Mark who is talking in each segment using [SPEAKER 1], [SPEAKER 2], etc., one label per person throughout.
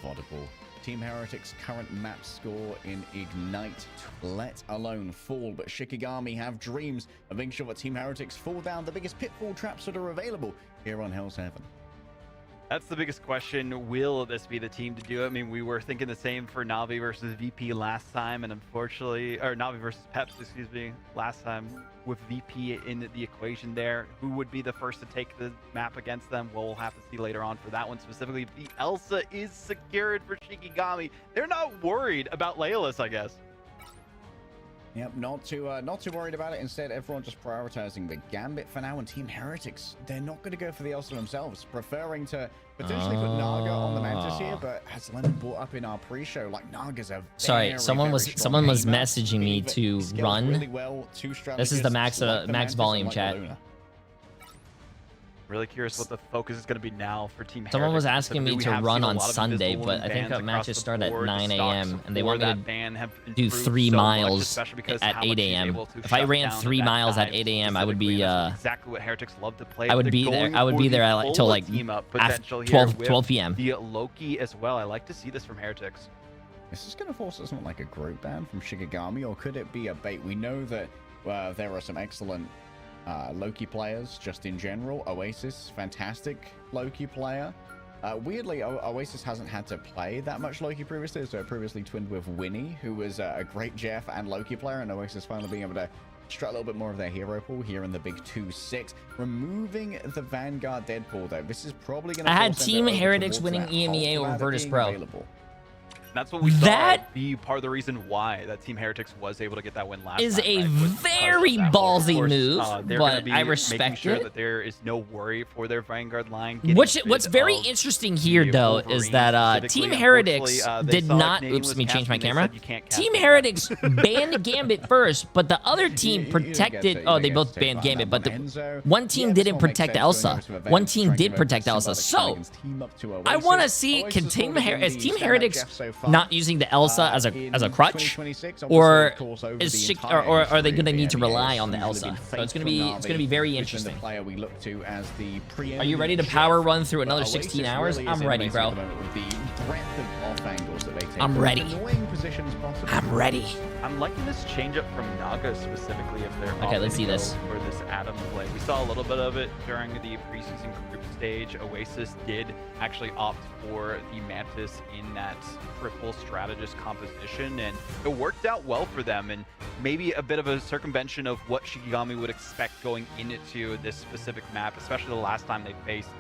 [SPEAKER 1] avoidable. Team Heretics' current map score in Ignite, let alone fall, but Shikigami have dreams of making sure that Team Heretics fall down the biggest pitfall traps that are available here on Hell's Heaven.
[SPEAKER 2] That's the biggest question. Will this be the team to do it? I mean, we were thinking the same for Navi versus VP last time, and unfortunately, or Navi versus Peps, excuse me, last time with VP in the equation there. Who would be the first to take the map against them? Well, we'll have to see later on for that one specifically. The Elsa is secured for Shikigami. They're not worried about Leyless, I guess.
[SPEAKER 1] Yep, not too worried about it. Instead, everyone just prioritizing the Gambit for now. And Team Heretics, they're not going to go for the Elsa themselves, preferring to potentially put Naga on the Mantis here. But as Lemon brought up in our pre-show, like Naga's a
[SPEAKER 3] someone was messaging me to run.
[SPEAKER 1] Really well,
[SPEAKER 3] this is the max volume chat.
[SPEAKER 2] Really curious what the focus is going to be now for Team Heretics.
[SPEAKER 3] Someone was asking me to run on Sunday, but I think the matches start at 9 a.m. and they want me to do 3 miles at 8 a.m. If I ran 3 miles at 8 a.m., I would be
[SPEAKER 2] exactly what Heretics love to play.
[SPEAKER 3] I would be there. I would be there till like 12 p.m.
[SPEAKER 2] The Loki as well. I like to see this from Heretics.
[SPEAKER 1] Is this going to force us on like a group ban from Shikigami, or could it be a bait? We know that there are some excellent Loki players just in general. Oasis, fantastic Loki player. Weirdly, Oasis hasn't had to play that much Loki previously, so previously twinned with Winnie, who was a great Jeff and Loki player, and Oasis finally being able to strut a little bit more of their hero pool here in the big 2-6. Removing the Vanguard Deadpool, though, this is probably going to...
[SPEAKER 3] I had Team Heretics winning EMEA over Virtus Pro.
[SPEAKER 2] That's what we saw be part of the reason why that Team Heretics was able to get that win last
[SPEAKER 3] is
[SPEAKER 2] time,
[SPEAKER 3] a very ballsy move, but I respect
[SPEAKER 2] sure
[SPEAKER 3] it.
[SPEAKER 2] That there is no worry for their Vanguard line.
[SPEAKER 3] What's very interesting here, though, is that Team Heretics did not... Oops, let me change my camera. Team Heretics banned Gambit first, but the other team protected... Oh, they both banned Gambit, but the one team didn't protect Elsa. One team did protect Elsa. So, I want to see, can Team Heretics not using the Elsa as a crutch, or are they going to need to rely on the Elsa? So it's going to be very interesting. Are you ready to power run through another 16 hours? I'm ready, bro. I'm ready. I'm ready.
[SPEAKER 2] I'm liking this change-up from Naga specifically if they're
[SPEAKER 3] okay. Let's see this
[SPEAKER 2] for this Adam play. We saw a little bit of it during the preseason group stage. Oasis did actually opt for the Mantis in that triple strategist composition, and it worked out well for them, and maybe a bit of a circumvention of what Shikigami would expect going into this specific map, especially the last time they faced.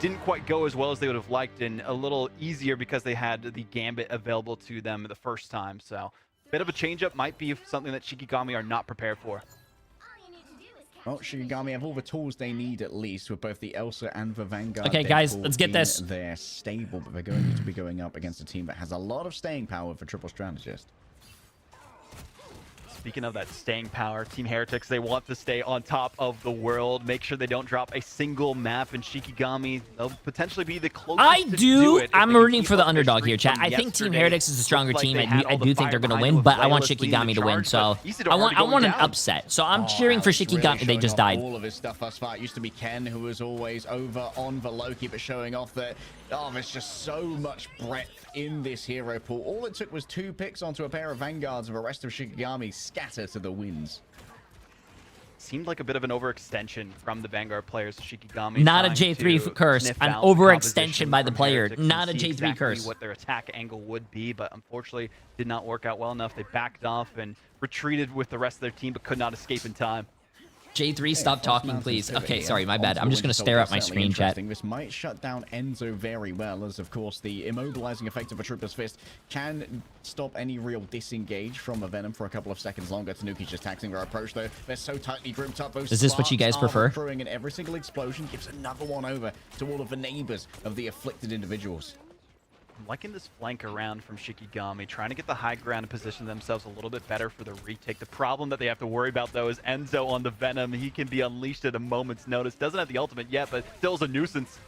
[SPEAKER 2] Didn't quite go as well as they would have liked, and a little easier because they had the Gambit available to them the first time. So a bit of a change-up might be something that Shikigami are not prepared for.
[SPEAKER 1] Well, Shikigami have all the tools they need, at least, with both the Elsa and the Vanguard.
[SPEAKER 3] Okay, guys, let's get this.
[SPEAKER 1] They're stable, but they're going to be going up against a team that has a lot of staying power for triple strategist.
[SPEAKER 2] Speaking of that staying power, Team Heretics, they want to stay on top of the world, make sure they don't drop a single map, and Shikigami, they'll potentially be the closest to do it.
[SPEAKER 3] I'm rooting for the underdog here, chat. I think Team Heretics is a stronger team. I do think they're going to win, but I want Shikigami to win, so I want an upset. So I'm cheering for Shikigami. They just died.
[SPEAKER 1] All of his stuff thus far. It used to be Ken, who was always over on the Loki, but showing off that, there's just so much breadth in this hero pool. All it took was 2 picks onto a pair of Vanguards, and the rest of Shikigami scatter to the winds.
[SPEAKER 2] Seemed like a bit of an overextension from the Vanguard players. Shikigami
[SPEAKER 3] not a J3 curse, an overextension by the player, not a J3 curse.
[SPEAKER 2] What their attack angle would be, but unfortunately did not work out well enough. They backed off and retreated with the rest of their team, but could not escape in time.
[SPEAKER 3] J3, stop talking, please. Okay, sorry, my bad. I'm just going to stare at my screen, chat.
[SPEAKER 1] This might shut down Enzo very well, as of course the immobilizing effect of a Trooper's Fist can stop any real disengage from a Venom for a couple of seconds longer. Tanuki's just taxing their approach, though. They're so tightly grouped up.
[SPEAKER 3] Is this what you guys prefer?
[SPEAKER 1] And every single explosion gives another one over to all of the neighbors of the afflicted individuals.
[SPEAKER 2] I'm liking this flank around from Shikigami, trying to get the high ground and position themselves a little bit better for the retake. The problem that they have to worry about, though, is Enzo on the Venom. He can be unleashed at a moment's notice. Doesn't have the ultimate yet, but still is a nuisance.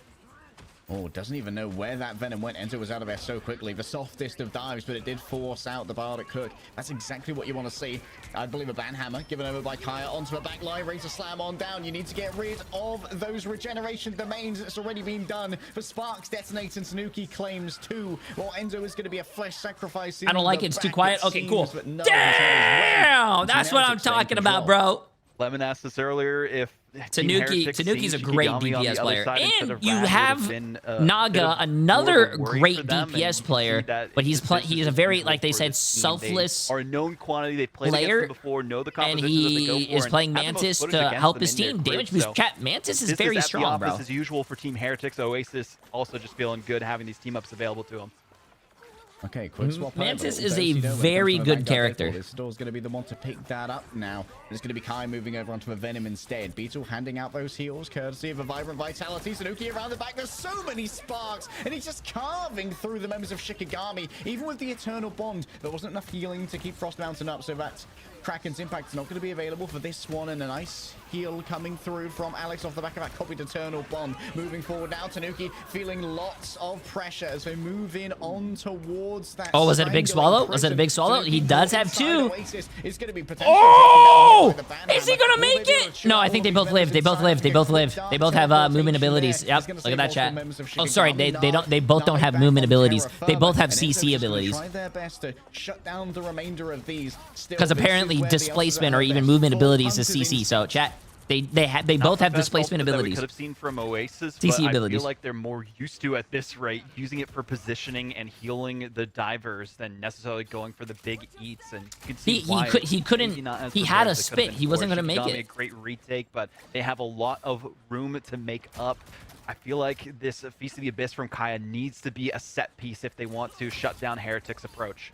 [SPEAKER 1] Oh, doesn't even know where that Venom went. Enzo was out of there so quickly. The softest of dives, but it did force out the Bardic Hook. That's exactly what you want to see. I believe a Banhammer given over by Kaya onto a back line, ready to slam on down. You need to get rid of those regeneration domains. It's already been done. For Sparks detonating, Tanuki claims 2. Well, Enzo is going to be a flesh sacrifice.
[SPEAKER 3] I don't like it. It's too quiet. Okay, cool. Damn! That's what I'm talking about, bro.
[SPEAKER 2] Lemon asked us earlier if
[SPEAKER 3] Tanuki's a great DPS player, and you have Naga, another great DPS player, but he's a very, like they said, selfless player, and he is playing Mantis to help his team. Damage boost. Chat, Mantis is very strong, bro.
[SPEAKER 2] As usual for Team Heretics, Oasis also just feeling good having these team ups available to him.
[SPEAKER 1] Okay, quick swap.
[SPEAKER 3] Mantis is a very good character.
[SPEAKER 1] This door's going to be the one to pick that up now. It's going to be Kai moving over onto a Venom instead. Beetle handing out those heals, courtesy of a Vibrant Vitality. Tanuki around the back. There's so many sparks, and he's just carving through the members of Shikigami. Even with the Eternal Bond, there wasn't enough healing to keep Frost Mountain up, so that Kraken's impact is not going to be available for this one, and a nice heal coming through from Alex off the back of that copied Eternal Bond. Moving forward now, Tanuki feeling lots of pressure as they move in on towards that.
[SPEAKER 3] Oh, was it a big swallow? Was it a big swallow? He does have 2.
[SPEAKER 1] Oh!
[SPEAKER 3] Is he gonna make it? No, I think they both live. They both live. They both live. They both have movement abilities. Yep. Look at that chat. Oh, sorry. They don't. They both don't have movement abilities. They both have CC abilities.
[SPEAKER 1] Try their best to shut down the remainder of these.
[SPEAKER 3] Because apparently displacement or even movement abilities is CC. So chat. They both have displacement abilities.
[SPEAKER 2] We could have seen from Oasis,
[SPEAKER 3] CC
[SPEAKER 2] but
[SPEAKER 3] abilities.
[SPEAKER 2] I feel like they're more used to at this rate using it for positioning and healing the divers than necessarily going for the big eats. And you can see
[SPEAKER 3] he couldn't. He had a spit. He wasn't gonna make it.
[SPEAKER 2] A great retake, but they have a lot of room to make up. I feel like this Feast of the Abyss from Kaya needs to be a set piece if they want to shut down Heretics' approach.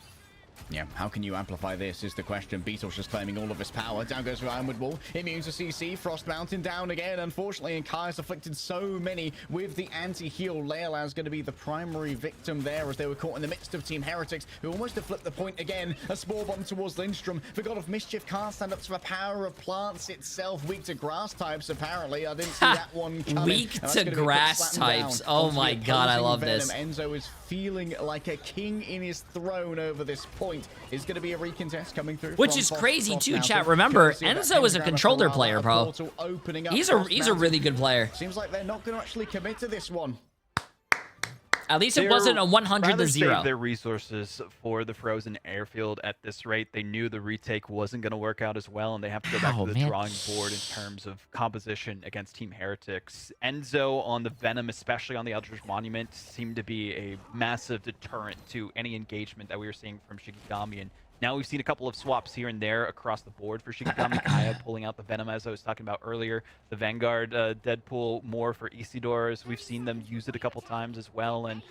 [SPEAKER 1] Yeah, how can you amplify this is the question. Beetle's just claiming all of his power. Down goes the Ironwood Wall. Immune to CC. Frost Mountain down again, unfortunately. And Kaya's afflicted so many with the anti-heal. Leila's going to be the primary victim there as they were caught in the midst of Team Heretics, who almost have flipped the point again. A Spore Bomb towards Lindstrom. The God of Mischief can't stand up to the power of plants itself. Weak to grass types, apparently. I didn't see that one coming.
[SPEAKER 3] Weak to grass types. Oh my god, I love this.
[SPEAKER 1] Enzo is feeling like a king in his throne over this point. Is going to be a recontest coming through,
[SPEAKER 3] which is crazy too, chat. Remember, Enzo is a controller player, bro. He's a really good player.
[SPEAKER 1] Seems like they're not going to actually commit to this one.
[SPEAKER 3] At least it wasn't a 100-0.
[SPEAKER 2] Save their resources for the frozen airfield at this rate. They knew the retake wasn't going to work out as well, and they have to go back to the drawing board in terms of composition against Team Heretics. Enzo on the Venom, especially on the Eldritch Monument, seemed to be a massive deterrent to any engagement that we were seeing from Shikigami. And now we've seen a couple of swaps here and there across the board for Shikigami. Kaya pulling out the Venom, as I was talking about earlier. The Vanguard Deadpool more for Isidore. We've seen them use it a couple times as well. And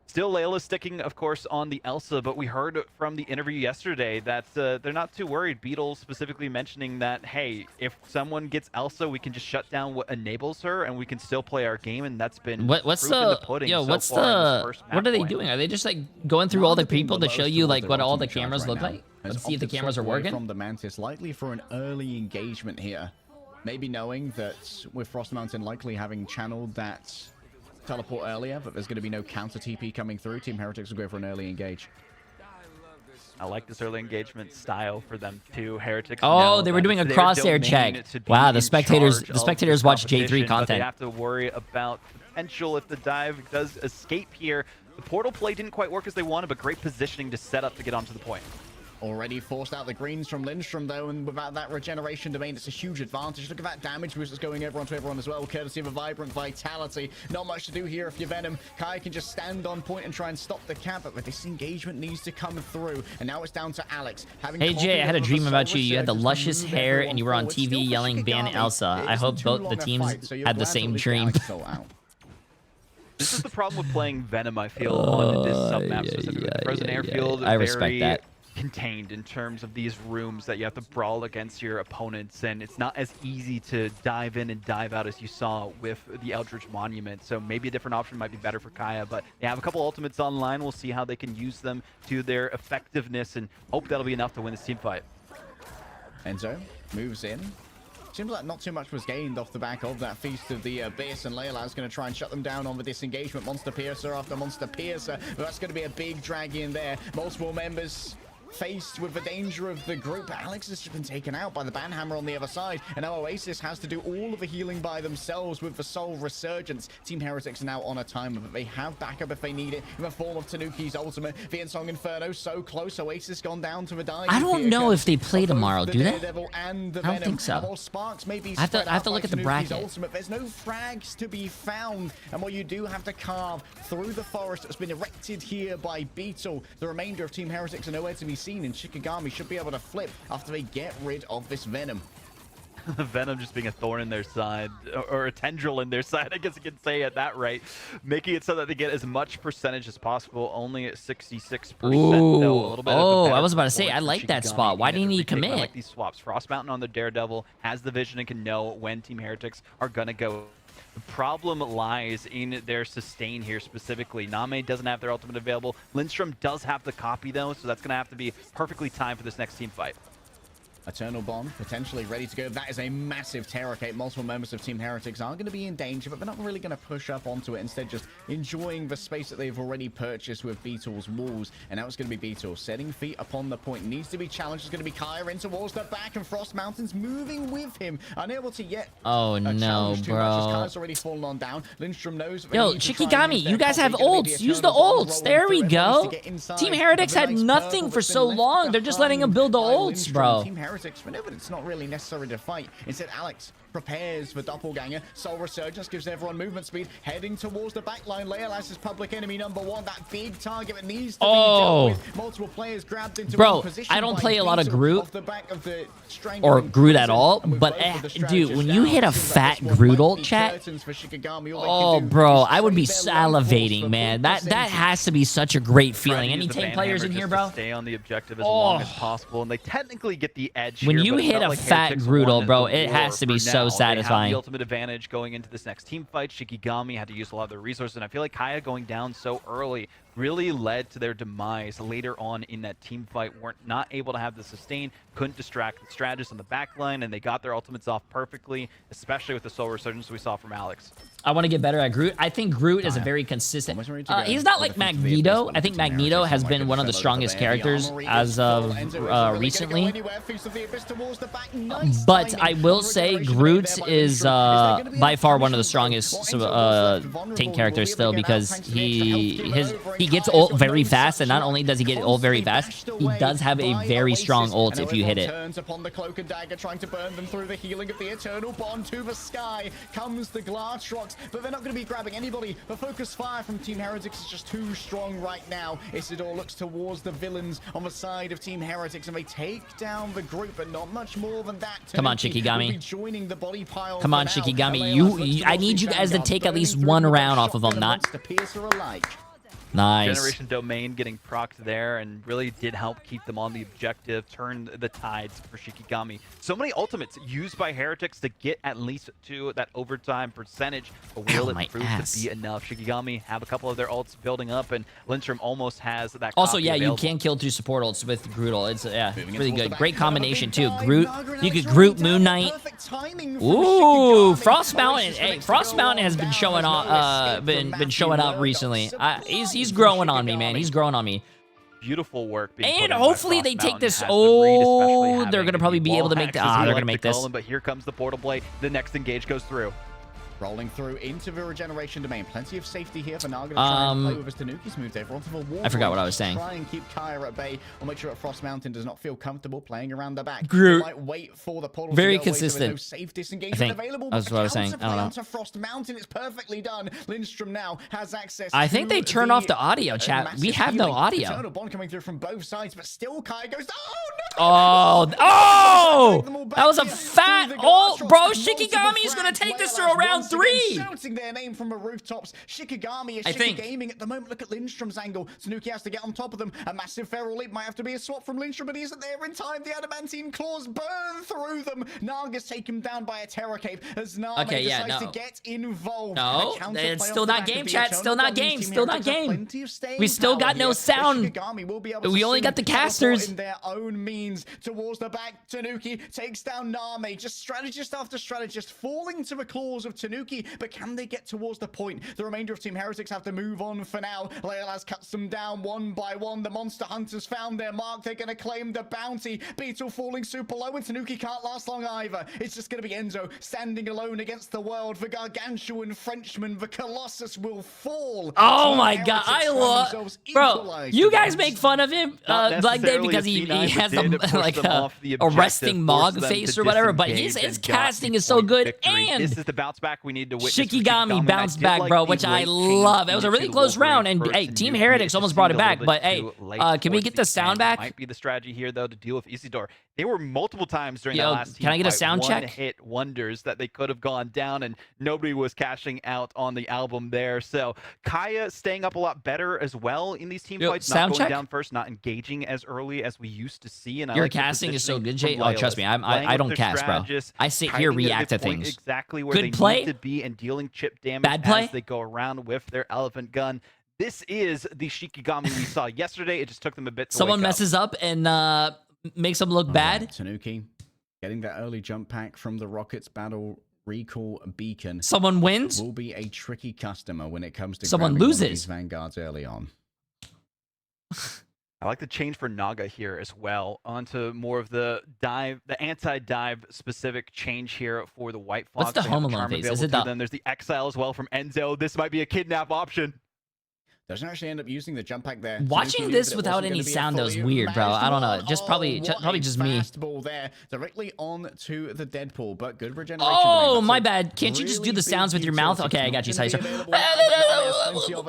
[SPEAKER 2] still Layla sticking, of course, on the Elsa. But we heard from the interview yesterday that they're not too worried. Beetle specifically mentioning that, hey, if someone gets Elsa, we can just shut down what enables her, and we can still play our game. And that's been
[SPEAKER 3] what's the
[SPEAKER 2] pudding.
[SPEAKER 3] Yo, what's the what are they doing? Are they just like going through all the people to show you like what all the cameras look like? Let's see if the cameras are working.
[SPEAKER 1] From the Mantis, likely for an early engagement here. Maybe knowing that with Frost Mountain likely having channeled that teleport earlier, but there's going to be no counter TP coming through. Team Heretics will go for an early engage.
[SPEAKER 2] I like this early engagement style for them too. Heretics.
[SPEAKER 3] Oh, they were doing a crosshair check. Wow, the spectators watch J3 content.
[SPEAKER 2] They have to worry about potential if the dive does escape here. The portal play didn't quite work as they wanted, but great positioning to set up to get onto the point.
[SPEAKER 1] Already forced out the greens from Lindstrom, though, and without that regeneration domain, it's a huge advantage. Look at that damage boost that's going everyone to everyone as well, courtesy of a Vibrant Vitality. Not much to do here if you're Venom. Kai can just stand on point and try and stop the cap, but this engagement needs to come through. And now it's down to Alex.
[SPEAKER 3] Hey, Jay, I had a dream about you. You had the luscious hair, and you were on TV yelling, ban Elsa. I hope both the teams had the same dream.
[SPEAKER 2] This is the problem with playing Venom, I feel, on this sub-map specifically. The Frozen Airfield,
[SPEAKER 3] I respect that.
[SPEAKER 2] Contained in terms of these rooms that you have to brawl against your opponents, and it's not as easy to dive in and dive out as you saw with the Eldritch Monument. So maybe a different option might be better for Kaya, but they have a couple ultimates online. We'll see how they can use them to their effectiveness and hope that'll be enough to win this team fight.
[SPEAKER 1] Enzo moves in. seems like not too much was gained off the back of that Feast of the Abyss, and Leila's going to try and shut them down on the disengagement. Monster Piercer after Monster Piercer, but that's going to be a big drag in there. Multiple members faced with the danger of the group. Alex has just been taken out by the Banhammer on the other side, and now Oasis has to do all of the healing by themselves with the Soul Resurgence. Team Heretics are now on a timer, but they have backup if they need it in the form of Tanuki's ultimate. The Ensong Inferno so close. Oasis gone down to the dying.
[SPEAKER 3] I don't know if they play tomorrow, do they?
[SPEAKER 1] And the
[SPEAKER 3] I don't think so.
[SPEAKER 1] Sparks may be
[SPEAKER 3] I have to look at the bracket.
[SPEAKER 1] Ultimate. There's no frags to be found, and what you do have to carve through the forest that's been erected here by Beetle. The remainder of Team Heretics are nowhere to be seen, and Shikigami should be able to flip after they get rid of this Venom.
[SPEAKER 2] Venom just being a thorn in their side, or a tendril in their side, I guess you can say it that right, making it so that they get as much percentage as possible, only at 66%. Though, a little bit
[SPEAKER 3] I was about to say, I like that spot. Why didn't he commit?
[SPEAKER 2] I like these swaps. Frost Mountain on the Daredevil has the vision and can know when Team Heretics are going to go. The problem lies in their sustain here specifically. Name doesn't have their ultimate available. Lindstrom does have the copy though, so that's going to have to be perfectly timed for this next team fight.
[SPEAKER 1] Eternal Bond potentially ready to go. That is a massive terror cape. Multiple members of Team Heretics are going to be in danger, but they're not really going to push up onto it. Instead, just enjoying the space that they've already purchased with Beetle's walls. And now it's going to be Beetle setting feet upon the point. Needs to be challenged. It's going to be Kaya in towards the back, and Frost Mountain's moving with him. Unable to yet.
[SPEAKER 3] Oh no, bro.
[SPEAKER 1] Kaya's already fallen on down. Lindstrom knows.
[SPEAKER 3] Yo, Shikigami, you guys have ults. Use the ults. There we go. Team Heretics had nothing for so long. They're just letting him build the ults, bro.
[SPEAKER 1] Heretics, but it's not really necessary to fight. Instead, Alex prepares for Doppelganger. Soul Resurgence gives everyone movement speed, heading towards the back line. Leolas is public enemy #1. That big target that needs to be dealt with. Multiple players grabbed into position.
[SPEAKER 3] I don't play a lot of Groot
[SPEAKER 1] or
[SPEAKER 3] Groot at all, but dude, when you hit a fat Groot ult, chat, oh, bro, I would be salivating, man. That has to be such a great feeling. Any tank players in here, bro?
[SPEAKER 2] Stay on the objective as long as possible, and they technically get the edge.
[SPEAKER 3] When you hit a fat Groot ult, bro, it has to be so satisfying.
[SPEAKER 2] They have the ultimate advantage going into this next team fight. Shikigami had to use a lot of their resources, and I feel like Kaya going down so early really led to their demise later on in that team fight. Weren't not able to have the sustain, couldn't distract the strategists on the back line, and they got their ultimates off perfectly, especially with the Soul Resurgence we saw from Alex.
[SPEAKER 3] I want to get better at Groot. I think Groot is a very consistent. He's not like Magneto. I think Magneto has been one of the strongest characters as of recently. But I will say Groot is by far one of the strongest tank characters still, because he gets ult very fast, and not only does he get ult very fast, he does have a very strong ult if you hit it.
[SPEAKER 1] Turns upon the cloak and dagger, trying to burn them through the healing of the Eternal Bond to the sky. Comes the glass rocks, but they're not going to be grabbing anybody. The focus fire from Team Heretics is just too strong right now. Isidore looks towards the villains on the side of Team Heretics, and they take down the group, but not much more than that.
[SPEAKER 3] Come on, Shikigami.
[SPEAKER 1] Joining the body pile.
[SPEAKER 3] Come on, Shikigami. I need you guys to take at least one round off of them, not. Nice.
[SPEAKER 2] Generation Domain getting procced there, and really did help keep them on the objective, turn the tides for Shikigami. So many ultimates used by Heretics to get at least to that overtime percentage, but will it prove to be enough? Shikigami have a couple of their ults building up, and Lindstrom almost has that.
[SPEAKER 3] Also, yeah, available. You can kill through support ults with Groot ult. It's really good. Great combination too. Groot, you could Groot Moon Knight. Ooh, Frost Mountain. Hey, Frost Mountain has been showing off. Been showing up recently. He's growing on me, man. He's growing on me.
[SPEAKER 2] Beautiful work.
[SPEAKER 3] And hopefully they take this. Oh, they're going to probably be able to make the. They're going to make this.
[SPEAKER 2] But here comes the portal blade. The next engage goes through.
[SPEAKER 1] Rolling through into the regeneration domain. Plenty of safety here for Naga to try and play with his Tanuki's moved over onto the wall.
[SPEAKER 3] I forgot what I was saying.
[SPEAKER 1] Try and keep Kaya at bay, or make sure that Frost Mountain does not feel comfortable playing around the back.
[SPEAKER 3] Groot.
[SPEAKER 1] Might wait for the portal
[SPEAKER 3] very
[SPEAKER 1] to
[SPEAKER 3] consistent.
[SPEAKER 1] No safe disengagement available.
[SPEAKER 3] That's what I was saying. I don't know.
[SPEAKER 1] Frost Mountain is perfectly done. Lindstrom now has access.
[SPEAKER 3] I think they turned off the audio, chat. We have no audio.
[SPEAKER 1] Eternal Bond coming through from both sides, but still Kaya goes.
[SPEAKER 3] Oh no! Oh! That was a fat ult, bro. Shikigami is gonna take this to round 3.
[SPEAKER 1] Their name from the rooftops. Shikigami is Shikigaming at the moment. Look at Lindstrom's angle. Tanuki has to get on top of them. A massive feral leap might have to be a swap from Lindstrom, but he isn't there in time. The adamantine claws burn through them. Naga's taken down by a terror cape as Naga decides to get involved.
[SPEAKER 3] No, it's still not game, chat. Still not game. Still not game. We still got no sound. We only got the casters.
[SPEAKER 1] In their own means. means. Towards the back, Tanuki takes down Name. Just strategist after strategist falling to the claws of Tanuki, but can they get towards the point? The remainder of Team Heretics have to move on for now. Leolaz cuts them down one by one. The Monster Hunters found their mark. They're going to claim the bounty. Beetle falling super low, and Tanuki can't last long either. It's just going to be Enzo standing alone against the world. The gargantuan Frenchman, the Colossus, will fall.
[SPEAKER 3] Oh my god, I love... Bro, you guys make fun of him, Black Day, because he has a resting Mog face or whatever, but his casting is so good, and
[SPEAKER 2] this is the bounce back we need to witness.
[SPEAKER 3] Shikigami bounced back, bro, which I love. It was a really close round, and hey, Team Heretics almost brought it back, but hey, can we get the sound back?
[SPEAKER 2] Might be the strategy here, though, to deal with Isidore. There were multiple times during that last team
[SPEAKER 3] can I get a sound check?
[SPEAKER 2] One-hit wonders that they could have gone down, and nobody was cashing out on the album there. So Kaya staying up a lot better as well in these team fights, not going down first, not engaging as early as we used to see. And
[SPEAKER 3] your casting is so good, Jay. Oh, trust me, I don't cast, bro. I sit here, react to things.
[SPEAKER 2] Exactly where they need to be and dealing chip damage as they go around with their elephant gun. This is the Shikigami we saw yesterday. It just took them a bit to
[SPEAKER 3] Someone messes up and makes them look bad.
[SPEAKER 1] Tanuki getting that early jump pack from the Rockets battle recall beacon.
[SPEAKER 3] Someone wins.
[SPEAKER 1] Will be a tricky customer when it comes to
[SPEAKER 3] someone loses
[SPEAKER 1] these vanguards early on.
[SPEAKER 2] I like the change for Naga here as well onto more of the dive, the anti-dive specific change here for the White Fox.
[SPEAKER 3] What's the Home Alone face? Is it
[SPEAKER 2] then there's the Exile as well from Enzo. This might be a kidnap option.
[SPEAKER 1] Doesn't actually end up using the jump pack there.
[SPEAKER 3] Watching this without any sound was weird, bro. I don't know. Just probably just me.
[SPEAKER 1] Ball there directly on to the Deadpool, but good regeneration.
[SPEAKER 3] Oh, my bad. Can't you just do the sounds with your mouth? Okay, I got you.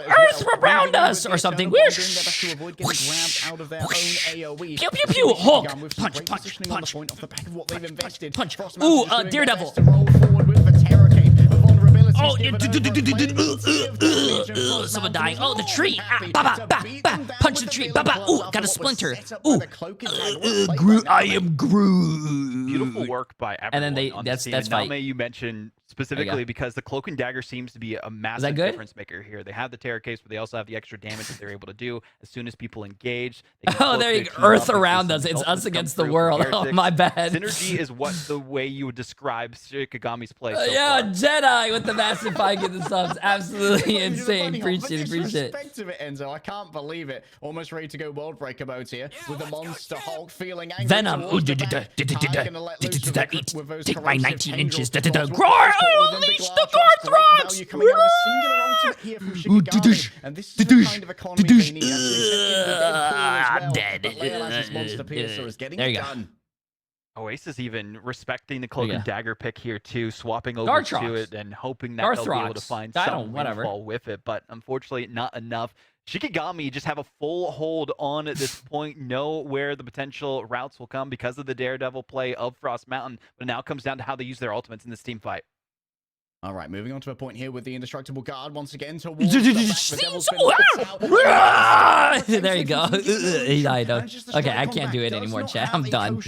[SPEAKER 3] Earth around us or something. Whoosh. Pew pew pew. Hulk. Punch punch punch. Punch. Ooh, Daredevil. Oh, someone dying. Oh, the tree. Punch the tree. Ooh, got a splinter. Ooh, Groot. I am Groot.
[SPEAKER 2] Beautiful work by everyone.
[SPEAKER 3] And then that's fight.
[SPEAKER 2] Name you mentioned specifically because the Cloak and Dagger seems to be a massive difference maker here. They have the Terror Case, but they also have the extra damage that they're able to do as soon as people engage.
[SPEAKER 3] Oh, there you go. Earth around us. It's us against the world. Oh, my bad.
[SPEAKER 2] Synergy is what the way you would describe Shikigami's play.
[SPEAKER 3] Yeah, Jedi with the massive fight in the subs. Absolutely insane. Appreciate it.
[SPEAKER 1] Perspective it, Enzo. I can't believe it. Almost ready to go World Breaker mode here with the Monster Hulk feeling angry.
[SPEAKER 3] Venom. Take my 19 inches. Roar! Unleash the Garthrox!
[SPEAKER 1] And this is the kind of economy they need.
[SPEAKER 3] I'm dead.
[SPEAKER 1] There you go.
[SPEAKER 2] Oasis even respecting the Cloak and Dagger pick here too, swapping over to it and hoping that they'll be able to find some windfall with it, but unfortunately not enough. Shikigami just have a full hold on at this point, know where the potential routes will come because of the Daredevil play of Frost Mountain, but now it comes down to how they use their ultimates in this team fight.
[SPEAKER 1] All right, moving on to a point here with the Indestructible Guard once again towards
[SPEAKER 3] there you go. He died. Okay, I can't do it anymore, chat. I'm done.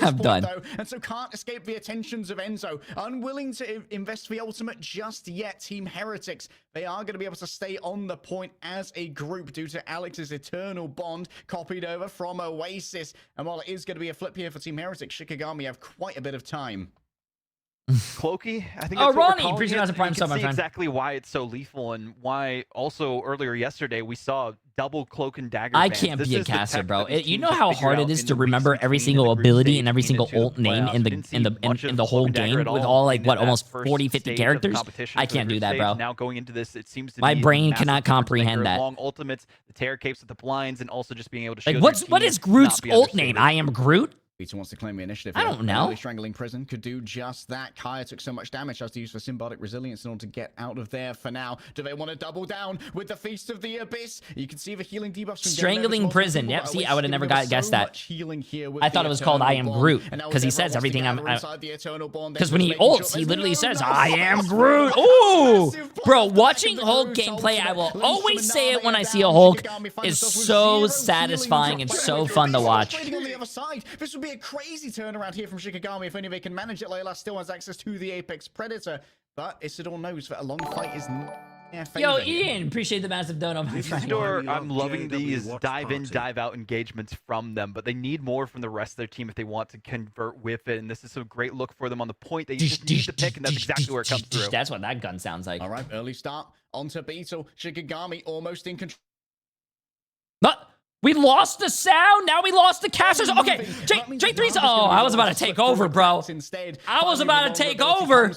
[SPEAKER 3] I'm done.
[SPEAKER 1] And so can't escape the attentions of Enzo. Unwilling to invest the ultimate just yet. Team Heretics, they are going to be able to stay on the point as a group due to Alex's eternal bond copied over from Oasis. And while it is going to be a flip here for Team Heretics, Shikigami have quite a bit of time.
[SPEAKER 2] Cloaky, I think that's
[SPEAKER 3] Ronnie, appreciate as a prime sub, my friend.
[SPEAKER 2] Exactly why it's so lethal and why also earlier yesterday we saw double Cloak and Dagger.
[SPEAKER 3] I can't be a caster, bro. You know how hard it is to remember every single ability and every single ult name in the whole game with all like what almost 40-50 characters. I can't do that, bro.
[SPEAKER 2] Now going into this, it seems to
[SPEAKER 3] my brain cannot comprehend that.
[SPEAKER 2] Long ultimates, the Terror Capes with the blinds, and also just being able to shield
[SPEAKER 3] what is Groot's ult name? I am Groot.
[SPEAKER 1] Peter wants to claim the initiative.
[SPEAKER 3] I don't know.
[SPEAKER 1] Early strangling prison could do just that. Kaya took so much damage, has to use for symbiotic resilience in order to get out of there for now. Do they want to double down with the Feast of the Abyss? You can see the healing debuffs.
[SPEAKER 3] Strangling prison. Yep. See, I would have never guessed that. I thought it was called I am Groot because he says everything. Because when he ults, he literally says I am Groot. Ooh, bro. Watching Hulk gameplay, I will always say it when I see a Hulk, is so satisfying and so fun to watch.
[SPEAKER 1] This would be a crazy turnaround here from Shikigami if only they can manage it. Leolaz still has access to the Apex Predator, but Isidore knows that a long fight is
[SPEAKER 3] Yo, Ian, appreciate the massive dono, my friend.
[SPEAKER 2] I'm loving these dive in, dive out engagements from them, but they need more from the rest of their team if they want to convert with it. And this is a great look for them on the point. They just need the pick, and that's exactly where it comes through.
[SPEAKER 3] That's what that gun sounds like.
[SPEAKER 1] All right, early start onto Beetle. Shikigami almost in control.
[SPEAKER 3] But we lost the sound. Now we lost the casters. Okay, Jay3's. Oh, I was about to take over, bro. I was about to take over. Ooh,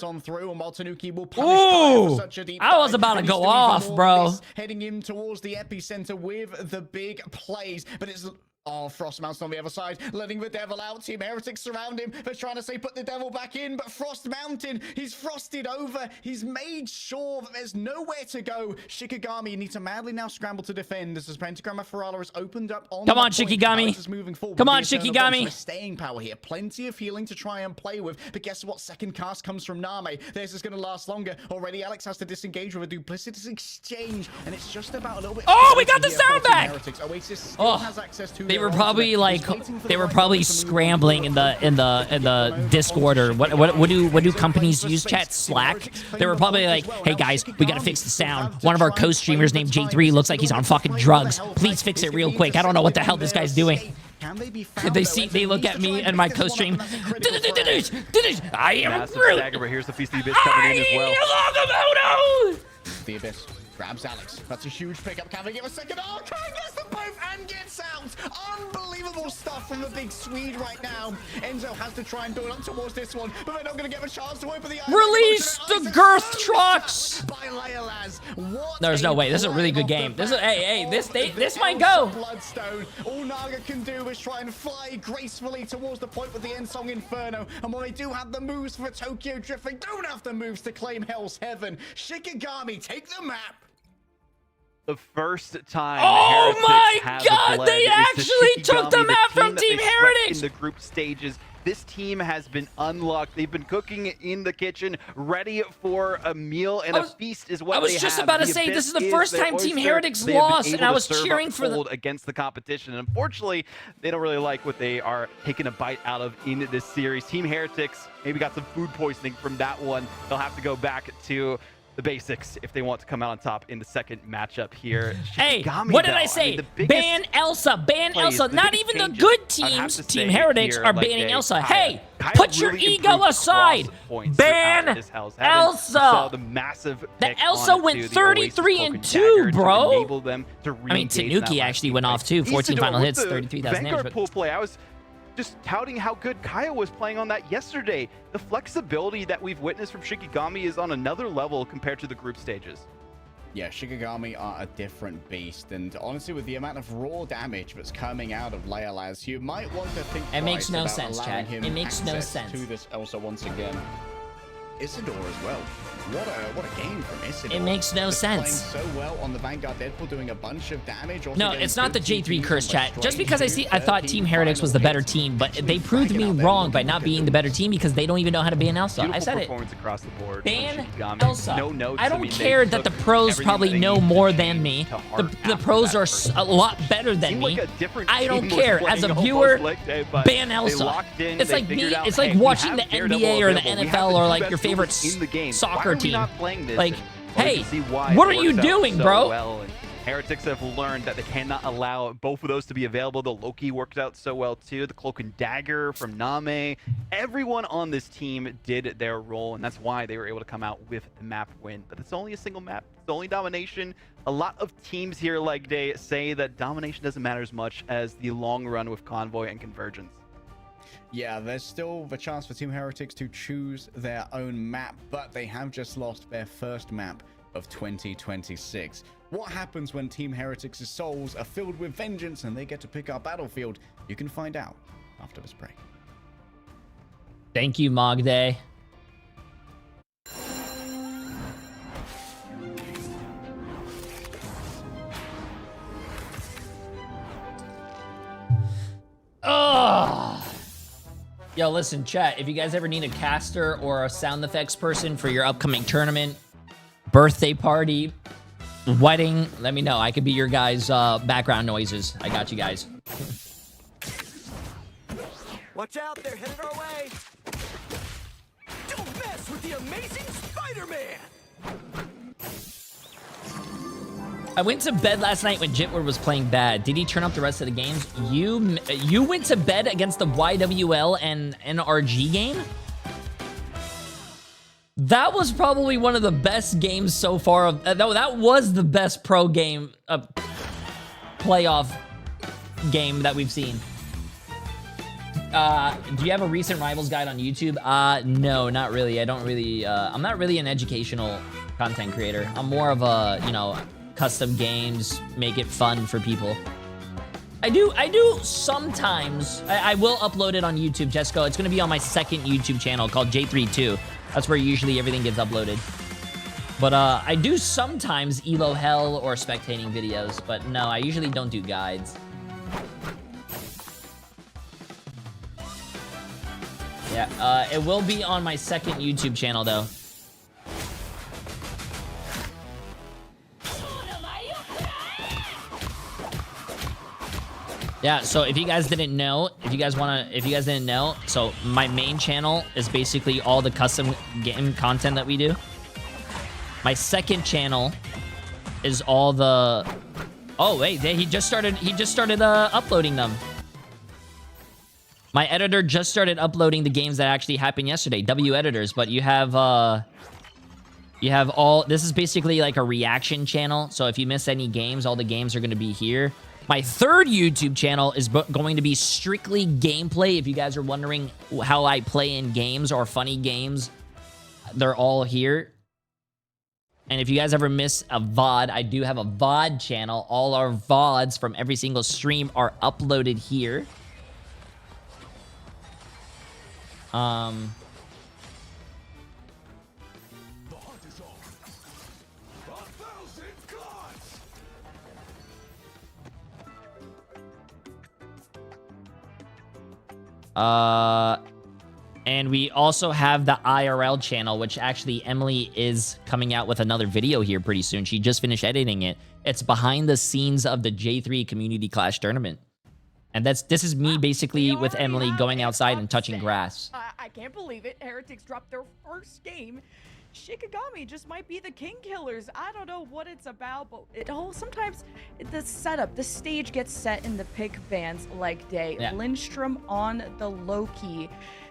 [SPEAKER 3] I was about to go off, bro.
[SPEAKER 1] Heading in towards the epicenter with the big plays, but it's. Oh, Frost Mountain on the other side, letting the devil out. Team Heretics surround him. They're trying to say put the devil back in, but Frost Mountain, he's frosted over. He's made sure that there's nowhere to go. Shikigami needs to madly now scramble to defend as this Pentagram of Ferrara has opened up on.
[SPEAKER 3] Come on, Shikigami. Come on, Shikigami.
[SPEAKER 1] Staying power here. Plenty of healing to try and play with, but guess what? Second cast comes from Name. This is going to last longer. Already, Alex has to disengage with a duplicitous exchange, and it's just about a little bit.
[SPEAKER 3] Oh, we got the sound back.
[SPEAKER 1] Oasis still has access to.
[SPEAKER 3] They were probably like scrambling in the Discord or what do companies use, chat? Slack. They were probably like, hey guys, we gotta fix the sound. One of our co-streamers named Jay3 looks like he's on fucking drugs. Please fix it real quick. I don't know what the hell this guy's doing. They look at me and my co-stream. I am Groot.
[SPEAKER 2] But here's the Feast of the Abyss coming in as well.
[SPEAKER 1] The Abyss grabs Alex. That's a huge pickup. Can they give a second? Oh, Kang gets them both and gets out. Unbelievable stuff from the big Swede right now. Enzo has to try and build up towards this one, but they're not going to get a chance to open the eyes.
[SPEAKER 3] Release the girth trucks. There's no way. This is a really good game. This is this might go.
[SPEAKER 1] Bloodstone. All Naga can do is try and fly gracefully towards the point with the end song Inferno. And while they do have the moves for Tokyo Drift, they don't have the moves to claim Hell's Heaven. Shikigami take the map.
[SPEAKER 2] The first time.
[SPEAKER 3] Oh my God! They actually took the map from Team Heretics
[SPEAKER 2] in the group stages. This team has been unlocked. They've been cooking in the kitchen, ready for a meal and a feast is what they have.
[SPEAKER 3] I was just about to say, this is the first time Team Heretics lost, and I was cheering for them
[SPEAKER 2] against the competition. And unfortunately, they don't really like what they are taking a bite out of in this series. Team Heretics maybe got some food poisoning from that one. They'll have to go back to the basics if they want to come out on top in the second matchup here.
[SPEAKER 3] Hey, what did I say? Ban Elsa, ban Elsa. Not even the good teams, Team Heretics, are banning Elsa. Hey, put your ego aside. Ban Elsa. The Elsa went 33-2, bro. I mean, Tanuki actually went off too. 14 final hits, 33,000 damage.
[SPEAKER 2] Pool play. I was just touting how good Kaya was playing on that yesterday. The flexibility that we've witnessed from Shikigami is on another level compared to the group stages.
[SPEAKER 1] Yeah, Shikigami are a different beast, and honestly, with the amount of raw damage that's coming out of Leolaz, you might want to think
[SPEAKER 3] it makes no sense, Chad. It makes no sense
[SPEAKER 1] to this Elsa once again. Isidore as well. What a game from Isidore.
[SPEAKER 3] It makes no sense.
[SPEAKER 1] Playing so well on the Vanguard Deadpool, doing a bunch of damage.
[SPEAKER 3] No, it's not the J3 curse, chat. Just because I thought Team Heretics was the better team, but they proved me wrong by not being the better team because they don't even know how to ban Elsa. I said it.
[SPEAKER 2] Across the board.
[SPEAKER 3] Ban Elsa. No notes. I don't care that the pros probably know more than me. The pros are a lot better than me. I don't care. As a viewer, ban Elsa. It's like me. It's like watching the NBA or the NFL or like your favorite soccer team. Like, hey, what are you doing, bro?
[SPEAKER 2] Heretics have learned that they cannot allow both of those to be available. The Loki worked out so well too. The Cloak and Dagger from Name. Everyone on this team did their role, and that's why they were able to come out with the map win. But it's only a single map. It's only domination. A lot of teams here, like they say, that domination doesn't matter as much as the long run with Convoy and Convergence.
[SPEAKER 1] Yeah, there's still the chance for Team Heretics to choose their own map, but they have just lost their first map of 2026. What happens when Team Heretics' souls are filled with vengeance and they get to pick our battlefield? You can find out after this break.
[SPEAKER 3] Thank you, Mogday. Ugh. Yo, listen, chat, if you guys ever need a caster or a sound effects person for your upcoming tournament, birthday party, wedding, let me know. I could be your guys' background noises. I got you guys.
[SPEAKER 4] Watch out, they're headed our way. Don't mess with the amazing Spider-Man.
[SPEAKER 3] I went to bed last night when Jitward was playing bad. Did he turn up the rest of the games? You went to bed against the YWL and NRG game? That was probably one of the best games so far. That was the best pro game, playoff game that we've seen. Do you have a recent Rivals guide on YouTube? No, not really. I don't really, I'm not really an educational content creator. I'm more of a, you know, custom games, make it fun for people. I do sometimes. I will upload it on YouTube, Jessica. It's gonna be on my second YouTube channel called Jay3 2. That's where usually everything gets uploaded. But I do sometimes Elo Hell or spectating videos, but no, I usually don't do guides. Yeah, it will be on my second YouTube channel though. Yeah, so if you guys didn't know, if you guys didn't know, so my main channel is basically all the custom game content that we do. My second channel is all the... Oh, wait, he just started uploading them. My editor just started uploading the games that actually happened yesterday, W editors, but you have all... This is basically like a reaction channel, so if you miss any games, all the games are going to be here. My third YouTube channel is going to be strictly gameplay. If you guys are wondering how I play in games or funny games, they're all here. And if you guys ever miss a VOD, I do have a VOD channel. All our VODs from every single stream are uploaded here. And we also have the IRL channel, which actually Emily is coming out with another video here pretty soon. She just finished editing it. It's behind the scenes of the J3 Community Clash Tournament. And this is me basically with Emily going outside and touching grass.
[SPEAKER 5] I can't believe it. Heretics dropped their first game. Shikigami just might be the king killers. I don't know what it's about, but sometimes the setup, the stage gets set in the pick bands like day. Yeah. Lindstrom on the Loki.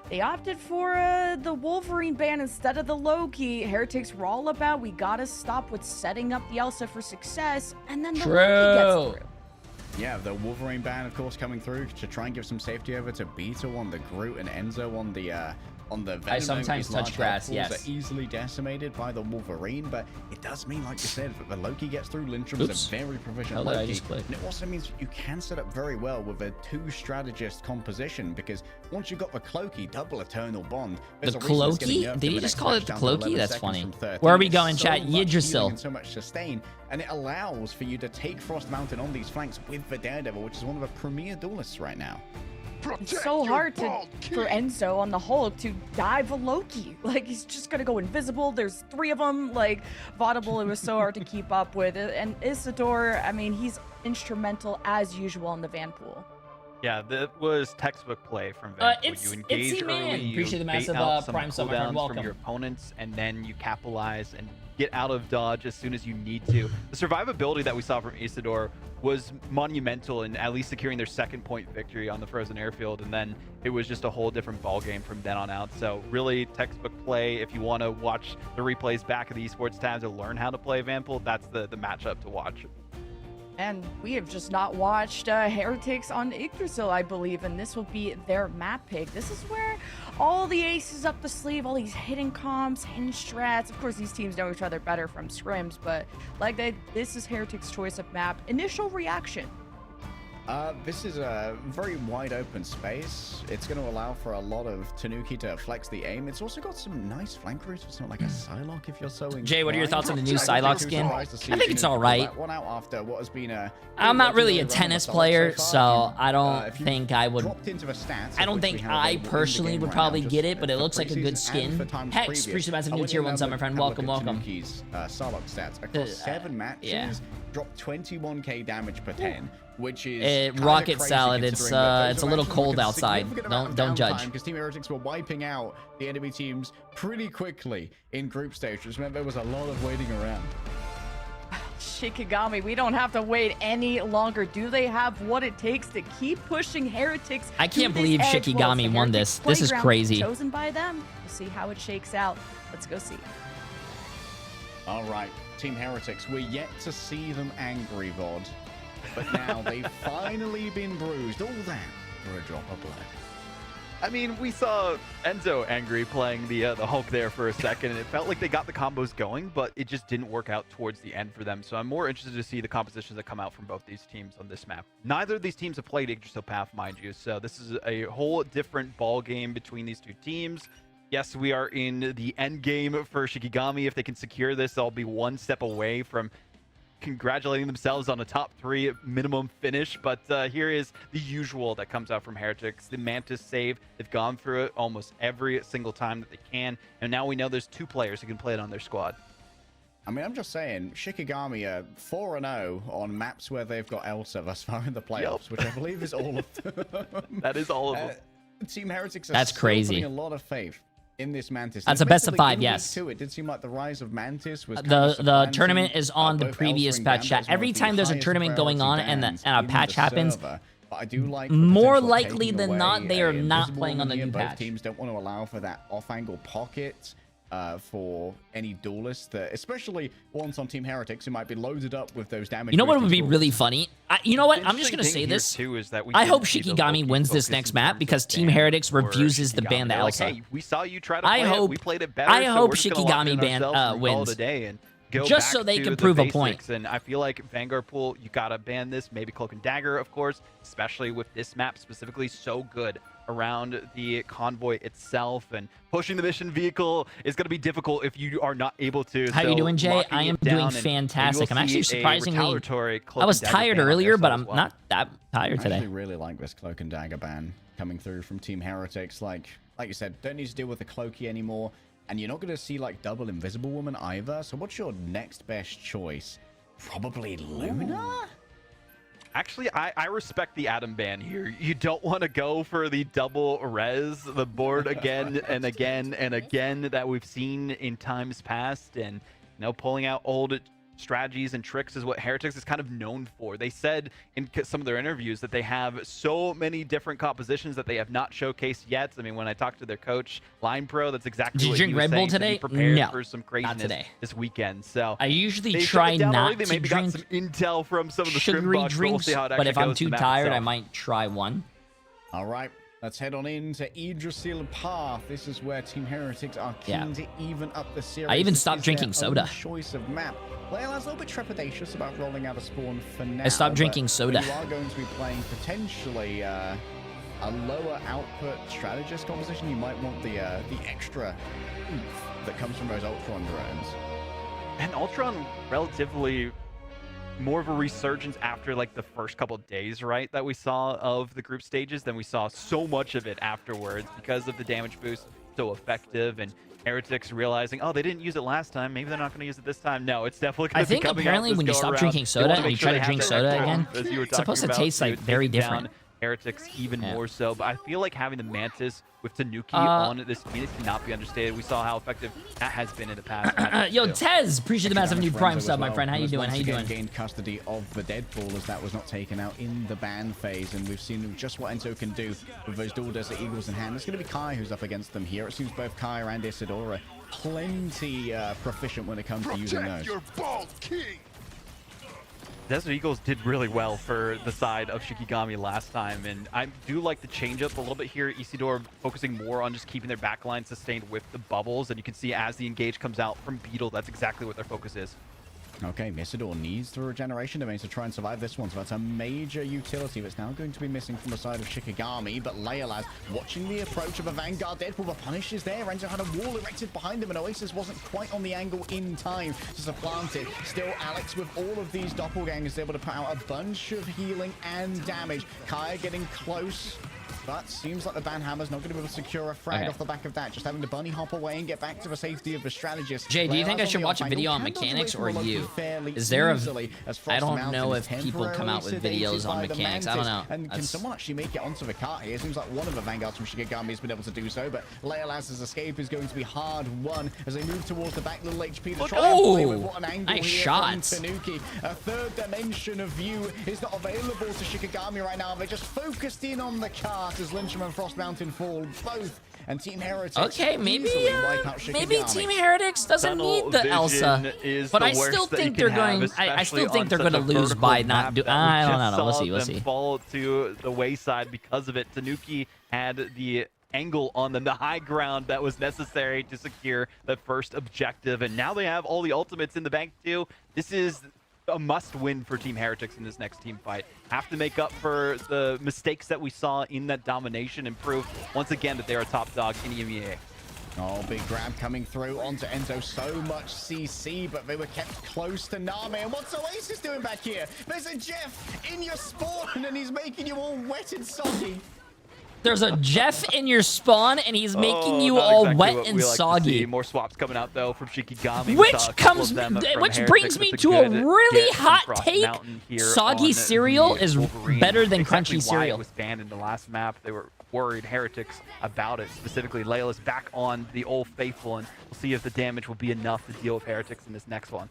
[SPEAKER 5] They opted for the Wolverine ban instead of the Loki. Heretics were all about, we gotta stop with setting up the Elsa for success, and then the Loki gets through.
[SPEAKER 1] Yeah, the Wolverine ban, of course, coming through to try and give some safety over to Beetle on the Groot and Enzo on the Venom.
[SPEAKER 3] I sometimes touch grass, yes.
[SPEAKER 1] Are easily decimated by the Wolverine, but it does mean, like you said, that the Loki gets through. Lindstrom is a very proficient Loki. And it also means you can set up very well with a two-strategist composition, because once you've got the Cloaky, double Eternal Bond.
[SPEAKER 3] The Cloaky? Did he just call it the Cloaky? That's funny. Where are we going, chat? Yggdrasil.
[SPEAKER 1] So much sustain, and it allows for you to take Frost Mountain on these flanks with the Daredevil, which is one of the premier duelists right now.
[SPEAKER 5] It's so hard for Enzo on the Hulk to dive a Loki. Like, he's just gonna go invisible. There's 3 of them. Like, Vaudable, it was so hard to keep up with. And Isidore, I mean, he's instrumental as usual in the Vanpool.
[SPEAKER 2] Yeah, that was textbook play from Vanpool. You engage early, you
[SPEAKER 3] appreciate the
[SPEAKER 2] bait
[SPEAKER 3] massive
[SPEAKER 2] out some
[SPEAKER 3] Prime Summer friend.
[SPEAKER 2] cooldowns from your opponents, and then you capitalize and get out of dodge as soon as you need to. The survivability that we saw from Isidore was monumental in at least securing their second point victory on the Frozen Airfield, and then it was just a whole different ball game from then on out. So really textbook play. If you want to watch the replays back of the esports tabs to learn how to play Vanpool, that's the matchup to watch.
[SPEAKER 5] And we have just not watched Heretics on Yggdrasil, I believe, and this will be their map pick. This is where all the aces up the sleeve, all these hidden comps, hidden strats. Of course, these teams know each other better from scrims, but this is Heretics' choice of map. Initial reaction.
[SPEAKER 1] This is a very wide open space. It's going to allow for a lot of Tanuki to flex the aim. It's also got some nice flank routes. It's not like a Psylocke if you're so inclined.
[SPEAKER 3] Jay, what are your thoughts on the new Psylocke skin? I think it's all right.
[SPEAKER 1] One out after what has been
[SPEAKER 3] I'm not really a tennis player, so I don't think I would. I don't think I personally would probably get it, but it looks like a good skin. Hex, appreciate massive new tier 1 sub, my friend. Welcome, welcome.
[SPEAKER 1] Psylocke stats across 7 matches, dropped 21k damage per 10. Which is
[SPEAKER 3] rocket salad. It's a little cold outside. Don't judge.
[SPEAKER 1] Because Team Heretics were wiping out the enemy teams pretty quickly in group stage, which meant there was a lot of waiting around.
[SPEAKER 5] Shikigami. We don't have to wait any longer. Do they have what it takes to keep pushing Heretics?
[SPEAKER 3] I can't believe Shikigami won this. This is crazy.
[SPEAKER 5] Chosen by them. We'll see how it shakes out. Let's go see.
[SPEAKER 1] All right, Team Heretics, we're yet to see them angry, VOD. But now they've finally been bruised. All that for a drop of blood.
[SPEAKER 2] I mean, we saw Enzo angry playing the Hulk there for a second, and it felt like they got the combos going, but it just didn't work out towards the end for them. So I'm more interested to see the compositions that come out from both these teams on this map. Neither of these teams have played Yggdrasil Path, mind you, so this is a whole different ball game between these two teams. Yes, we are in the end game for Shikigami. If they can secure this, they'll be one step away from congratulating themselves on a top 3 minimum finish. But here is the usual that comes out from Heretics. The Mantis save. They've gone through it almost every single time that they can. And now we know there's 2 players who can play it on their squad.
[SPEAKER 1] I mean, I'm just saying, Shikigami are 4-0 on maps where they've got Elsa thus far in the playoffs, which I believe is all of them.
[SPEAKER 2] That is all of them.
[SPEAKER 1] Team Heretics are
[SPEAKER 3] That's crazy.
[SPEAKER 1] putting a lot of faith in this Mantis.
[SPEAKER 3] That's a best of 5, yes.
[SPEAKER 1] It did seem like the rise of Mantis was
[SPEAKER 3] the tournament is on the previous patch chat. Every time there's a tournament going on and a patch happens,
[SPEAKER 1] but I do like
[SPEAKER 3] more likely than not, they are not playing on the new patch.
[SPEAKER 1] Both teams don't want to allow for that off-angle pocket for any duelists, especially ones on Team Heretics who might be loaded up with those damage.
[SPEAKER 3] You know what would be really funny? You know what? I'm just going to say this.
[SPEAKER 2] Too, is that
[SPEAKER 3] I hope Shikigami wins this next map because Team Heretics refuses to ban the Elsa.
[SPEAKER 2] Hey, we saw you try to play it. We played it better. I
[SPEAKER 3] hope Shikigami wins. Just so they can prove a point.
[SPEAKER 2] And I feel like Vanguard Pool, you got to ban this. Maybe Cloak and Dagger, of course, especially with this map specifically, so good around the convoy itself, and pushing the mission vehicle is going to be difficult if you are not able to.
[SPEAKER 3] How you doing, Jay? I am doing fantastic. I'm actually surprisingly, I was tired earlier, but I'm not that tired today.
[SPEAKER 1] I actually really like this Cloak and Dagger ban coming through from Team Heretics. Like you said, don't need to deal with the Cloaky anymore, and you're not going to see like double Invisible Woman either. So what's your next best choice? Probably Luna?
[SPEAKER 2] Actually, I respect the Atom ban here. You don't want to go for the double res, the board again and again and again that we've seen in times past. And, pulling out old strategies and tricks is what Heretics is kind of known for. They said in some of their interviews that they have so many different compositions that they have not showcased yet. I mean, when I talked to their coach, Line Pro, that's exactly what he was saying. Did you drink Red Bull today? To be prepared for some craziness this weekend. So
[SPEAKER 3] I usually try not to
[SPEAKER 2] maybe
[SPEAKER 3] drink
[SPEAKER 2] got some intel from some of the
[SPEAKER 3] sugary drinks,
[SPEAKER 2] we'll
[SPEAKER 3] but if I'm too tired, I might try one.
[SPEAKER 1] All right. Let's head on into Yggdrasil Path. This is where Team Heretics are keen to even up the series.
[SPEAKER 3] I even stopped drinking soda.
[SPEAKER 1] Choice of map. Well, I was a little bit trepidatious about rolling out a spawn for now.
[SPEAKER 3] I stopped drinking soda.
[SPEAKER 1] You are going to be playing potentially a lower output strategist composition. You might want the extra oomph that comes from those Ultron drones.
[SPEAKER 2] And Ultron relatively more of a resurgence after like the first couple of days, right, that we saw of the group stages. Then we saw so much of it afterwards because of the damage boost, so effective. And Heretics realizing, oh, they didn't use it last time, maybe they're not going to use it this time. No, it's definitely going to be coming out.
[SPEAKER 3] I think apparently when you stop drinking soda and you try to drink soda again, it's supposed to taste like very different.
[SPEAKER 2] Heretics even more so, but I feel like having the Mantis with Tanuki on this Phoenix cannot be understated. We saw how effective that has been in the past.
[SPEAKER 3] Yo, Tez, appreciate the massive new Prime sub, my friend. How you doing? How you doing?
[SPEAKER 1] Gained custody of the Deadpool as that was not taken out in the ban phase, and we've seen just what Enzo can do with those Dual Desert Eagles in hand. It's going to be Kai who's up against them here. It seems both Kai and Isidora plenty proficient when it comes to using those.
[SPEAKER 6] Your bald king.
[SPEAKER 2] Desert Eagles did really well for the side of Shikigami last time, and I do like the change up a little bit here. Isidore focusing more on just keeping their backline sustained with the bubbles, and you can see as the engage comes out from Beetle, that's exactly what their focus is.
[SPEAKER 1] Okay, Isidore needs the regeneration domains to try and survive this one, so that's a major utility that's now going to be missing from the side of Shikigami. But Leolaz watching the approach of a Vanguard Deadpool, but Punish is there. Enzo had a wall erected behind him, and Oasis wasn't quite on the angle in time to supplant it. Still, Alex with all of these doppelgangers able to put out a bunch of healing and damage. Kaya getting close But seems like the Banhammer's not going to be able to secure a frag off the back of that. Just having to bunny hop away and get back to the safety of the strategist.
[SPEAKER 3] Jay, do you think I should watch a video on mechanics or you? Is there a... I don't know if people come out with videos on mechanics. I don't know.
[SPEAKER 1] And can someone actually make it onto the cart here? It seems like one of the Vanguards from Shikigami has been able to do so, but Leolaz's escape is going to be hard won as they move towards the back. Little HP to try and play with what an angle
[SPEAKER 3] nice
[SPEAKER 1] here
[SPEAKER 3] shots.
[SPEAKER 1] from Tanuki. A third dimension of view is not available to Shikigami right now. They're just focused in on the cart as Lyncham and Frost Mountain fall both, and Team Heretics
[SPEAKER 3] maybe
[SPEAKER 1] maybe
[SPEAKER 3] Team Heretics doesn't need the Elsa, but I still think they're going. I still think they're going to lose by not do. I don't know. We'll see.
[SPEAKER 2] Fall to the wayside because of it. Tanuki had the angle on them, the high ground that was necessary to secure the first objective, and now they have all the ultimates in the bank too. This is a must-win for Team Heretics in this next team fight. Have to make up for the mistakes that we saw in that domination and prove once again that they are a top dog in EMEA.
[SPEAKER 1] Oh, big grab coming through onto Enzo. So much CC, but they were kept close to Name. And what's Oasis doing back here? There's a Jeff in your spawn, and he's making you all wet and soggy.
[SPEAKER 3] There's a Jeff in your spawn, and he's making you all wet and soggy.
[SPEAKER 2] More swaps coming out though from Shikigami.
[SPEAKER 3] Which brings me to a really hot take. Soggy cereal is better than crunchy cereal.
[SPEAKER 2] It was banned in the last map. They were worried, Heretics, about it. Specifically, Layla's back on the Old Faithful, and we'll see if the damage will be enough to deal with Heretics in this next one.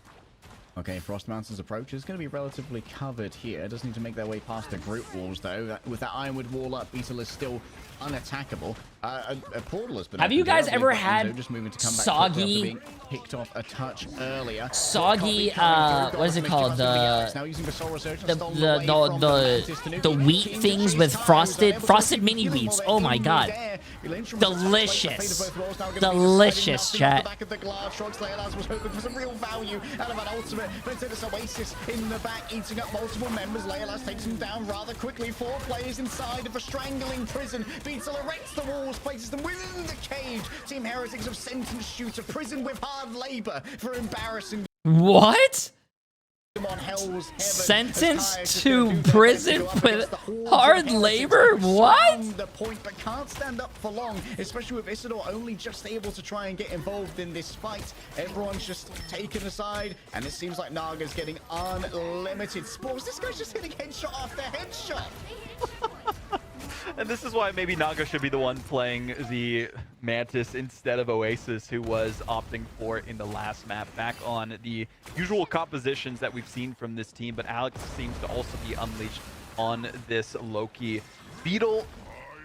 [SPEAKER 1] Okay, Frost Mountain's approach is going to be relatively covered here. Does need to make their way past the group walls, though. With that Ironwood wall up, Beetle is still unattackable. A portal has been.
[SPEAKER 3] Have you guys ever had
[SPEAKER 1] just moving to come back
[SPEAKER 3] soggy?
[SPEAKER 1] Being picked off a touch earlier.
[SPEAKER 3] Soggy. What is it called? The wheat things with frosted mini wheats. Oh my god, delicious, delicious, chat.
[SPEAKER 1] Was hoping for some real value out of an ultimate, but instead it's Oasis in the back eating up multiple members. Leolas takes him down rather quickly. 4 players inside of a strangling prison. Beetle erects the walls, places them within the cage. Team Heretics have sentenced you to prison with hard labor for embarrassing.
[SPEAKER 3] What?
[SPEAKER 1] On Hell's Heaven.
[SPEAKER 3] Sentenced to prison with hard labor? What?
[SPEAKER 1] The point, but can't stand up for long, especially with Isidore only just able to try and get involved in this fight. Everyone's just taken aside, and it seems like Naga's getting unlimited spores. This guy's just hitting headshot after headshot.
[SPEAKER 2] And this is why maybe Naga should be the one playing the Mantis instead of Oasis, who was opting for it in the last map. Back on the usual compositions that we've seen from this team, but Alex seems to also be unleashed on this Loki. Beetle,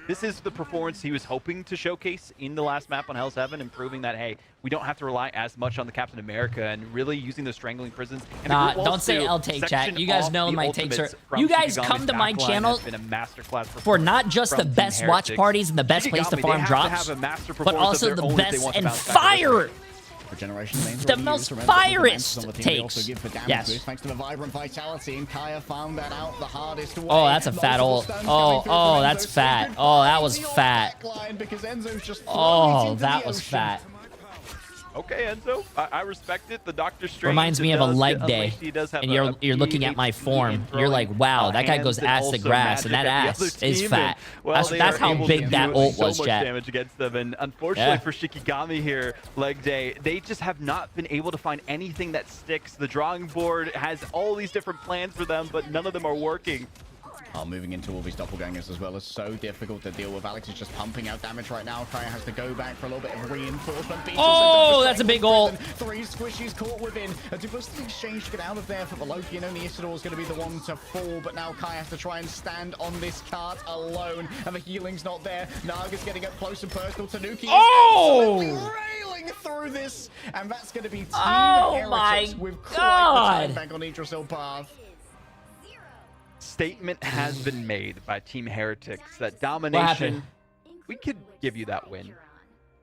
[SPEAKER 2] this is the performance he was hoping to showcase in the last map on Hell's Heaven, and proving that, hey, we don't have to rely as much on the Captain America and really using the strangling prisons. And
[SPEAKER 3] don't say L take, chat. You guys know my takes are... You guys come to my channel for not just the best watch parties and the best place to farm drops, but also the best and fire... The most firest takes. Yes.
[SPEAKER 1] Thanks to the vibrant vitality, and Kaya found that out the hardest way.
[SPEAKER 3] Oh, that's a fat ult. Oh, that's fat. Oh, that was fat. Oh, that was fat.
[SPEAKER 2] Okay, Enzo, I respect it. The Doctor Strange
[SPEAKER 3] reminds me of a leg day, and you're looking at my form. You're like, wow, that guy goes ass to grass, and that ass is fat. That's how big that ult was, chat.
[SPEAKER 2] Damage against them, and unfortunately for Shikigami here, leg day, they just have not been able to find anything that sticks. The drawing board has all these different plans for them, but none of them are working.
[SPEAKER 1] Moving into all these doppelgangers as well is so difficult to deal with. Alex is just pumping out damage right now. Kaya has to go back for a little bit of reinforcement.
[SPEAKER 3] Oh, that's a big ult.
[SPEAKER 1] 3 squishies caught within. A duplicity exchange to get out of there for the Loki, and only Isidore is going to be the one to fall. But now Kaya has to try and stand on this cart alone, and the healing's not there. Naga's getting up close and personal. Tanuki is railing through this, and that's going to be Team Heretics with quite the time back on Yggdrasil path.
[SPEAKER 2] Statement has been made by Team Heretics that domination, we could give you that win.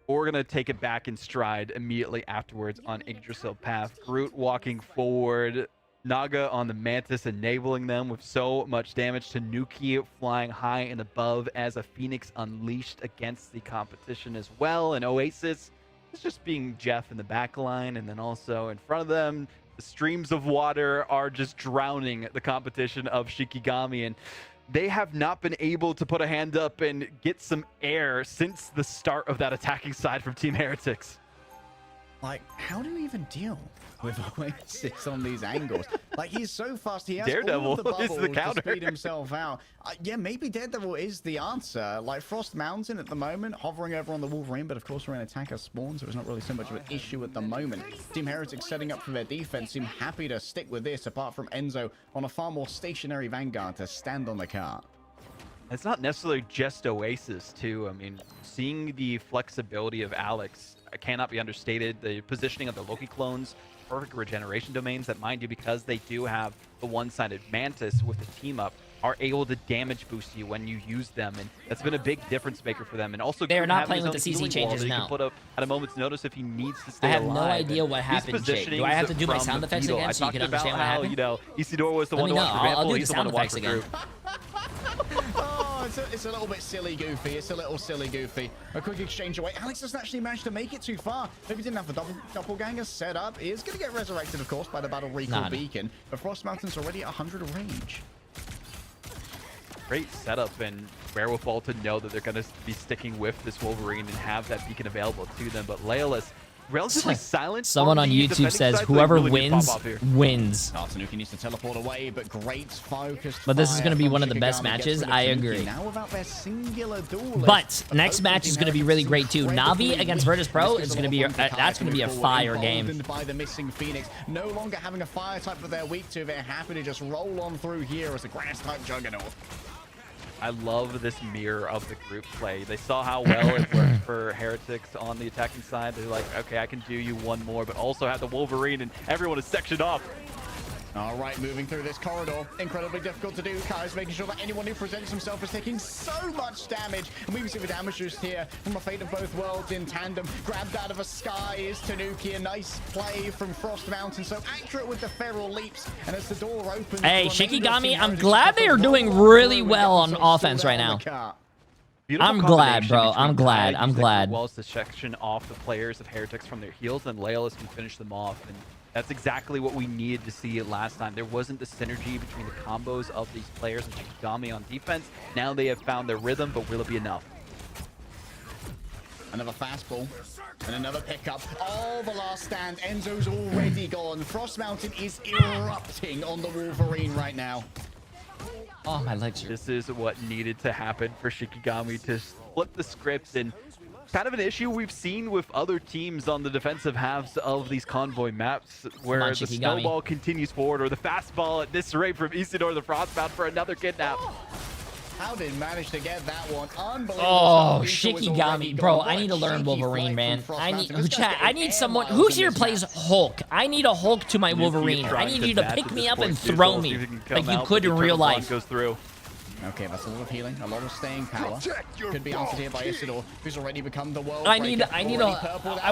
[SPEAKER 2] But we're going to take it back in stride immediately afterwards on Yggdrasil path. Groot walking forward, Naga on the Mantis enabling them with so much damage. Tanuki flying high and above as a Phoenix unleashed against the competition as well. And Oasis is just being Jeff in the back line, and then also in front of them, the streams of water are just drowning the competition of Shikigami. And they have not been able to put a hand up and get some air since the start of that attacking side from Team Heretics.
[SPEAKER 1] Like, how do you even deal with Oasis on these angles? Like, he's so fast. He has
[SPEAKER 2] Daredevil
[SPEAKER 1] all of the bubbles
[SPEAKER 2] is the counter.
[SPEAKER 1] to speed himself out. Yeah, maybe Daredevil is the answer. Like, Frost Mountain at the moment, hovering over on the Wolverine, but of course we're in attacker spawn, so it's not really so much of an issue at the moment. Team Heretics setting up for their defense seem happy to stick with this, apart from Enzo on a far more stationary Vanguard to stand on the cart.
[SPEAKER 2] It's not necessarily just Oasis, too. I mean, seeing the flexibility of Alex cannot be understated. The positioning of the Loki clones, perfect regeneration domains that, mind you, because they do have the one-sided Mantis with the team up, are able to damage boost you when you use them, and that's been a big difference maker for them. And also,
[SPEAKER 3] they're not playing with the CC changes now.
[SPEAKER 2] He can put up at a moment's notice if he needs to stay
[SPEAKER 3] alive. I have
[SPEAKER 2] alive.
[SPEAKER 3] no idea what happened, Jake. Do I have to do my sound effects again so you can understand what happened?
[SPEAKER 2] You know, Isidore was the one to watch for Vanpool. He's the one to watch for Group.
[SPEAKER 1] Oh, it's a little bit silly goofy. It's a little silly goofy. A quick exchange away. Alex doesn't actually manage to make it too far. Maybe didn't have the doppelganger set up. He is going to get resurrected, of course, by the battle recall beacon. But Frost Mountain's already at 100 of range.
[SPEAKER 2] Great setup and wherewithal to know that they're going to be sticking with this Wolverine and have that beacon available to them. But Leola's relatively silent.
[SPEAKER 3] Someone on YouTube says whoever wins, wins.
[SPEAKER 1] Tanuki needs to teleport away, but great focused.
[SPEAKER 3] But this is going to be one of the best matches. I agree. But next match is going to be really great too. Navi against Virtus Pro is going to be that's going to be a fire game.
[SPEAKER 1] By the missing Phoenix, no longer having a fire type that they're weak to. They're happy to just roll on through here as a grass type juggernaut.
[SPEAKER 2] I love this mirror of the group play. They saw how well it worked for Heretics on the attacking side. They're like, okay, I can do you one more, but also have the Wolverine, and everyone is sectioned off.
[SPEAKER 1] All right, moving through this corridor. Incredibly difficult to do. Kai's making sure that anyone who presents himself is taking so much damage. And we can see the damage just here from a Fate of Both Worlds in tandem. Grabbed out of a sky is Tanuki. A nice play from Frost Mountain. So accurate with the feral leaps. And as the door opens...
[SPEAKER 3] Hey, Shikigami, I'm glad they are doing really well on offense right now. I'm glad, bro. I'm glad. I'm glad.
[SPEAKER 2] Well, to section off the players of Heretics from their heels, and Leolas can finish them off. And that's exactly what we needed to see last time. There wasn't the synergy between the combos of these players and Shikigami on defense. Now they have found their rhythm, but will it be enough?
[SPEAKER 1] Another fastball and another pickup. Oh, the last stand. Enzo's already gone. Frost Mountain is erupting on the Wolverine right now.
[SPEAKER 3] Oh, my legs are...
[SPEAKER 2] This is what needed to happen for Shikigami to flip the script, and kind of an issue we've seen with other teams on the defensive halves of these convoy maps, where the snowball continues forward, or the fastball at this rate from Isidore the Frostbound for another kidnap.
[SPEAKER 1] How did he manage to get that one? Unbelievable.
[SPEAKER 3] Oh, Shikigami, bro! I need to learn Wolverine, man. I need someone who here plays Hulk. I need a Hulk to my Wolverine. I need you to pick me up and throw me like you could in real life.
[SPEAKER 2] Goes through.
[SPEAKER 1] Okay, that's a lot of healing, a lot of staying power. Could be answered here by Isidore, who's already become the world.
[SPEAKER 3] I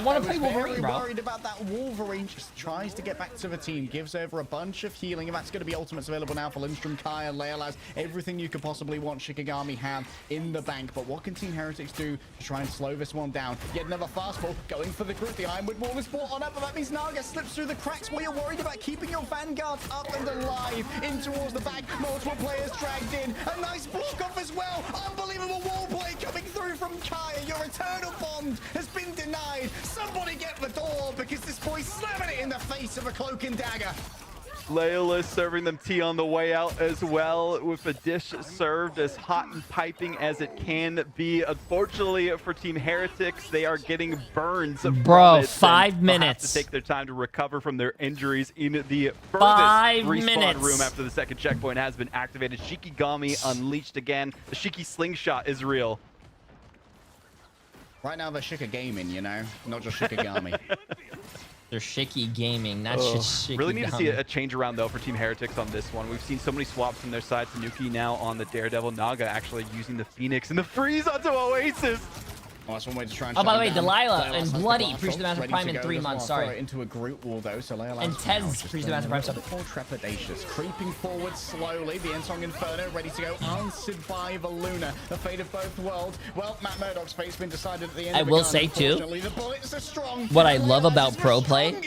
[SPEAKER 3] want to play Wolverine, bro.
[SPEAKER 1] Worried about that Wolverine. Just tries to get back to the team, gives over a bunch of healing, and that's going to be ultimates available now for Lindstrom, Kai, and Leolas. Everything you could possibly want Shikigami have in the bank. But what can Team Heretics do to try and slow this one down? Yet another fastball going for the group. The Ironwood Wall is brought on up, but that means Naga slips through the cracks while you're worried about keeping your Vanguards up and alive. In towards the back, multiple players dragged in. A nice block off as well. Unbelievable wall play coming through from Kaya. Your eternal bond has been denied. Somebody get the door, because this boy's slamming it in the face of a cloak and dagger.
[SPEAKER 2] Leola serving them tea on the way out as well, with a dish served as hot and piping as it can be. Unfortunately for Team Heretics, they are getting burns.
[SPEAKER 3] Bro, 5 minutes.
[SPEAKER 2] Have to take their time to recover from their injuries in the furthest
[SPEAKER 3] 5
[SPEAKER 2] respawn
[SPEAKER 3] minutes.
[SPEAKER 2] room after the second checkpoint has been activated. Shikigami unleashed again. The Shiki slingshot is real.
[SPEAKER 1] Right now they're Shikigaming, you know, not just Shikigami.
[SPEAKER 3] They're Shiki Gaming, not just Shiki.
[SPEAKER 2] Really need to see a change around, though, for Team Heretics on this one. We've seen so many swaps from their side. Tanuki now on the Daredevil. Naga actually using the Phoenix and the freeze onto Oasis.
[SPEAKER 1] Oh, that's one way to try and
[SPEAKER 3] by the way, Delilah and Bloody preached the Master Prime in 3 months. Sorry.
[SPEAKER 1] Into a group wall though, so Leila
[SPEAKER 3] and Tez preached the Master Prime.
[SPEAKER 1] More trepidatious, creeping forward slowly. The Ensong Inferno ready to go, answered by the Luna. The fate of both worlds. Well, Matt Murdoch's fate's been decided at the end.
[SPEAKER 3] I will say too, what I love about pro play,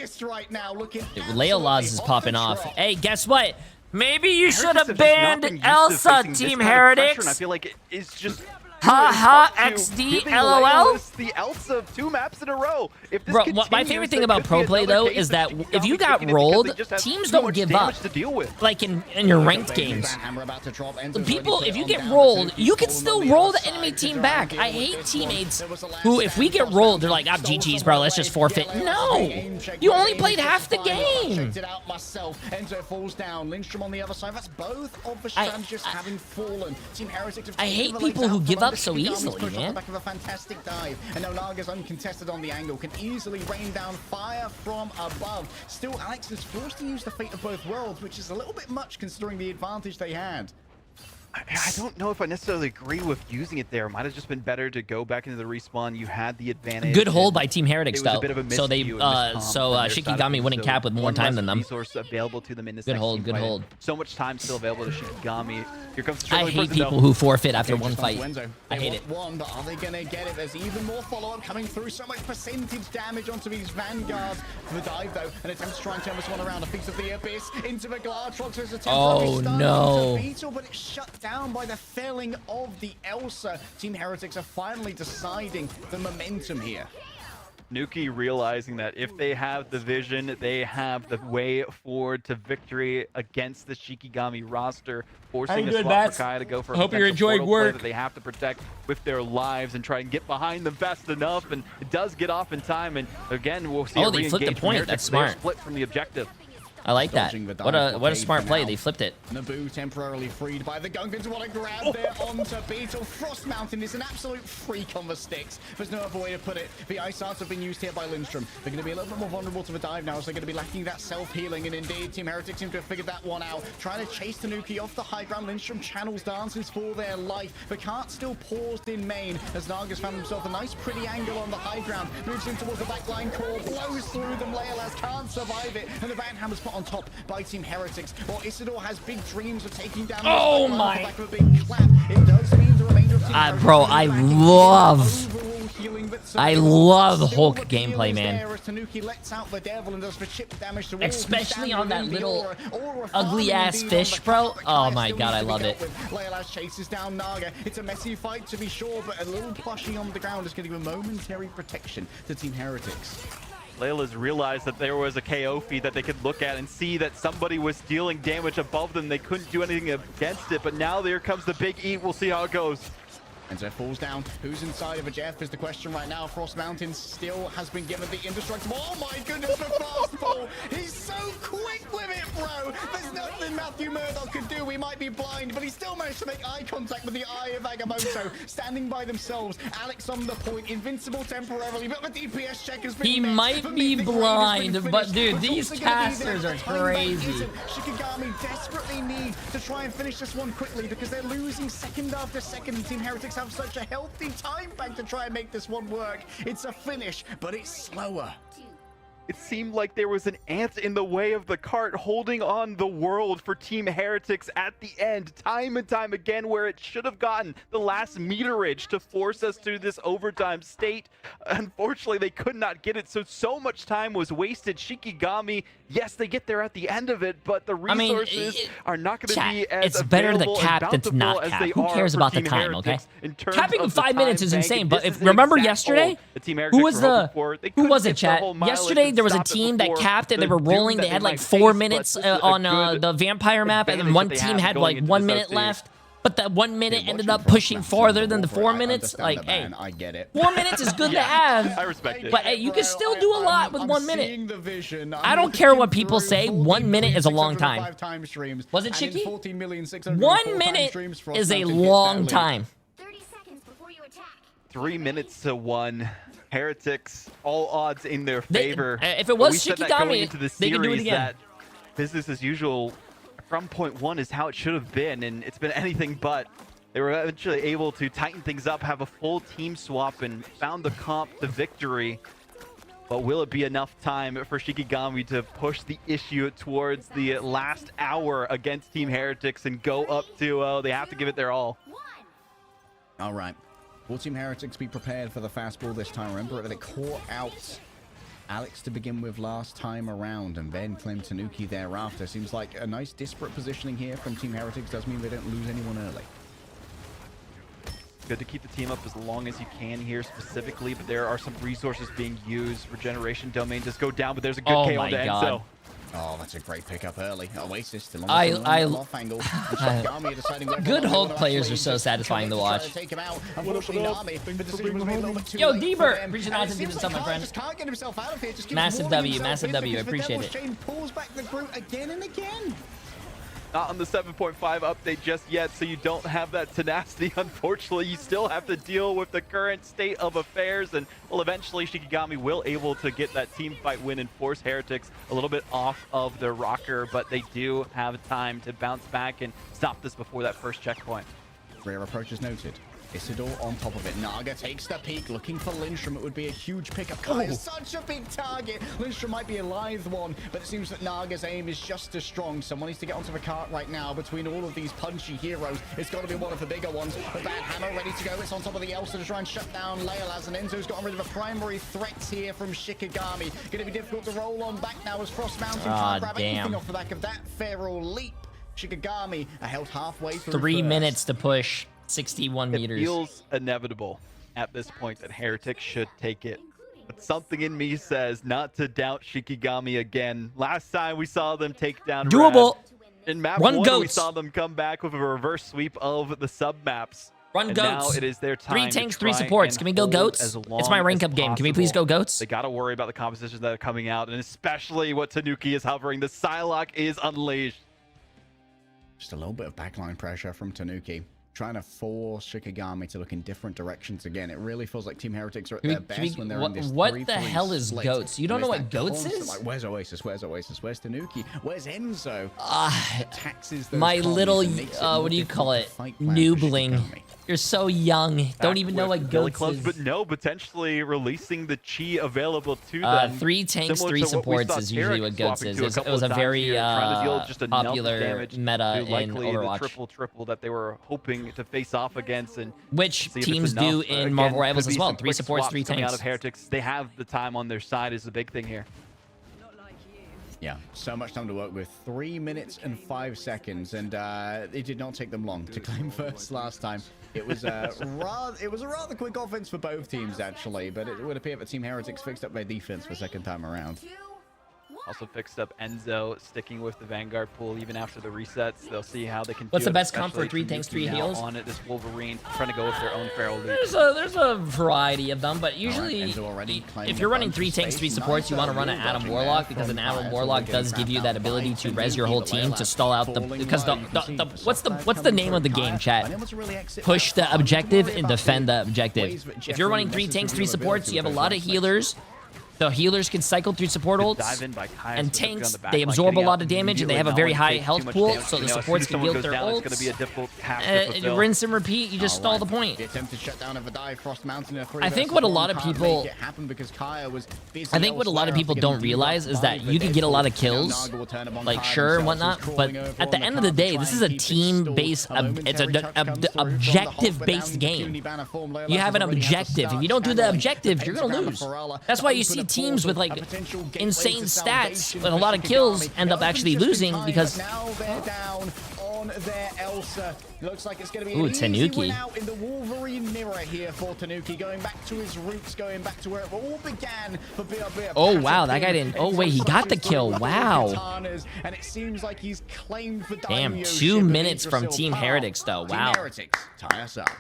[SPEAKER 3] Leola's is popping off. Hey, guess what? Maybe you should have
[SPEAKER 2] Heretics
[SPEAKER 3] banned
[SPEAKER 2] just not been used to
[SPEAKER 3] Elsa,
[SPEAKER 2] facing this
[SPEAKER 3] Team
[SPEAKER 2] kind of pressure, and I
[SPEAKER 3] Heretics.
[SPEAKER 2] feel like it's just
[SPEAKER 3] Ha ha
[SPEAKER 2] up to
[SPEAKER 3] XD
[SPEAKER 2] giving
[SPEAKER 3] LOL.
[SPEAKER 2] Legolas the Elsa 2 maps in a row. If this
[SPEAKER 3] Bro,
[SPEAKER 2] continues,
[SPEAKER 3] my favorite thing
[SPEAKER 2] there
[SPEAKER 3] about
[SPEAKER 2] could
[SPEAKER 3] pro
[SPEAKER 2] be
[SPEAKER 3] play
[SPEAKER 2] another
[SPEAKER 3] though
[SPEAKER 2] case
[SPEAKER 3] is
[SPEAKER 2] of
[SPEAKER 3] that
[SPEAKER 2] Shikigami
[SPEAKER 3] if you got
[SPEAKER 2] taking it because
[SPEAKER 3] rolled,
[SPEAKER 2] they just have
[SPEAKER 3] teams
[SPEAKER 2] too
[SPEAKER 3] don't
[SPEAKER 2] much
[SPEAKER 3] give
[SPEAKER 2] damage
[SPEAKER 3] up.
[SPEAKER 2] to deal with.
[SPEAKER 3] Like in your ranked games. People, if you get rolled, you can still roll the enemy team back. I hate teammates who, if we get rolled, they're like, I'm GG's, bro, let's just forfeit. No! You only played half the game!
[SPEAKER 1] Enzo falls down. Lindstrom on the other side. That's both of the strategists having fallen. Team Heretics have
[SPEAKER 3] I
[SPEAKER 1] taken
[SPEAKER 3] hate
[SPEAKER 1] the legs
[SPEAKER 3] people
[SPEAKER 1] out
[SPEAKER 3] who
[SPEAKER 1] from
[SPEAKER 3] give up
[SPEAKER 1] under.
[SPEAKER 3] so
[SPEAKER 1] Shikigami's
[SPEAKER 3] easily,
[SPEAKER 1] pushed off
[SPEAKER 3] man.
[SPEAKER 1] the back of a fantastic dive. And now Naga's uncontested on the angle. Can easily rain down fire from above. Still, Alex is forced to use the fate of both worlds, which is a little bit much considering the advantage they had.
[SPEAKER 2] I don't know if I necessarily agree with using it there. Might have just been better to go back into the respawn. You had the advantage.
[SPEAKER 3] Good hold by Team Heretics, though.
[SPEAKER 2] So
[SPEAKER 3] they, Shikigami wouldn't cap with more time than them.
[SPEAKER 2] Resource available to them in this
[SPEAKER 3] good hold, good hold.
[SPEAKER 2] So much time still available to Shikigami. Here comes the
[SPEAKER 3] I hate people who forfeit after one fight. I hate it.
[SPEAKER 1] One, but are they gonna get it? There's even more follow-up coming through. So much percentage damage onto these vanguards. The dive though, an attempt to try and turn this one around. A piece of the abyss into the Glartrox. There's a
[SPEAKER 3] oh no!
[SPEAKER 1] Beetle, but it's shut down by the felling of the Elsa. Team Heretics are finally deciding the momentum here.
[SPEAKER 2] Nuki realizing that if they have the vision, they have the way forward to victory against the Shikigami roster, forcing a swap for Kaya to go for a
[SPEAKER 3] hope you're enjoying work
[SPEAKER 2] that they have to protect with their lives and try and get behind them fast enough, and it does get off in time, and again we'll see
[SPEAKER 3] they flipped the point. That's smart.
[SPEAKER 2] Split from the objective.
[SPEAKER 3] I like that. What a smart play. They flipped it.
[SPEAKER 1] Naboo temporarily freed by the Gungans. What a grab there onto Beetle. Frost Mountain is an absolute freak on the sticks. There's no other way to put it. The Ice Arts have been used here by Lindstrom. They're going to be a little bit more vulnerable to the dive now, so they're going to be lacking that self-healing. And indeed, Team Heretics seem to have figured that one out. Trying to chase Tanuki off the high ground. Lindstrom channels dances for their life, but can't still paused in main as Naga's found himself a nice pretty angle on the high ground. Moves in towards the backline core, blows through them. Leolas can't survive it. And the Van Hammer's put on top by Team Heretics, while Isidore has big dreams of taking down
[SPEAKER 3] my
[SPEAKER 1] back of a big clap. It does mean the remainder of Team
[SPEAKER 3] bro, I love Hulk gameplay, man. Especially on that little ugly ass fish, bro. Oh my god, I love it.
[SPEAKER 1] Leolas chases down Naga. It's a messy fight to be sure, but a little plushie on the ground is going to give a momentary protection to Team Heretics.
[SPEAKER 2] Layla's realized that there was a KO feed that they could look at and see that somebody was dealing damage above them. They couldn't do anything against it, but now there comes the big eat. We'll see how it goes.
[SPEAKER 1] Enzo falls down. Who's inside of a Jeff is the question right now. Frost Mountain still has been given the indestructible. Oh my goodness, the fastball. He's so quick with it, bro. There's nothing Matthew Murdoch could do. We might be blind, but he still managed to make eye contact with the eye of Agamotto. Standing by themselves. Alex on the point. Invincible temporarily, but the DPS check has been
[SPEAKER 3] He
[SPEAKER 1] met.
[SPEAKER 3] might be blind, but dude, these casters are crazy.
[SPEAKER 1] Shikigami desperately need to try and finish this one quickly because they're losing second after second, and Team Heretics have such a healthy time bank to try and make this one work. It's a finish, but it's slower.
[SPEAKER 2] It seemed like there was an ant in the way of the cart holding on the world for Team Heretics at the end, time and time again, where it should have gotten the last meterage to force us to this overtime state. Unfortunately, they could not get it, so much time was wasted. Shikigami, yes, they get there at the end of it, but the resources are not going to be as
[SPEAKER 3] it's better to
[SPEAKER 2] available
[SPEAKER 3] cap
[SPEAKER 2] and
[SPEAKER 3] than to not
[SPEAKER 2] bountiful
[SPEAKER 3] cap.
[SPEAKER 2] as they
[SPEAKER 3] Who
[SPEAKER 2] are
[SPEAKER 3] cares
[SPEAKER 2] for
[SPEAKER 3] about the
[SPEAKER 2] Team
[SPEAKER 3] time, okay?
[SPEAKER 2] Heretics.
[SPEAKER 3] Capping with 5 minutes is insane, but
[SPEAKER 2] if
[SPEAKER 3] remember yesterday?
[SPEAKER 2] Who
[SPEAKER 3] was it, chat? Yesterday there was a team that capped it. They were rolling. They had like 4 minutes on the vampire map, and then one team had like 1 minute left. But that 1 minute ended up pushing farther than the 4 minutes. Like, hey,
[SPEAKER 1] I get it.
[SPEAKER 3] 4 minutes is good to have.
[SPEAKER 2] I respect it.
[SPEAKER 3] But hey, you can still do a lot with 1 minute.
[SPEAKER 1] The vision.
[SPEAKER 3] I don't care what people say. 1 minute is a long time. Was it Shiki? 1 minute is a long time.
[SPEAKER 6] 30 seconds before you attack.
[SPEAKER 2] 3 minutes to 1. Heretics, all odds in their favor.
[SPEAKER 3] If it was
[SPEAKER 2] we said that
[SPEAKER 3] Shikigami,
[SPEAKER 2] going into the
[SPEAKER 3] they could do it
[SPEAKER 2] series
[SPEAKER 3] again.
[SPEAKER 2] that business as usual from point 1 is how it should have been, and it's been anything but. They were eventually able to tighten things up, have a full team swap, and found the comp to victory. But will it be enough time for Shikigami to push the issue towards the last hour against Team Heretics and go up to, they have to give it their all.
[SPEAKER 1] All right. Will Team Heretics be prepared for the fastball this time? Remember that they caught out Alex to begin with last time around, and then claim Tanuki thereafter. Seems like a nice disparate positioning here from Team Heretics. Does mean they don't lose anyone early.
[SPEAKER 2] Good to keep the team up as long as you can here specifically, but there are some resources being used. Regeneration domain does go down, but there's a good KO on the Enzo.
[SPEAKER 1] Oh, that's a great pickup early. Oasis still on the off angle.
[SPEAKER 3] Good hold players are so satisfying to watch. Yo, Deeber! Reaching out to do this, my friend. Massive W, massive W. I appreciate it.
[SPEAKER 1] Pulls back the group again and again.
[SPEAKER 2] Not on the 7.5 update just yet, so you don't have that tenacity. Unfortunately, you still have to deal with the current state of affairs, and well, eventually Shikigami will able to get that team fight win and force Heretics a little bit off of their rocker, but they do have time to bounce back and stop this before that first checkpoint.
[SPEAKER 1] Rear approach is noted. Isidore on top of it. Naga takes the peek, looking for Lindstrom. It would be a huge pickup. God, it's such a big target. Lindstrom might be a live one, but it seems that Naga's aim is just as strong. Someone needs to get onto the cart right now. Between all of these punchy heroes, it's got to be one of the bigger ones. The Bad Hammer ready to go. It's on top of the Elsa to try and shut down Leolaz, and Enzo's gotten rid of a primary threat here from Shikigami. Going to be difficult to roll on back now as Frost Mountain can't grab anything off the back of that feral leap. Shikigami are held halfway through
[SPEAKER 3] 3 minutes to push. 61 meters.
[SPEAKER 2] It feels inevitable at this point that Heretics should take it. But something in me says not to doubt Shikigami again. Last time we saw them take down
[SPEAKER 3] doable.
[SPEAKER 2] Rad. In map 1, we saw them come back with a reverse sweep of the sub-maps.
[SPEAKER 3] Run goats.
[SPEAKER 2] Now it is their time.
[SPEAKER 3] 3 tanks, 3 supports. Can we go goats? It's my rank up game. Can we please go goats?
[SPEAKER 2] They got to worry about the compositions that are coming out, and especially what Tanuki is hovering. The Psylocke is unleashed.
[SPEAKER 1] Just a little bit of backline pressure from Tanuki, trying to force Shikigami to look in different directions again. It really feels like Team Heretics are at their best when they're in this 3-3
[SPEAKER 3] What the hell is
[SPEAKER 1] split.
[SPEAKER 3] goats? You don't know what goats is?
[SPEAKER 1] Like, where's Oasis? Where's Oasis? Where's Tanuki? Where's Enzo?
[SPEAKER 3] Taxes my little, what do you call it? Noobling. You're so young. Don't even know what goats is.
[SPEAKER 2] But no, potentially releasing the chi available to them.
[SPEAKER 3] 3 tanks, 3 supports is usually what goats is. It was a very popular meta in Overwatch.
[SPEAKER 2] Triple that they were hoping to face off against, and
[SPEAKER 3] which teams do in Marvel Rivals as well. 3 supports, 3 tanks.
[SPEAKER 2] Out of Heretics, they have the time on their side is the big thing here.
[SPEAKER 1] Yeah, so much time to work with. 3 minutes and 5 seconds, and it did not take them long to claim first last time. It was a rather quick offense for both teams, actually, but it would appear that Team Heretics fixed up their defense for second time around.
[SPEAKER 2] Also fixed up Enzo, sticking with the Vanguard pool even after the resets. They'll see how they can
[SPEAKER 3] What's the best comp for 3 tanks, 3 heals?
[SPEAKER 2] On it, this Wolverine trying to go with their own feral lead.
[SPEAKER 3] There's a variety of them, but usually if you're running 3 tanks, 3 supports, you want to run an Adam Warlock, because an Adam Warlock does give you that ability to res your whole team to stall out the, because what's the name of the game, chat? Push the objective and defend the objective. If you're running 3 tanks, 3 supports, you have a lot of healers. The healers can cycle through support ults, and tanks, they absorb a lot of damage, and they have a very high health pool, so the supports can wield their ults. Rinse and repeat, you just stall the point. I think what a lot of people don't realize is that you can get a lot of kills, like sure and whatnot, but at the end of the day, this is a team-based, it's an objective-based game. You have an objective. If you don't do the objective, you're gonna lose. That's why you see teams with like insane stats with a lot of kills end up actually losing because
[SPEAKER 1] now they're down on their Elsa. Looks like it's going to be
[SPEAKER 3] an easy win
[SPEAKER 1] out in the Wolverine mirror here for Tanuki, going back to his roots, going back to where it all began for BRB.
[SPEAKER 3] Oh wow, that guy didn't. Oh wait, he got the kill. Wow.
[SPEAKER 1] And it seems like he's claimed the
[SPEAKER 3] damn 2 minutes from Team Heretics though. Wow.
[SPEAKER 1] Team Heretics tie us up.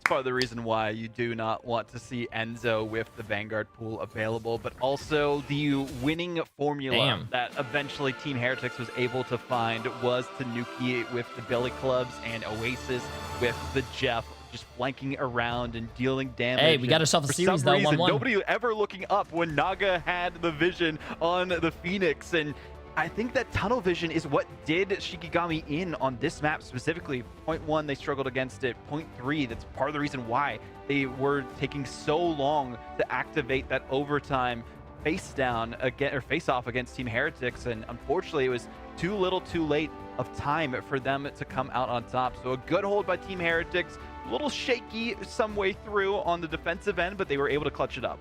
[SPEAKER 2] Part of the reason why you do not want to see Enzo with the Vanguard pool available, but also the winning formula that eventually Team Heretics was able to find was Tanuki with the Billy Clubs and Oasis with the Jeff just flanking around and dealing damage.
[SPEAKER 3] Hey, we got ourselves a series though, 1-1.
[SPEAKER 2] Nobody ever looking up when Naga had the vision on the Phoenix, and I think that tunnel vision is what did Shikigami in on this map specifically. Point 1, they struggled against it. Point 3, that's part of the reason why they were taking so long to activate that overtime face down again, or face off against Team Heretics. And unfortunately, it was too little too late of time for them to come out on top. So a good hold by Team Heretics, a little shaky some way through on the defensive end, but they were able to clutch it up.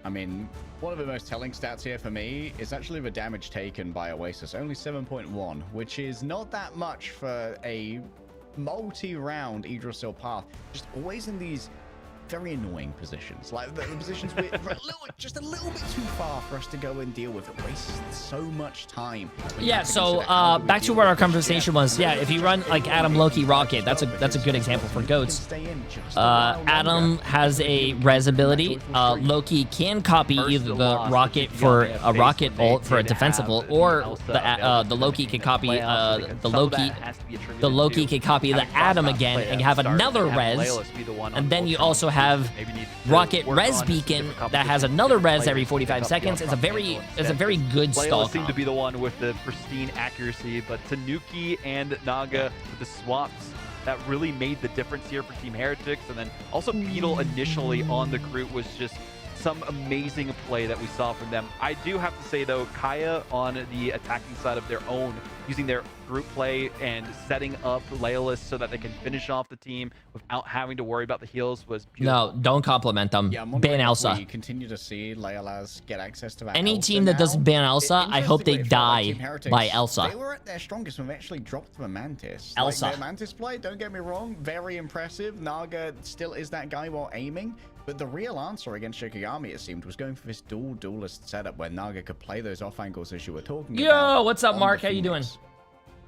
[SPEAKER 1] I mean, one of the most telling stats here for me is actually the damage taken by Oasis, only 7.1, which is not that much for a multi-round Yggdrasil path. Just always in these very annoying positions, like the positions we're just a little bit too far for us to go and deal with. It wastes so much time.
[SPEAKER 3] Yeah, so back to where our conversation was. Yeah, if you run like Adam, Loki, Rocket, that's a good example for goats. Adam has a res ability. Loki can copy either the Rocket for a Rocket ult for a defensive ult, or the Loki can copy the Loki can copy the Adam again and have another res, and then you also have Rocket Res Beacon that has another res every 45 seconds. It's a very good stall.
[SPEAKER 2] Seemed to be the one with the pristine accuracy, but Tanuki and Naga with the swaps that really made the difference here for Team Heretics. And then also Beetle initially on the Groot was just some amazing play that we saw from them. I do have to say though, Kaya on the attacking side of their own, using their group play and setting up Leolus so that they can finish off the team without having to worry about the heals was beautiful.
[SPEAKER 3] No, don't compliment them.
[SPEAKER 1] Yeah,
[SPEAKER 3] ban Elsa.
[SPEAKER 1] We continue to see Leolus get access to that.
[SPEAKER 3] Any team that doesn't ban Elsa, I hope they die by Elsa.
[SPEAKER 1] They were at their strongest when they actually dropped the Mantis.
[SPEAKER 3] Elsa.
[SPEAKER 1] Like, their Mantis play, don't get me wrong, very impressive. Naga still is that guy while aiming. But the real answer against Shikigami, it seemed, was going for this duelist setup where Naga could play those off angles as you were talking about.
[SPEAKER 3] Yo, what's up, Mark? How you doing?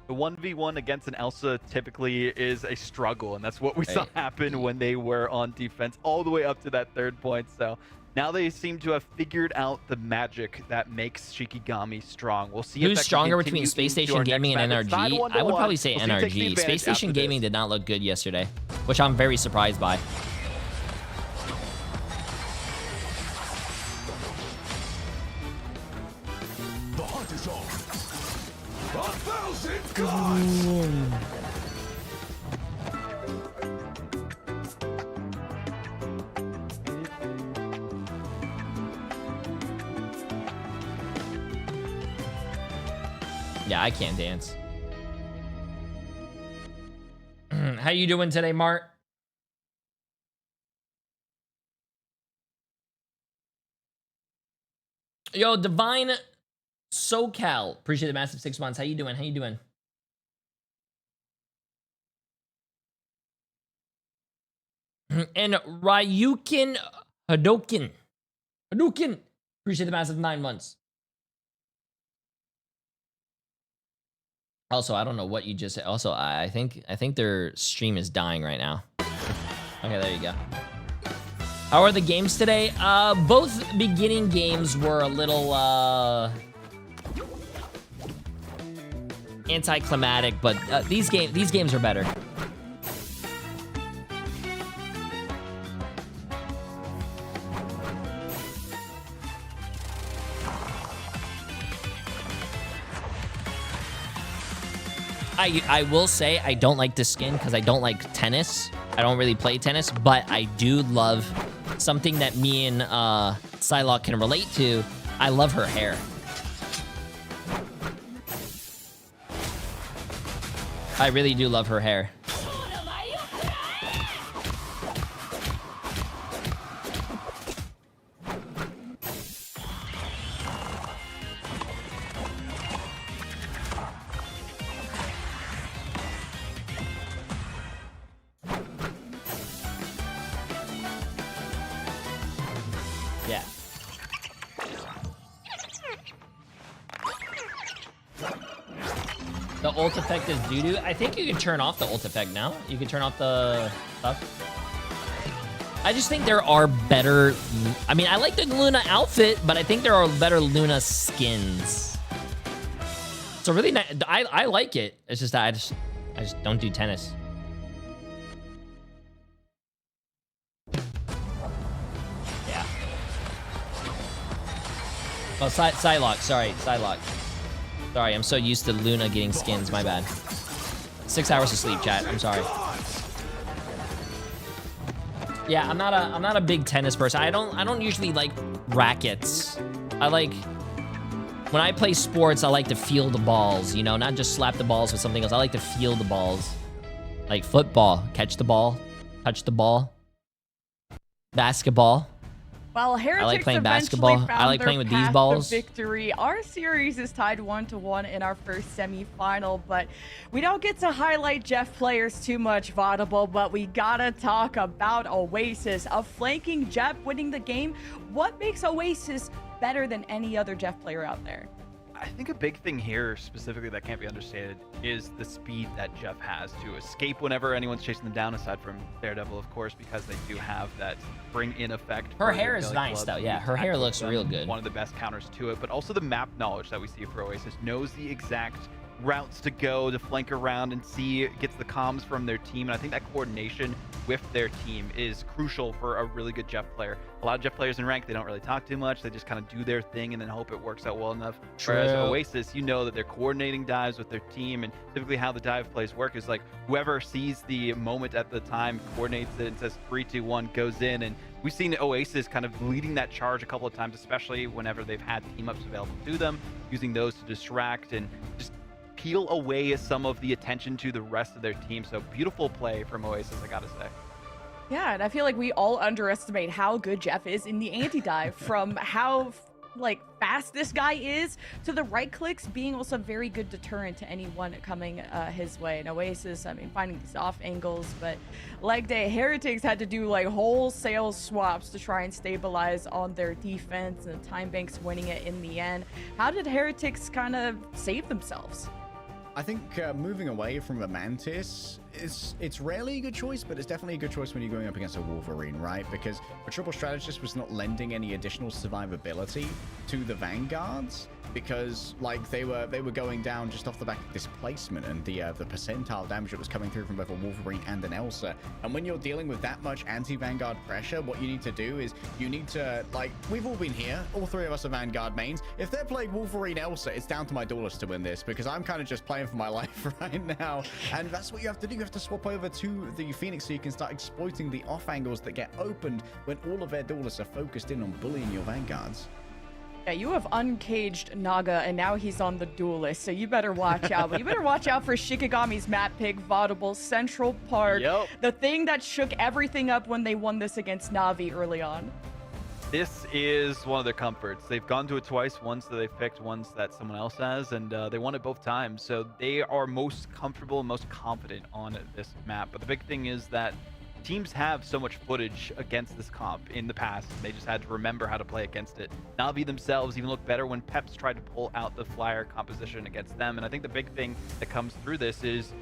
[SPEAKER 2] The 1v1 against an Elsa typically is a struggle, and that's what we saw happen when they were on defense all the way up to that 3rd point. So now they seem to have figured out the magic that makes Shikigami strong. We'll see.
[SPEAKER 3] Who's stronger between Space Station Gaming and NRG? I would probably say NRG. Space Station Gaming did not look good yesterday, which I'm very surprised by. Yeah, I can't dance. How you doing today, Mart? Yo, Divine SoCal. Appreciate the massive 6 months. How you doing? How you doing? And Ryukin Hadoken. Appreciate the massive 9 months. Also, I don't know what you just said. Also, I think their stream is dying right now. Okay, there you go. How are the games today? Both beginning games were a little anticlimactic, but these games are better. I will say I don't like this skin because I don't like tennis. I don't really play tennis, but I do love something that me and Psylocke can relate to. I love her hair. I really do love her hair. Yeah. The ult effect is doo-doo. I think you can turn off the ult effect now. You can turn off the stuff. I just think there are better... I mean, I like the Luna outfit, but I think there are better Luna skins. So really, I like it. It's just that I just don't do tennis. Yeah. Oh, Psylocke. Sorry, Psylocke. Sorry, I'm so used to Luna getting skins. My bad. 6 hours of sleep, chat. I'm sorry. Yeah, I'm not a big tennis person. I don't usually like rackets. I like when I play sports, I like to feel the balls, you know, not just slap the balls with something else. I like to feel the balls. Like football, catch the ball, touch the ball. Basketball.
[SPEAKER 5] Well, Heretics
[SPEAKER 3] I like playing
[SPEAKER 5] eventually
[SPEAKER 3] basketball. I like
[SPEAKER 5] found
[SPEAKER 3] playing
[SPEAKER 5] their
[SPEAKER 3] with these
[SPEAKER 5] path to
[SPEAKER 3] balls.
[SPEAKER 5] victory. Our series is tied 1-1 in our first semi-final, but we don't get to highlight Jeff players too much, Vaudable, but we gotta talk about Oasis. A flanking Jeff winning the game. What makes Oasis better than any other Jeff player out there?
[SPEAKER 2] I think a big thing here specifically that can't be understated is the speed that Jeff has to escape whenever anyone's chasing them down, aside from Daredevil, of course, because they do have that bring-in effect.
[SPEAKER 3] Her hair is nice, though. Yeah, her hair looks real good.
[SPEAKER 2] One of the best counters to it, but also the map knowledge that we see for Oasis, knows the exact routes to go to flank around and see, gets the comms from their team, and I think that coordination with their team is crucial for a really good Jeff player. A lot of Jeff players in rank, they don't really talk too much, they just kind of do their thing and then hope it works out well enough.
[SPEAKER 3] True.
[SPEAKER 2] Whereas Oasis, you know that they're coordinating dives with their team, and typically how the dive plays work is like whoever sees the moment at the time, coordinates it and says 3, 2, 1, goes in. And we've seen Oasis kind of leading that charge a couple of times, especially whenever they've had team ups available to them, using those to distract and just peel away some of the attention to the rest of their team. So beautiful play from Oasis, I gotta say.
[SPEAKER 5] Yeah, and I feel like we all underestimate how good Jeff is in the anti-dive, from how fast this guy is to the right clicks being also a very good deterrent to anyone coming his way. And Oasis, I mean, finding these off angles, but leg day, Heretics had to do like wholesale swaps to try and stabilize on their defense, and Time Banks winning it in the end. How did Heretics kind of save themselves?
[SPEAKER 1] I think moving away from the Mantis it's rarely a good choice, but it's definitely a good choice when you're going up against a Wolverine, right? Because the triple strategist was not lending any additional survivability to the Vanguards, because like they were going down just off the back of displacement and the percentile damage that was coming through from both a Wolverine and an Elsa. And when you're dealing with that much anti-Vanguard pressure, what you need to do is you need to, like, we've all been here, all three of us are Vanguard mains. If they're playing Wolverine Elsa, it's down to my duelist to win this, because I'm kind of just playing for my life right now. And that's what you have to do. You have to swap over to the Phoenix so you can start exploiting the off angles that get opened when all of their duelists are focused in on bullying your Vanguards.
[SPEAKER 5] Yeah, you have uncaged Naga, and now he's on the duelist, so you better watch out. But you better watch out for Shikigami's map pick, Vaudable, Central Park.
[SPEAKER 2] Yep.
[SPEAKER 5] The thing that shook everything up when they won this against Na'Vi early on.
[SPEAKER 2] This is one of their comforts. They've gone to it twice, once that they've picked, once that someone else has, and they won it both times. So they are most comfortable and most confident on this map. But the big thing is that teams have so much footage against this comp in the past. They just had to remember how to play against it. Na'Vi themselves even look better when Peps tried to pull out the flyer composition against them. And I think the big thing that comes through this is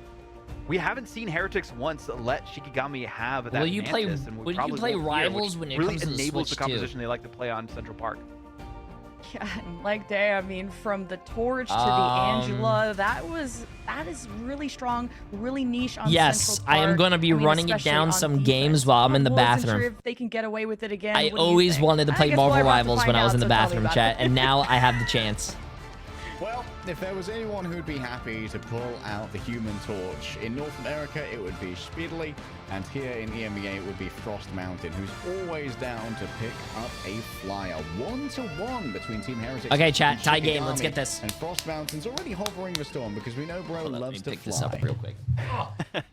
[SPEAKER 2] we haven't seen Heretics once let Shikigami have that
[SPEAKER 3] Will you
[SPEAKER 2] Mantis,
[SPEAKER 3] play,
[SPEAKER 2] and we
[SPEAKER 3] will you
[SPEAKER 2] probably
[SPEAKER 3] play
[SPEAKER 2] won't here,
[SPEAKER 3] Rivals
[SPEAKER 2] which
[SPEAKER 3] when it
[SPEAKER 2] really
[SPEAKER 3] comes to the
[SPEAKER 2] enables
[SPEAKER 3] Switch
[SPEAKER 2] the composition they like to play on Central Park.
[SPEAKER 5] Yeah, and leg day, I mean, from the Torch to the Angela, that is really strong, really niche on
[SPEAKER 3] yes,
[SPEAKER 5] Central Park.
[SPEAKER 3] I am going to be running it down some games while I'm in the bathroom.
[SPEAKER 5] Sure if they can get away with it again.
[SPEAKER 3] I
[SPEAKER 5] What do you
[SPEAKER 3] always
[SPEAKER 5] think?
[SPEAKER 3] wanted to
[SPEAKER 5] I
[SPEAKER 3] play
[SPEAKER 5] guess
[SPEAKER 3] Marvel
[SPEAKER 5] we'll have to
[SPEAKER 3] Rivals
[SPEAKER 5] find
[SPEAKER 3] when I was
[SPEAKER 5] out,
[SPEAKER 3] in the
[SPEAKER 5] so tell me
[SPEAKER 3] bathroom,
[SPEAKER 5] about
[SPEAKER 3] chat,
[SPEAKER 5] it.
[SPEAKER 3] and now I have the chance.
[SPEAKER 1] Well, if there was anyone who'd be happy to pull out the Human Torch, in North America it would be Speedily, and here in EMEA it would be Frost Mountain, who's always down to pick up a flyer. 1-1 between Team Heretics.
[SPEAKER 3] Okay, chat,
[SPEAKER 1] and
[SPEAKER 3] tie game. Let's
[SPEAKER 1] Shikigami,
[SPEAKER 3] get this.
[SPEAKER 1] And Frost Mountain's already hovering the storm, because we know Bro loves
[SPEAKER 3] Let me
[SPEAKER 1] to
[SPEAKER 3] pick
[SPEAKER 1] fly.
[SPEAKER 3] this up real quick.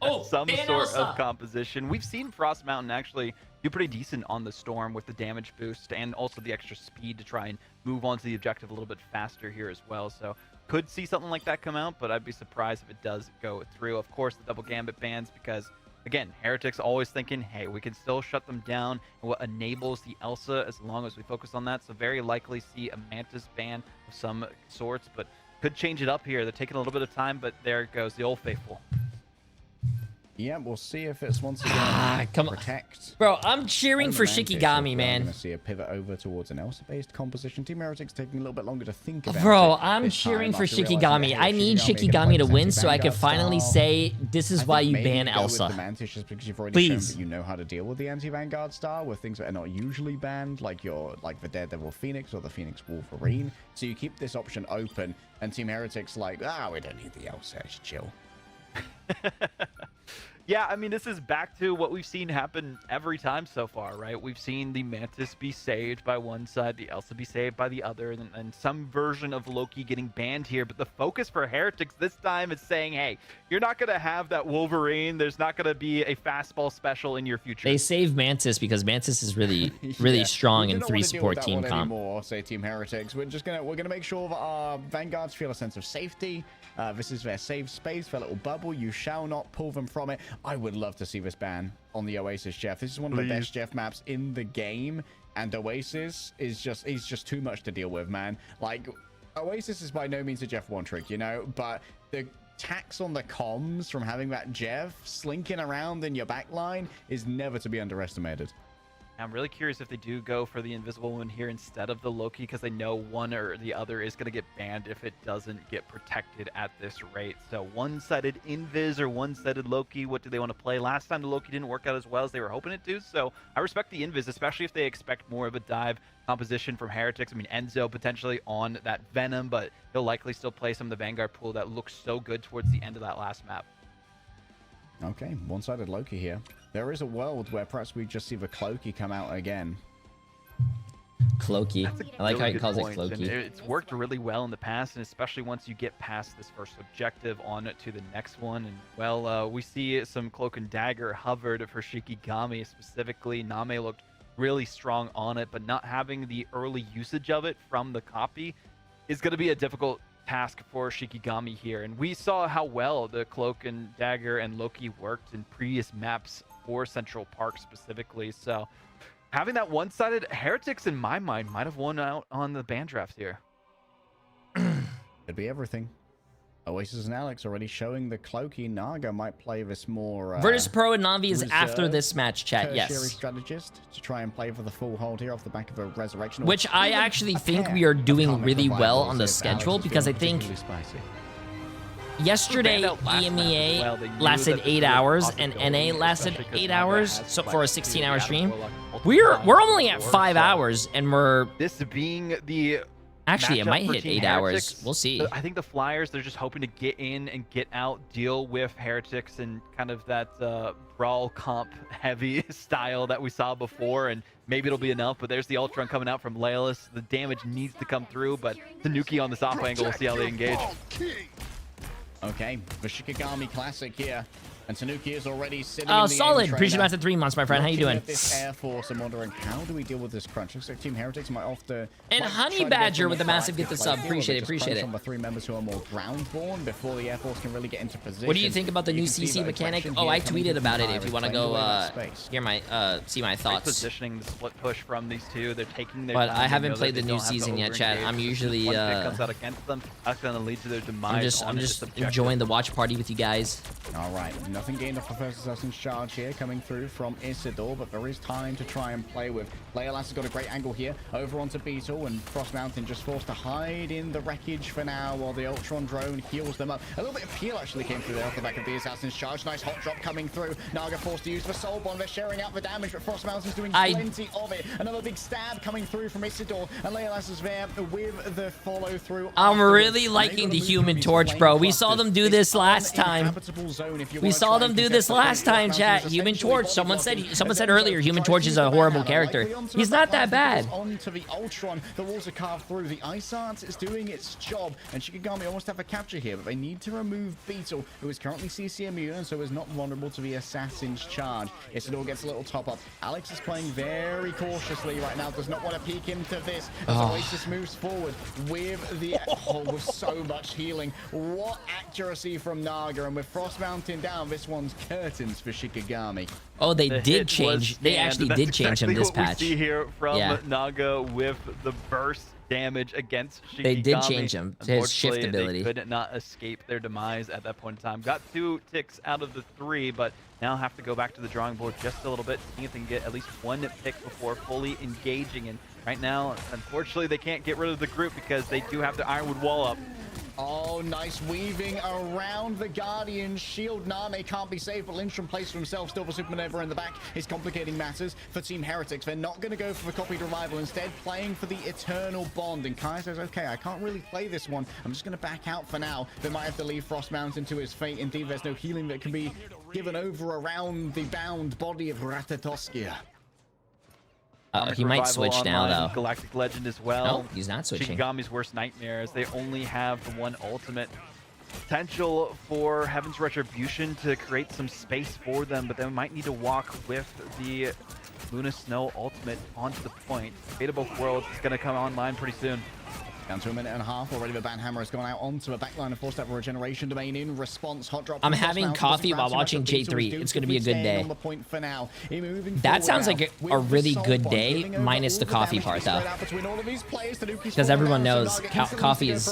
[SPEAKER 3] Oh,
[SPEAKER 2] Some
[SPEAKER 3] Van
[SPEAKER 2] sort
[SPEAKER 3] Elsa.
[SPEAKER 2] of composition. We've seen Frost Mountain actually do pretty decent on the storm with the damage boost and also the extra speed to try and move on to the objective a little bit faster here as well. So could see something like that come out, but I'd be surprised if it does go through. Of course, the double gambit bans, because again, Heretics always thinking, hey, we can still shut them down, and what enables the Elsa as long as we focus on that. So very likely see a Mantis ban of some sorts, but could change it up here. They're taking a little bit of time, but there it goes, the old faithful.
[SPEAKER 1] Yeah, we'll see if it's once again
[SPEAKER 3] come on.
[SPEAKER 1] protect.
[SPEAKER 3] Bro, I'm cheering for
[SPEAKER 1] Mantis,
[SPEAKER 3] Shikigami,
[SPEAKER 1] we're
[SPEAKER 3] man.
[SPEAKER 1] going to see a pivot over towards an Elsa-based composition. Team Heretics taking a little bit longer to think about
[SPEAKER 3] Bro,
[SPEAKER 1] it
[SPEAKER 3] I'm
[SPEAKER 1] this
[SPEAKER 3] cheering
[SPEAKER 1] time
[SPEAKER 3] for
[SPEAKER 1] after realizing
[SPEAKER 3] Shikigami.
[SPEAKER 1] that,
[SPEAKER 3] I
[SPEAKER 1] hey,
[SPEAKER 3] need
[SPEAKER 1] Shikigami can
[SPEAKER 3] Shikigami
[SPEAKER 1] play
[SPEAKER 3] to
[SPEAKER 1] this
[SPEAKER 3] win so I can
[SPEAKER 1] anti-Vanguard
[SPEAKER 3] finally
[SPEAKER 1] style.
[SPEAKER 3] say this is
[SPEAKER 1] I
[SPEAKER 3] why
[SPEAKER 1] think
[SPEAKER 3] you
[SPEAKER 1] maybe
[SPEAKER 3] ban
[SPEAKER 1] go with
[SPEAKER 3] Elsa.
[SPEAKER 1] the Mantis just because you've already
[SPEAKER 3] Please.
[SPEAKER 1] shown that you know how to deal with the anti-Vanguard style with things that are not usually banned, like the Daredevil Phoenix or the Phoenix Wolverine. So you keep this option open, and Team Heretics like, we don't need the Elsa, it's chill.
[SPEAKER 2] Yeah, I mean, this is back to what we've seen happen every time so far, right? We've seen the Mantis be saved by one side, the Elsa be saved by the other, and some version of Loki getting banned here. But the focus for Heretics this time is saying, hey, you're not going to have that Wolverine. There's not going to be a fastball special in your future.
[SPEAKER 3] They save Mantis because Mantis is really, really strong in 3 support team comp.
[SPEAKER 1] Anymore, say Team Heretics. We're gonna make sure that our Vanguards feel a sense of safety. This is their safe space, their little bubble. You shall not pull them from it. I would love to see this ban on the Oasis Jeff. This is one of the best Jeff maps in the game, and Oasis is just too much to deal with, man. Like, Oasis is by no means a Jeff one trick, you know, but the tax on the comms from having that Jeff slinking around in your backline is never to be underestimated.
[SPEAKER 2] I'm really curious if they do go for the Invisible Woman here instead of the Loki, because they know one or the other is going to get banned if it doesn't get protected at this rate. So one-sided Invis or one-sided Loki, what do they want to play? Last time the Loki didn't work out as well as they were hoping it to, so I respect the Invis, especially if they expect more of a dive composition from Heretics. I mean, Enzo potentially on that Venom, but he'll likely still play some of the Vanguard pool that looks so good towards the end of that last map.
[SPEAKER 1] Okay, one-sided Loki here. There is a world where perhaps we just see the Cloaky come out again.
[SPEAKER 3] Cloaky. I like how he calls it
[SPEAKER 2] point.
[SPEAKER 3] Cloaky.
[SPEAKER 2] And it's worked really well in the past, and especially once you get past this first objective on to the next one. And well, we see some Cloak and Dagger hovered for Shikigami specifically. Name looked really strong on it, but not having the early usage of it from the copy is going to be a difficult task for Shikigami here. And we saw how well the Cloak and Dagger and Loki worked in previous maps for Central Park specifically. So having that one-sided, Heretics in my mind might have won out on the ban draft here.
[SPEAKER 1] Could be everything. Oasis and Alex already showing the Cloaky. Naga might play this more
[SPEAKER 3] Virtus Pro and Navi is after this match, chat. Yes.
[SPEAKER 1] Strategist to try and play for the full hold here off the back of a resurrection.
[SPEAKER 3] Which I actually think we are doing really well on the schedule, because I think yesterday EMEA lasted 8 hours and NA lasted 8 hours, so for a 16-hour stream. We're only at 5 hours, and we're
[SPEAKER 2] this being the
[SPEAKER 3] actually it might hit 8 hours. We'll see.
[SPEAKER 2] I think the Flyers, they're just hoping to get in and get out, deal with Heretics and kind of that brawl comp heavy style that we saw before, and maybe it'll be enough. But there's the Ultron coming out from Leolis. The damage needs to come through, but Tanuki on this off angle, we'll see how they engage.
[SPEAKER 1] Okay, the Shikigami Classic here. And Tanuki is already sitting
[SPEAKER 3] Oh,
[SPEAKER 1] in the
[SPEAKER 3] solid.
[SPEAKER 1] end
[SPEAKER 3] Appreciate
[SPEAKER 1] trainer.
[SPEAKER 3] about the 3 months, my friend. How you doing?
[SPEAKER 1] This Air Force, I'm wondering, how do we deal with this crunch? Looks like Team Heretics might have to...
[SPEAKER 3] And Honey Badger with the massive get the sub. Appreciate it, appreciate it.
[SPEAKER 1] On the 3 members who are more ground-born before the Air Force can really get into position.
[SPEAKER 3] What do you think about the new CC mechanic? Oh, I tweeted about it if you want to go hear my see my thoughts.
[SPEAKER 2] Positioning the split push from these two. They're taking their
[SPEAKER 3] But
[SPEAKER 2] time.
[SPEAKER 3] I haven't played the new season yet, chat. I'm usually
[SPEAKER 2] comes out against them. That's going to lead to their demise.
[SPEAKER 3] I'm just enjoying the watch party with you guys.
[SPEAKER 1] All right, nothing gained off the first Assassin's charge here coming through from Isidore, but there is time to try and play with. Leolas has got a great angle here over onto Beetle, and Frost Mountain just forced to hide in the wreckage for now while the Ultron drone heals them up. A little bit of peel actually came through there off the back of the Assassin's charge. Nice hot drop coming through. Naga forced to use the Soul Bond. They're sharing out the damage, but Frost Mountain's doing plenty of it. Another big stab coming through from Isidore, and Leolas is there with the follow through.
[SPEAKER 3] I'm really liking the Human Torch, bro. We saw them do this last time. We saw them do this last time, chat. Human Torch. Someone said earlier, Human Torch is a horrible character. He's not that bad.
[SPEAKER 1] Onto the Ultron, the walls are carved through. The Ice Art is doing its job, and Shikigami almost have a capture here, but they need to remove Beetle, who is currently CC immune, and so is not vulnerable to the Assassin's charge. Isidore gets a little top up. Alex is playing very cautiously right now. Does not want to peek into this as Oasis moves forward with the with so much healing. What accuracy from Naga, and with Frost Mountain down, this one's curtains for Shikigami.
[SPEAKER 3] Oh, they did change. They actually did change him this patch.
[SPEAKER 2] We see here from Naga with the burst damage against Shikigami.
[SPEAKER 3] They did change him. His shift ability.
[SPEAKER 2] They could not escape their demise at that point in time. Got 2 ticks out of the 3, but now have to go back to the drawing board just a little bit, seeing if they can get at least 1 pick before fully engaging. And right now, unfortunately, they can't get rid of the group because they do have the Ironwood wall up.
[SPEAKER 1] Oh, Oh, nice weaving around the Guardian shield. Nane can't be saved, but Lindstrom plays for himself. Still for Super Maneuver in the back is complicating matters for Team Heretics. They're not going to go for the copied revival, instead playing for the Eternal Bond. And Kai says, okay, I can't really play this one. I'm just going to back out for now. They might have to leave Frost Mountain to his fate. Indeed, there's no healing that can be given over around the bound body of Ratatoskia.
[SPEAKER 3] He might switch now, though.
[SPEAKER 2] Galactic Legend as well.
[SPEAKER 3] No, he's not switching.
[SPEAKER 2] Shikigami's worst nightmares. They only have the one ultimate. Potential for Heaven's Retribution to create some space for them, but they might need to walk with the Luna Snow ultimate onto the point. Fate of Both Worlds is going to come online pretty soon.
[SPEAKER 1] Down to a minute and a half already. The Banhammer has gone out onto a backline of four-step regeneration domain in response. Hot drop.
[SPEAKER 3] I'm having coffee while watching J3. It's going to be a good day. That sounds like a really good day, minus the coffee part, though. Because everyone knows coffee's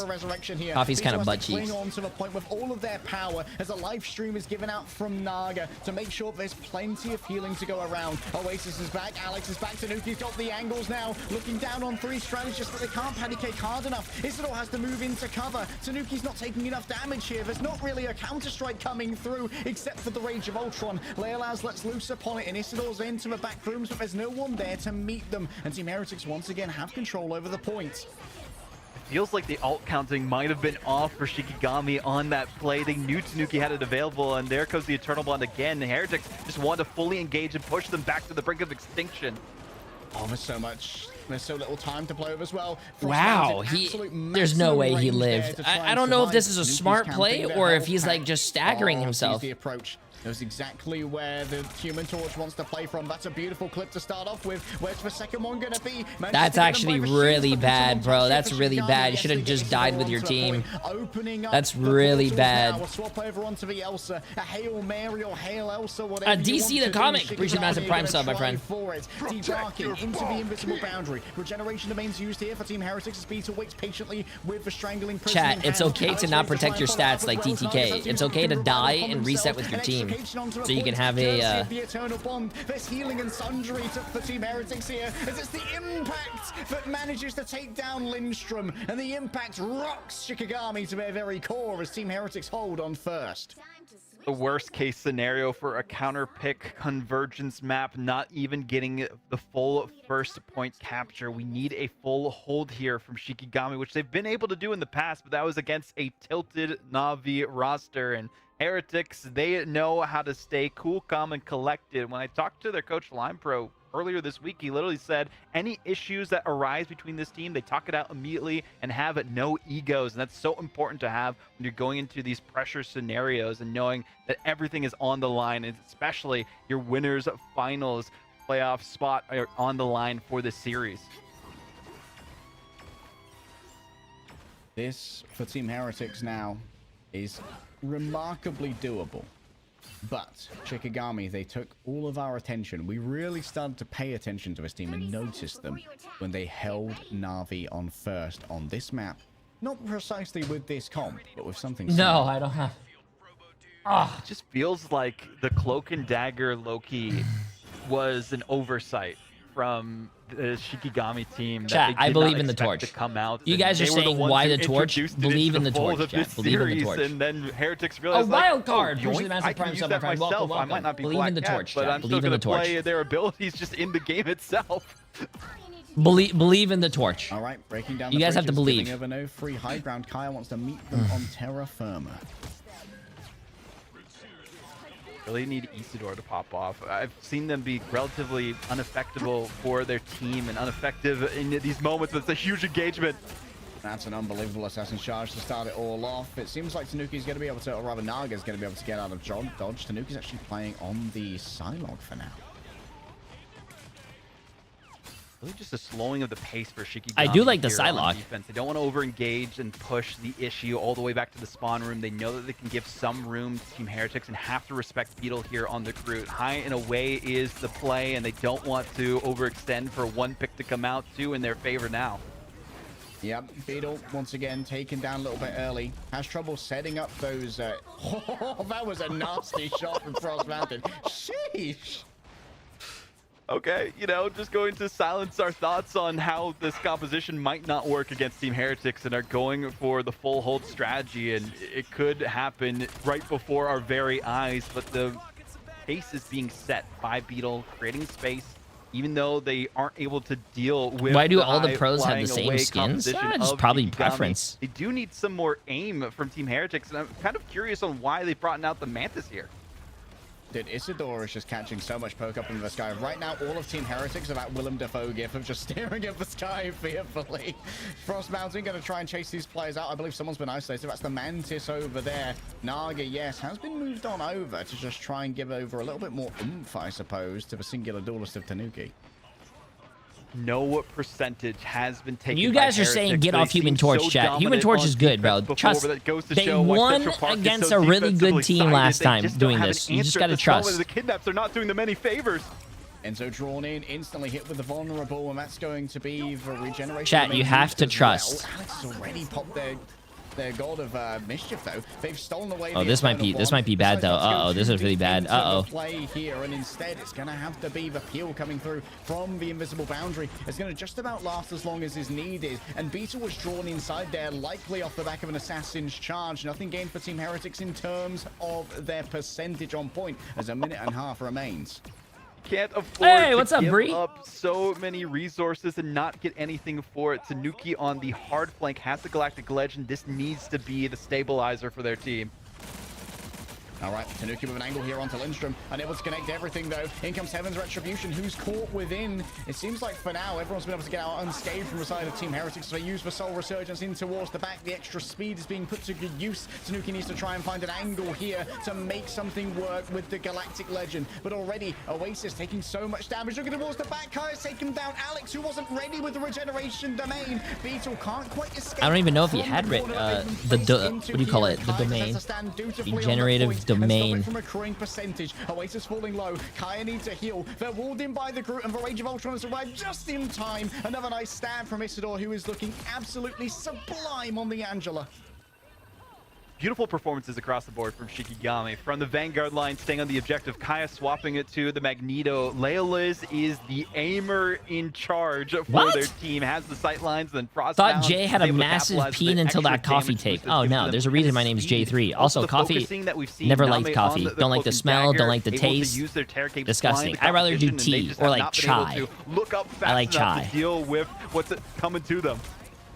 [SPEAKER 3] kind of butt cheeks.
[SPEAKER 1] On to the point with all of their power as a live stream is given out from Naga to make sure there's plenty of healing to go around. Oasis is back. Alex is back. Tanuki's got the angles now. Looking down on three strategists, but they can't patty cake hard enough. Isidore has to move into cover. Tanuki's not taking enough damage here. There's not really a counter-strike coming through except for the Rage of Ultron. Leolaz lets loose upon it, and Isidore's into the back rooms, but there's no one there to meet them. And Team Heretics once again have control over the point.
[SPEAKER 2] Feels like the alt counting might have been off for Shikigami on that play. They knew Tanuki had it available, and there comes the Eternal Bond again. The Heretics just want to fully engage and push them back to the brink of extinction.
[SPEAKER 1] Oh, there's so much. There's so little time to play with as well.
[SPEAKER 3] Wow, there's no way he lived. I don't know if this is a smart play or if he's like just staggering himself.
[SPEAKER 1] The approach. Knows exactly where the Human Torch wants to play from. That's a beautiful clip to start off with. Where's the second one going to be?
[SPEAKER 3] That's actually really bad, bro. That's really bad. You should have just died with your team. That's really bad.
[SPEAKER 1] Swap over onto the Elsa. A Hail Mary or Hail Elsa, whatever.
[SPEAKER 3] DC the comic. Appreciate massive prime sub, my friend.
[SPEAKER 1] Debarking into the invisible boundary. Regeneration domains used here for Team Heretics. Beetle waits patiently with the strangling.
[SPEAKER 3] Chat, it's okay to not protect your stats like DTK. It's okay to die and reset with your team. So you can have a
[SPEAKER 1] the Eternal Bond. There's healing and sundry for Team Heretics here, as it's the impact that manages to take down Lindstrom, and the impact rocks Shikigami to their very core as Team Heretics hold on first.
[SPEAKER 2] The worst case scenario for a counter pick convergence map, not even getting the full first point capture. We need a full hold here from Shikigami, which they've been able to do in the past, but that was against a tilted Na'Vi roster. And Heretics, they know how to stay cool, calm, and collected. When I talked to their coach, Lime Pro, earlier this week, he literally said any issues that arise between this team, they talk it out immediately and have no egos. And that's so important to have when you're going into these pressure scenarios and knowing that everything is on the line, and especially your winners finals playoff spot are on the line for this series.
[SPEAKER 1] This, for Team Heretics now, is remarkably doable. But Shikigami, they took all of our attention. We really started to pay attention to this team and notice them when they held Na'Vi on first on this map. Not precisely with this comp, but with something similar.
[SPEAKER 3] No, I don't have.
[SPEAKER 2] It just feels like the Cloak and Dagger Loki was an oversight from the Shikigami team.
[SPEAKER 3] Chat, I believe in the torch.
[SPEAKER 2] To come out.
[SPEAKER 3] You guys are saying why the torch? Believe in the torch. Chat. Believe in the torch.
[SPEAKER 2] And then Heretics realized,
[SPEAKER 3] a wild card.
[SPEAKER 2] I can use that myself. I might not be
[SPEAKER 3] believe in the torch,
[SPEAKER 2] but I'm still going to play their abilities just in the game itself.
[SPEAKER 3] Believe in the torch.
[SPEAKER 1] All right, breaking down.
[SPEAKER 3] You guys have to believe.
[SPEAKER 1] Over no free high ground. Kaya wants to meet them on terra firma.
[SPEAKER 2] Really need Isidore to pop off. I've seen them be relatively ineffective for their team and ineffective in these moments, but it's a huge engagement.
[SPEAKER 1] That's an unbelievable assassin's charge to start it all off. It seems like Tanuki's going to be able to, or rather Naga's going to be able to get out of dodge. Tanuki's actually playing on the Psylocke for now.
[SPEAKER 2] Really just a slowing of the pace for Shikigami.
[SPEAKER 3] I do like the Psylocke.
[SPEAKER 2] They don't want to over-engage and push the issue all the way back to the spawn room. They know that they can give some room to Team Heretics and have to respect Beetle here on the Groot. High and away is the play, and they don't want to overextend for one pick to come out, two in their favor now.
[SPEAKER 1] Yep, Beetle once again taken down a little bit early. Has trouble setting up those. Oh, that was a nasty shot from Frost Mountain. Sheesh.
[SPEAKER 2] Okay, you know, just going to silence our thoughts on how this composition might not work against Team Heretics and are going for the full hold strategy, and it could happen right before our very eyes, but the pace is being set by Beetle, creating space, even though they aren't able to deal with
[SPEAKER 3] Why do all the pros have the same skins? Just probably
[SPEAKER 2] Shikigami.
[SPEAKER 3] preference.
[SPEAKER 2] They do need some more aim from Team Heretics, and I'm kind of curious on why they've brought out the Mantis here.
[SPEAKER 1] Dude, Isidore is just catching so much poke up in the sky. Right now, all of Team Heretics are that Willem Dafoe gif of just staring at the sky fearfully. Frost Mountain going to try and chase these players out. I believe someone's been isolated. That's the Mantis over there. Naga, yes, has been moved on over to just try and give over a little bit more oomph, I suppose, to the singular duelist of Tanuki.
[SPEAKER 2] No percentage has been taken.
[SPEAKER 3] You guys are saying get off Human Torch, chat. Human Torch is good, bro. Trust. They won against a really good team last time doing this. You just gotta trust.
[SPEAKER 2] The kidnaps are not doing them any favors.
[SPEAKER 1] Enzo drawn in, instantly hit with the vulnerable, and that's going to be the regeneration.
[SPEAKER 3] Chat, you have to trust.
[SPEAKER 1] Well. Alex has already popped their god of mischief, though. They've stolen away.
[SPEAKER 3] Oh, this might be bad though. Uh-oh, this is really bad. Uh-oh.
[SPEAKER 1] Play here, and instead it's gonna have to be the peel coming through from the invisible boundary. It's gonna just about last as long as is needed, and Beetle was drawn inside there, likely off the back of an assassin's charge. Nothing gained for Team Heretics in terms of their percentage on point, as a minute and a half remains.
[SPEAKER 2] Can't afford to give
[SPEAKER 3] up
[SPEAKER 2] so many resources and not get anything for it. Tanuki on the hard flank has the Galactic Legend. This needs to be the stabilizer for their team.
[SPEAKER 1] All right, Tanuki with an angle here onto Lindstrom. Unable to connect everything, though. In comes Heaven's Retribution, who's caught within. It seems like for now, everyone's been able to get out unscathed from the side of Team Heretics. So they use the Soul Resurgence in towards the back. The extra speed is being put to good use. Tanuki needs to try and find an angle here to make something work with the Galactic Legend. But already, Oasis taking so much damage. Looking towards the back, Kaya's taken down. Alex, who wasn't ready with the Regeneration Domain. Beetle can't quite escape.
[SPEAKER 3] I don't even know if he had what do you call it? The domain. Regenerative domain.
[SPEAKER 1] From a crewing percentage. Oasis falling low. Kaya needs a heal. They're walled in by the Groot, and the Rage of Ultron has arrived just in time. Another nice stab from Isidore, who is looking absolutely sublime on the Angela.
[SPEAKER 2] Beautiful performances across the board from Shikigami. From the Vanguard line, staying on the objective. Kaya swapping it to the Magneto. Leoliz is the aimer in charge for their team. Has the sight lines, then Frost
[SPEAKER 3] Thought Jay had a massive peen until that coffee take. Oh no, there's a reason my name is Jay3. Also, coffee, never liked coffee. Don't like the smell, don't like the taste. Disgusting. I'd rather do tea or like chai. I like chai.
[SPEAKER 2] Deal with what's coming to them.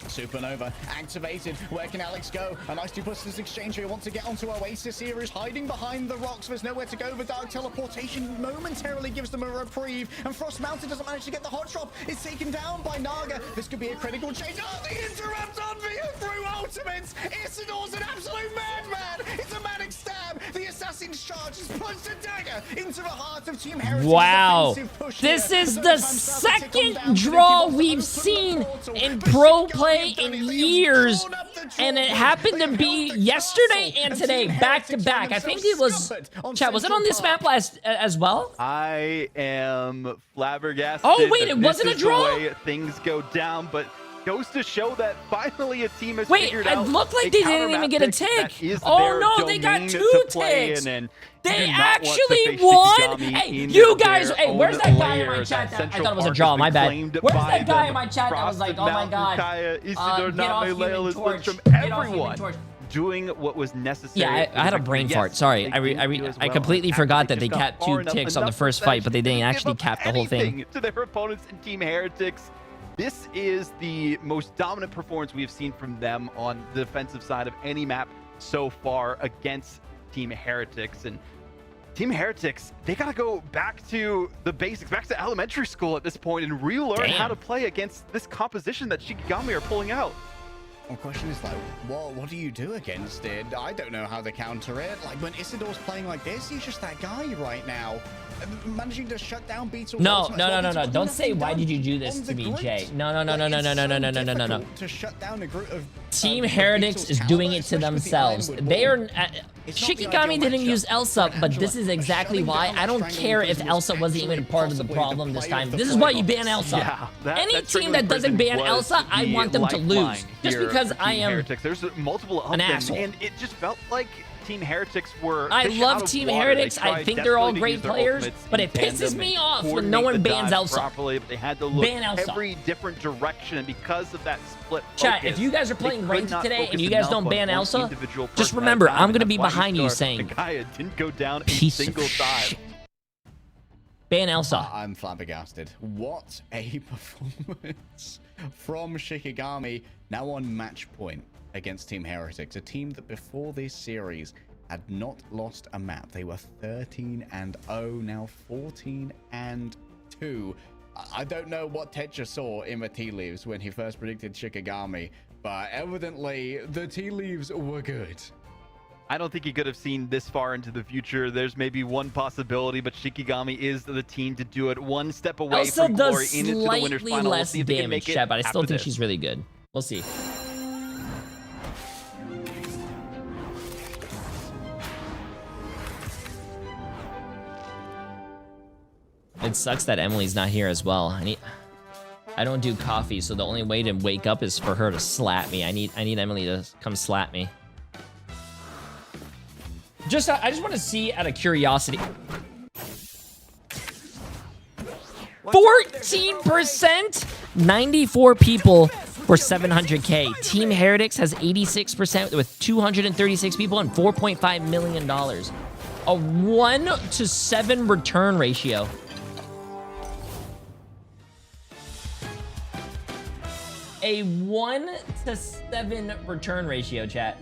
[SPEAKER 1] Supernova activated. Where can Alex go? A nice duplicitous exchange here. Wants to get onto Oasis here. Is hiding behind the rocks. There's nowhere to go. The dark teleportation momentarily gives them a reprieve. And Frost Mountain doesn't manage to get the hot drop. It's taken down by Naga. This could be a critical change. Oh, the interrupt on view through ultimates. Isidore's an absolute madman. It's a manic stab. The assassin's charge has punched a dagger into the heart of Team Heretics.
[SPEAKER 3] Wow. This is the second draw we've seen in pro play in years, and it happened to be yesterday and today, back to back. I think it was, chat, was it on this map as well?
[SPEAKER 2] I am flabbergasted.
[SPEAKER 3] Oh wait, it wasn't a draw?
[SPEAKER 2] The way things go down, but goes to show that finally a team has figured out.
[SPEAKER 3] It looked like they didn't even get a tick. Oh no, they got 2 ticks. They actually won. Hey, you guys. Hey, where's that guy in my chat? I thought it was a draw. My bad. Where's that guy in my chat that was like, oh my god, get off Human Torch. Get off Human Torch.
[SPEAKER 2] Doing what was necessary.
[SPEAKER 3] Yeah, I had a brain fart. Sorry, I completely forgot that they capped 2 ticks on the first fight, but they didn't actually cap the whole thing.
[SPEAKER 2] To their opponents in Team Heretics. This is the most dominant performance we have seen from them on the defensive side of any map so far against Team Heretics. And Team Heretics, they got to go back to the basics, back to elementary school at this point and relearn how to play against this composition that Shikigami are pulling out.
[SPEAKER 1] The question is like, what do you do against it? I don't know how to counter it. Like when Isidore's playing like this, he's just that guy right now. Managing to shut down Beetle.
[SPEAKER 3] No. Don't say why did you do this to me, Jay. No.
[SPEAKER 1] To shut down a group of
[SPEAKER 3] Team Heretics is doing it to themselves. They are Shikigami didn't use Elsa, but this is exactly why. I don't care if Elsa wasn't even part of the problem this time. This is why you ban Elsa. Any team that doesn't ban Elsa, I want them to lose. Just because I am
[SPEAKER 2] Heretics. There's multiple of
[SPEAKER 3] an
[SPEAKER 2] them,
[SPEAKER 3] asshole.
[SPEAKER 2] and it just felt like Team Heretics were.
[SPEAKER 3] I love Team Heretics. I think they're all great players, but it pisses me off when no one bans Elsa.
[SPEAKER 2] Properly, but they had to look every different direction, and because of that split focus,
[SPEAKER 3] chat, if you guys are playing ranked today and you guys don't ban Elsa, just remember, I'm going to be behind you saying,
[SPEAKER 2] didn't go down a
[SPEAKER 3] piece
[SPEAKER 2] single
[SPEAKER 3] of
[SPEAKER 2] dive.
[SPEAKER 3] shit. Ban Elsa.
[SPEAKER 1] I'm flabbergasted. What a performance from Shikigami, now on match point against Team Heretics, a team that before this series had not lost a map. They were 13-0, now 14-2. I don't know what Tetra saw in the tea leaves when he first predicted Shikigami, but evidently the tea leaves were good.
[SPEAKER 2] I don't think he could have seen this far into the future. There's maybe one possibility, but Shikigami is the team to do it. One step away
[SPEAKER 3] Elsa
[SPEAKER 2] from glory
[SPEAKER 3] does
[SPEAKER 2] into the winners
[SPEAKER 3] slightly
[SPEAKER 2] final.
[SPEAKER 3] less damage, chat, but I still think she's really good. We'll see. It sucks that Emily's not here as well. I don't do coffee, so the only way to wake up is for her to slap me. I need Emily to come slap me. I just want to see out of curiosity. 14%? 94 people for 700K. Team Heretics has 86% with 236 people and $4.5 million. A 1-to-7 return ratio. A 1-to-7 return ratio, chat.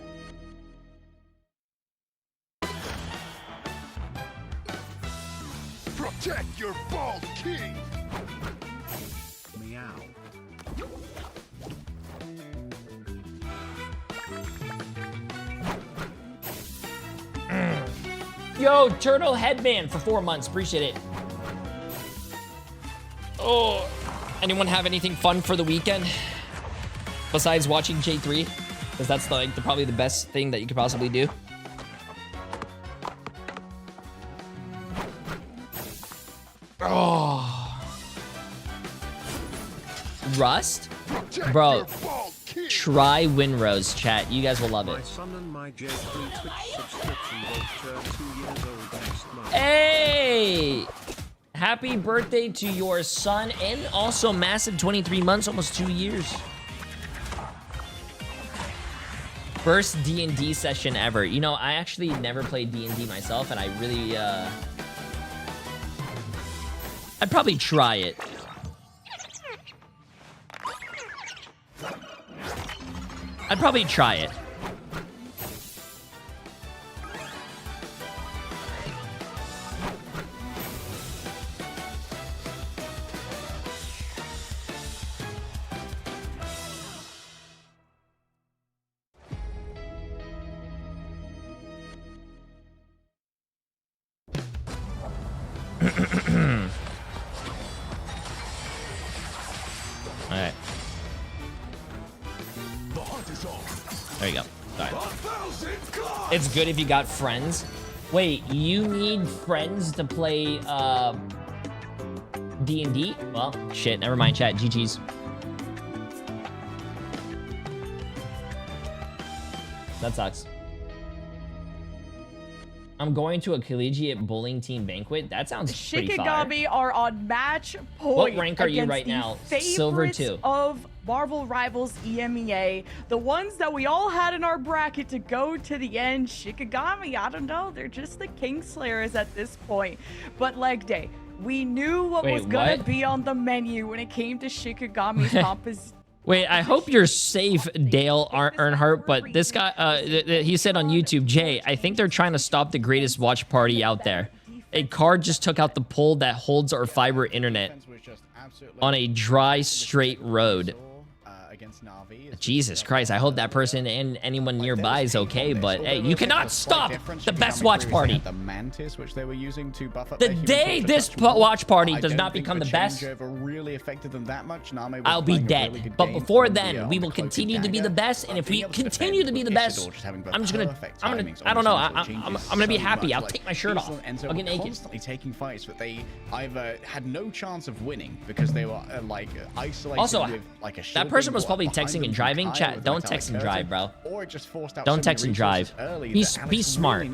[SPEAKER 7] Protect your bald king. Meow.
[SPEAKER 3] Yo, Turtle Headband for 4 months. Appreciate it. Oh, anyone have anything fun for the weekend besides watching Jay3? Because that's like probably the best thing that you could possibly do. Oh. Rust? Bro, try Winrose, chat. You guys will love it.
[SPEAKER 7] My son and my Jay3 Twitch subscription will turn 2 years old next month.
[SPEAKER 3] Hey! Happy birthday to your son, and also massive 23 months, almost 2 years. First D&D session ever. You know, I actually never played D&D myself, and I really, I'd probably try it. I'd probably try it. Alright. There you go. Alright. It's good if you got friends. Wait, you need friends to play D&D? Well, shit, never mind, chat. GG's. That sucks. I'm going to a collegiate bowling team banquet. That sounds pretty fire.
[SPEAKER 5] Shikigami are on match point.
[SPEAKER 3] What rank are you right now? Silver 2.
[SPEAKER 5] Of Marvel Rivals EMEA, the ones that we all had in our bracket to go to the end. Shikigami, I don't know, they're just the Kingslayers at this point. But leg day, we knew what was gonna be on the menu when it came to Shikigami's composition.
[SPEAKER 3] Wait, I hope you're safe, Dale Earnhardt, but this guy, he said on YouTube, Jay, I think they're trying to stop the greatest watch party out there. A car just took out the pole that holds our fiber internet on a dry, straight road. Jesus Christ, I hope that person and anyone nearby is okay, but hey, you cannot stop the best watch party. The day this watch party does not become the best, I'll be dead. But before then, we will continue to be the best, and if we continue to be the best, I don't know, I'm gonna be happy. I'll take my shirt off. I'll get naked.
[SPEAKER 1] Constantly taking fights, but they either had no chance of winning because they were like isolated
[SPEAKER 3] also,
[SPEAKER 1] with like a
[SPEAKER 3] that person was was probably texting and driving. Chat, don't text and drive, bro. Don't text and drive. Be smart.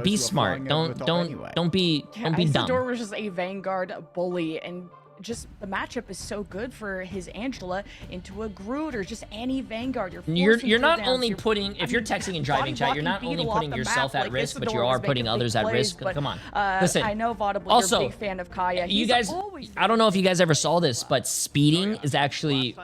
[SPEAKER 3] Be smart. Don't be dumb.
[SPEAKER 5] Isidore was just a Vanguard bully, and just the matchup is so good for his Angela into a Groot or just any Vanguard.
[SPEAKER 3] You're not only putting, if you're texting and driving, chat, you're not only putting yourself at risk, but you are putting others at risk. Come on, listen.
[SPEAKER 5] I know Vaudable,
[SPEAKER 3] also,
[SPEAKER 5] you're a big fan of Kaya.
[SPEAKER 3] You guys, I don't know if you guys ever saw this, but speeding is actually,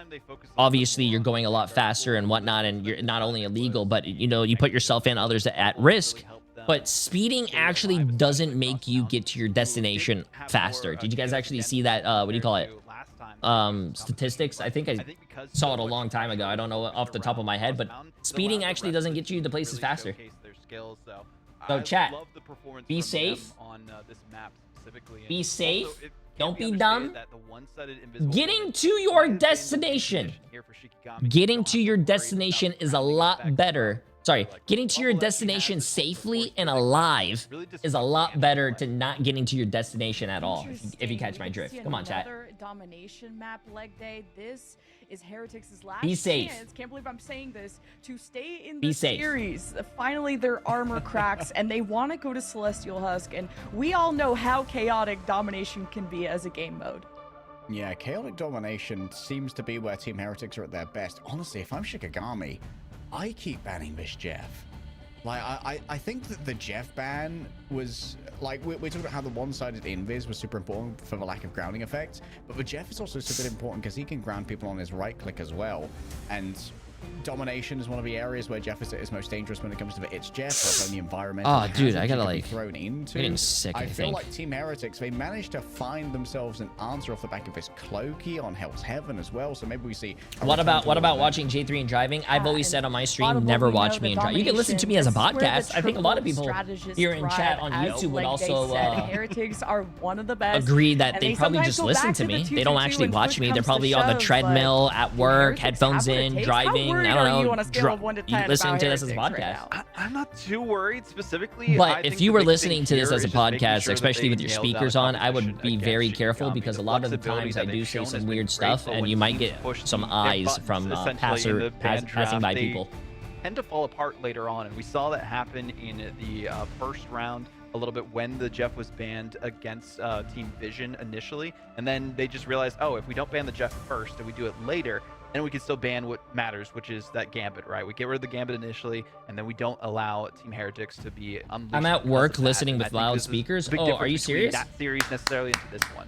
[SPEAKER 3] obviously you're going a lot faster and whatnot, and you're not only illegal, but you know, you put yourself and others at risk. But speeding actually doesn't make you get to your destination faster. Did you guys actually see that, what do you call it? Statistics? I think I saw it a long time ago. I don't know off the top of my head, but speeding actually doesn't get you to places faster. So chat, be safe. Be safe. Don't be dumb. Getting to your destination. Getting to your destination is a lot better. Sorry, getting to your destination safely and alive is a lot better to not getting to your destination at all, if you catch my drift. Come on, chat.
[SPEAKER 5] Domination map leg day. This is Heretics' last
[SPEAKER 3] Be safe.
[SPEAKER 5] chance. Can't believe I'm saying this. To stay in the series. Finally, their armor cracks, and they want to go to Celestial Husk, and we all know how chaotic Domination can be as a game mode.
[SPEAKER 1] Yeah, chaotic domination seems to be where Team Heretics are at their best. Honestly, if I'm Shikigami, I keep banning this Jeff. Like, I think that the Jeff ban was, like, we're talking about how the one-sided invis was super important for the lack of grounding effect, but the Jeff is also super important because he can ground people on his right click as well. And domination is one of the areas where Jeff is most dangerous when it comes to the it's Jeff, or only environmental.
[SPEAKER 3] Oh, dude, I gotta like
[SPEAKER 1] thrown into.
[SPEAKER 3] Getting sick. I
[SPEAKER 1] feel like Team Heretics, they managed to find themselves an answer off the back of this Cloaky on Hell's Heaven as well. So maybe we see.
[SPEAKER 3] What about watching J3 and driving? I've always said on my stream, never watch me and drive. You can listen to me as a podcast. I think a lot of people here in chat on YouTube would also
[SPEAKER 5] Heretics are one of the best.
[SPEAKER 3] Agree that they probably just listen to me. They don't actually watch me. They're probably on the treadmill, at work, headphones in, driving. I don't know. You listening to this as a podcast?
[SPEAKER 2] I'm not too worried specifically.
[SPEAKER 3] But if you were listening to this as a podcast, especially with your speakers on, I would be very careful because a lot of the times I do say some weird stuff, and you might get some eyes from passing by people.
[SPEAKER 2] Tend to fall apart later on, and we saw that happen in the first round a little bit when the Jeff was banned against Team Vision initially, and then they just realized, oh, if we don't ban the Jeff first and we do it later, then we can still ban what matters, which is that Gambit, right? We get rid of the Gambit initially, and then we don't allow Team Heretics to be unleashed.
[SPEAKER 3] I'm at work listening with loud speakers. Oh, are you serious?
[SPEAKER 2] That series necessarily into this one.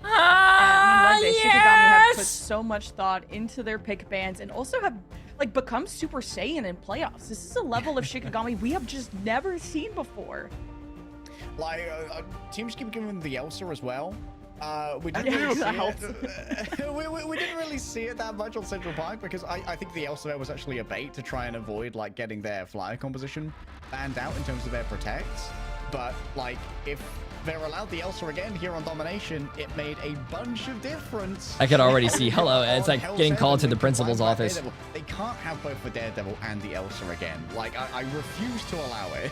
[SPEAKER 5] Shikigami have put so much thought into their pick bans and also have like become Super Saiyan in playoffs. This is a level of Shikigami we have just never seen before.
[SPEAKER 1] Like teams keep giving them the Elsa as well. We didn't really see it that much on Central Park because I think the Elsa was actually a bait to try and avoid like getting their flyer composition banned out in terms of their protects. But like if they're allowed the Elsa again here on Domination, it made a bunch of difference.
[SPEAKER 3] I could already see. Hello, it's like getting called to the principal's office.
[SPEAKER 1] Daredevil. They can't have both the Daredevil and the Elsa again. Like I refuse to allow it.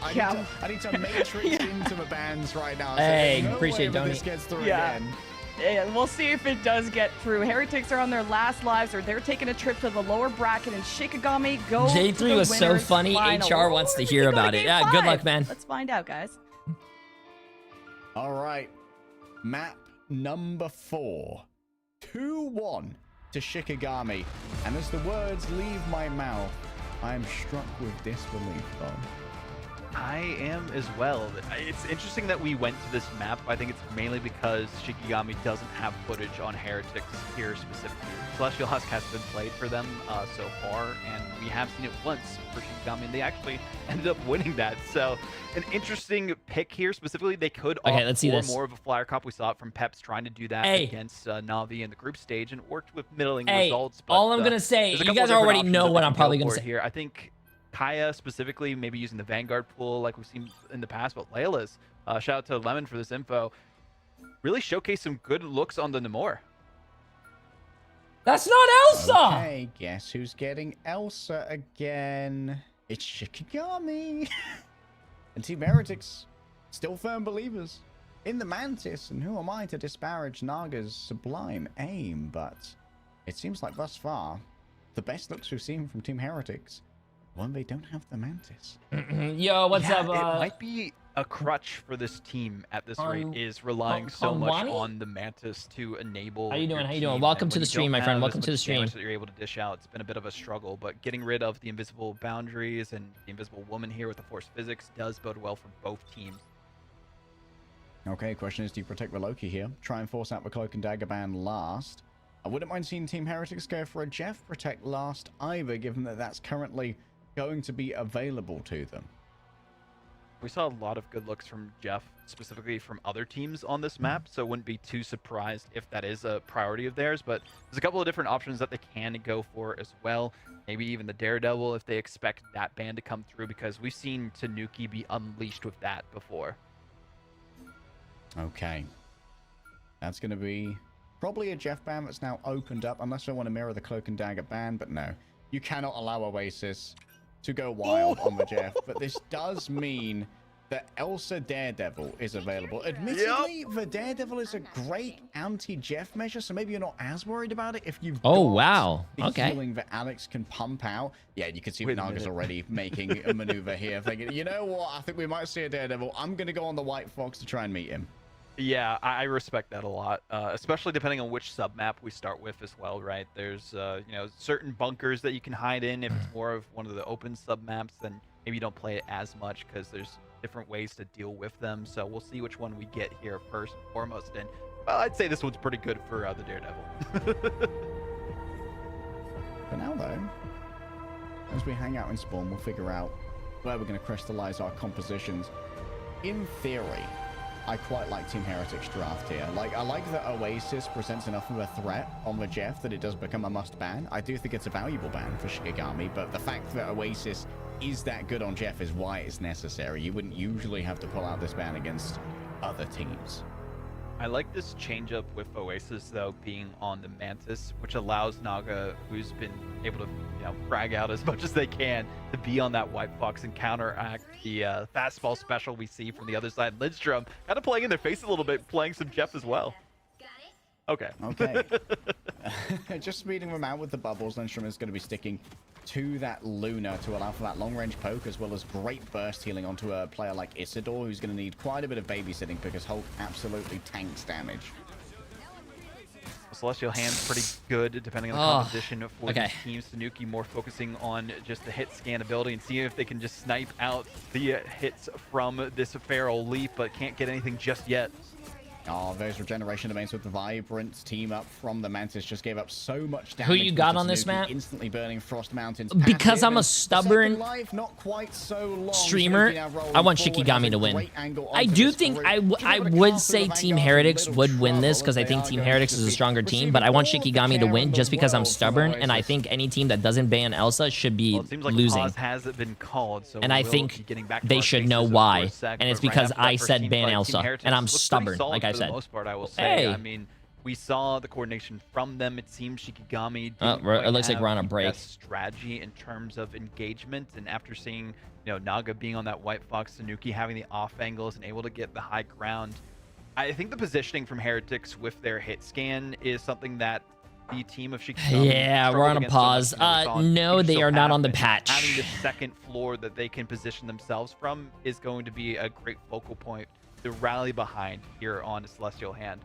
[SPEAKER 1] I need to matrix into the bans right now.
[SPEAKER 3] Hey,
[SPEAKER 1] no
[SPEAKER 3] appreciate Donnie.
[SPEAKER 1] This gets through again.
[SPEAKER 5] Yeah, we'll see if it does get through. Heretics are on their last lives, or they're taking a trip to the lower bracket, and Shikigami go.
[SPEAKER 3] J3 was so funny. HR wants to hear about it. Yeah, good luck, man.
[SPEAKER 5] Let's find out, guys.
[SPEAKER 1] All right, map number 4, 2-1 to Shikigami, and as the words leave my mouth, I am struck with disbelief, though.
[SPEAKER 2] I am as well. It's interesting that we went to this map. I think it's mainly because Shikigami doesn't have footage on Heretics here specifically. Celestial Husk has been played for them so far, and we have seen it once for Shikigami, and they actually ended up winning that. So an interesting pick here specifically. They could opt for more of a flyer cop. We saw it from Peps trying to do that against Navi in the group stage, and worked with middling results. But,
[SPEAKER 3] all I'm going to say, you guys already know what I'm probably going to say
[SPEAKER 2] here. I think Kaya specifically, maybe using the Vanguard pool like we've seen in the past, but Layla's, shout out to Lemon for this info, really showcased some good looks on the Namor.
[SPEAKER 3] That's not Elsa!
[SPEAKER 1] Okay, guess who's getting Elsa again? It's Shikigami! And Team Heretics, still firm believers in the Mantis, and who am I to disparage Naga's sublime aim, but it seems like thus far, the best looks we've seen from Team Heretics, when they don't have the Mantis.
[SPEAKER 3] Yo, what's up?
[SPEAKER 2] It might be a crutch for this team at this rate, is relying so much on the Mantis to enable.
[SPEAKER 3] How you doing?
[SPEAKER 2] your
[SPEAKER 3] How you doing?
[SPEAKER 2] team.
[SPEAKER 3] Welcome
[SPEAKER 2] And
[SPEAKER 3] to
[SPEAKER 2] when
[SPEAKER 3] the
[SPEAKER 2] you
[SPEAKER 3] stream,
[SPEAKER 2] don't
[SPEAKER 3] my friend.
[SPEAKER 2] have
[SPEAKER 3] Welcome
[SPEAKER 2] as
[SPEAKER 3] to the
[SPEAKER 2] much
[SPEAKER 3] stream.
[SPEAKER 2] damage that you're able to dish out, it's been a bit of a struggle. But getting rid of the invisible boundaries and the invisible woman here with the force physics does bode well for both teams.
[SPEAKER 1] Okay, question is, do you protect the Loki here? Try and force out the Cloak and Dagger ban last. I wouldn't mind seeing Team Heretics go for a Jeff protect last either, given that that's currently going to be available to them.
[SPEAKER 2] We saw a lot of good looks from Jeff, specifically from other teams on this map, so wouldn't be too surprised if that is a priority of theirs. But there's a couple of different options that they can go for as well. Maybe even the Daredevil if they expect that ban to come through, because we've seen Tanuki be unleashed with that before.
[SPEAKER 1] Okay. That's going to be probably a Jeff ban that's now opened up, unless I want to mirror the Cloak and Dagger ban, but no. You cannot allow Oasis to go wild on the Jeff, but this does mean that Elsa Daredevil is available. Admittedly, the Daredevil is a great anti-Jeff measure, so maybe you're not as worried about it if you've got the healing that Alex can pump out. Yeah, you can see Naga's already making a maneuver here, thinking, you know what, I think we might see a Daredevil. I'm going to go on the White Fox to try and meet him.
[SPEAKER 2] Yeah, I respect that a lot, especially depending on which submap we start with as well, right? There's, you know, certain bunkers that you can hide in. If it's more of one of the open submaps, then maybe you don't play it as much because there's different ways to deal with them. So we'll see which one we get here first and foremost. And, well, I'd say this one's pretty good for the Daredevil.
[SPEAKER 1] For now, though, as we hang out in spawn, we'll figure out where we're going to crystallize our compositions. In theory, I quite like Team Heretics draft here. Like, I like that Oasis presents enough of a threat on the Jeff that it does become a must ban. I do think it's a valuable ban for Shikigami, but the fact that Oasis is that good on Jeff is why it's necessary. You wouldn't usually have to pull out this ban against other teams.
[SPEAKER 2] I like this change up with Oasis, though, being on the Mantis, which allows Naga, who's been able to, you know, frag out as much as they can, to be on that White Fox and counteract the fastball special we see from the other side. Lidstrom kind of playing in their face a little bit, playing some Jeff as well. Okay.
[SPEAKER 1] Okay. Just speeding them out with the bubbles, Lidstrom is going to be sticking to that Luna to allow for that long-range poke, as well as great burst healing onto a player like Isidore, who's going to need quite a bit of babysitting because Hulk absolutely tanks damage.
[SPEAKER 2] Celestial Hand's pretty good, depending on the composition for these teams. Tanuki more focusing on just the hit scan ability and seeing if they can just snipe out the hits from this Feral Leap, but can't get anything just yet.
[SPEAKER 1] Oh, those regeneration domains with the Vibrant team up from the Mantis just gave up so much damage.
[SPEAKER 3] Who you got on this map?
[SPEAKER 1] Instantly burning Frost Mountains.
[SPEAKER 3] Because I'm a stubborn
[SPEAKER 1] life, not quite so long.
[SPEAKER 3] Streamer, I want Shikigami to win. I do think I would say Team Heretics would win this because I think Team Heretics is a stronger team, but I want Shikigami to win just because I'm stubborn, and I think any team that doesn't ban Elsa should be losing.
[SPEAKER 2] Hasn't been called, so
[SPEAKER 3] and I think they should know why, and it's because I said ban Elsa, and I'm stubborn, like I said.
[SPEAKER 2] For the most part, I will say. I mean, we saw the coordination from them. It seems Shikigami
[SPEAKER 3] it looks like we're on a break.
[SPEAKER 2] Strategy in terms of engagement, and after seeing, you know, Naga being on that White Fox, Tanuki having the off angles and able to get the high ground, I think the positioning from Heretics with their hit scan is something that the team of Shikigami.
[SPEAKER 3] Yeah, we're on a pause. No, they are not on the patch.
[SPEAKER 2] Having the second floor that they can position themselves from is going to be a great focal point to rally behind here on Celestial Hand.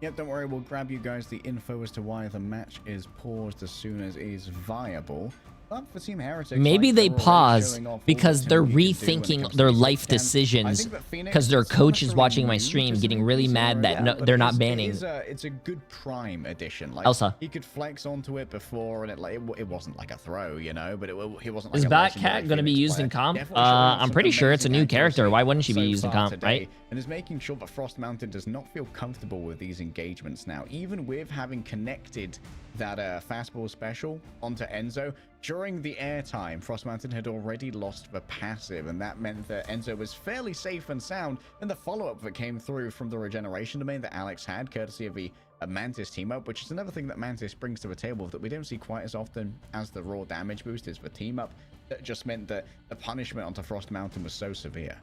[SPEAKER 1] Yep, don't worry, we'll grab you guys the info as to why the match is paused as soon as it is viable. But for Team Heretics,
[SPEAKER 3] maybe they pause because they're rethinking their life decisions because their coach is watching my stream getting really mad that they're not banning.
[SPEAKER 1] It's a good prime addition. Like,
[SPEAKER 3] Elsa.
[SPEAKER 1] He could flex onto it before, and it wasn't like a throw, you know, but he wasn't like
[SPEAKER 3] is Batcat going to be used in comp? I'm pretty sure it's a new character. Why wouldn't she be used in comp, right?
[SPEAKER 1] And is making sure that Frost Mountain does not feel comfortable with these engagements now, even with having connected that fastball special onto Enzo. During the airtime, Frost Mountain had already lost the passive, and that meant that Enzo was fairly safe and sound. And the follow-up that came through from the regeneration domain that Alex had, courtesy of the Mantis team-up, which is another thing that Mantis brings to the table that we don't see quite as often as the raw damage boost, is the team-up. That just meant that the punishment onto Frost Mountain was so severe.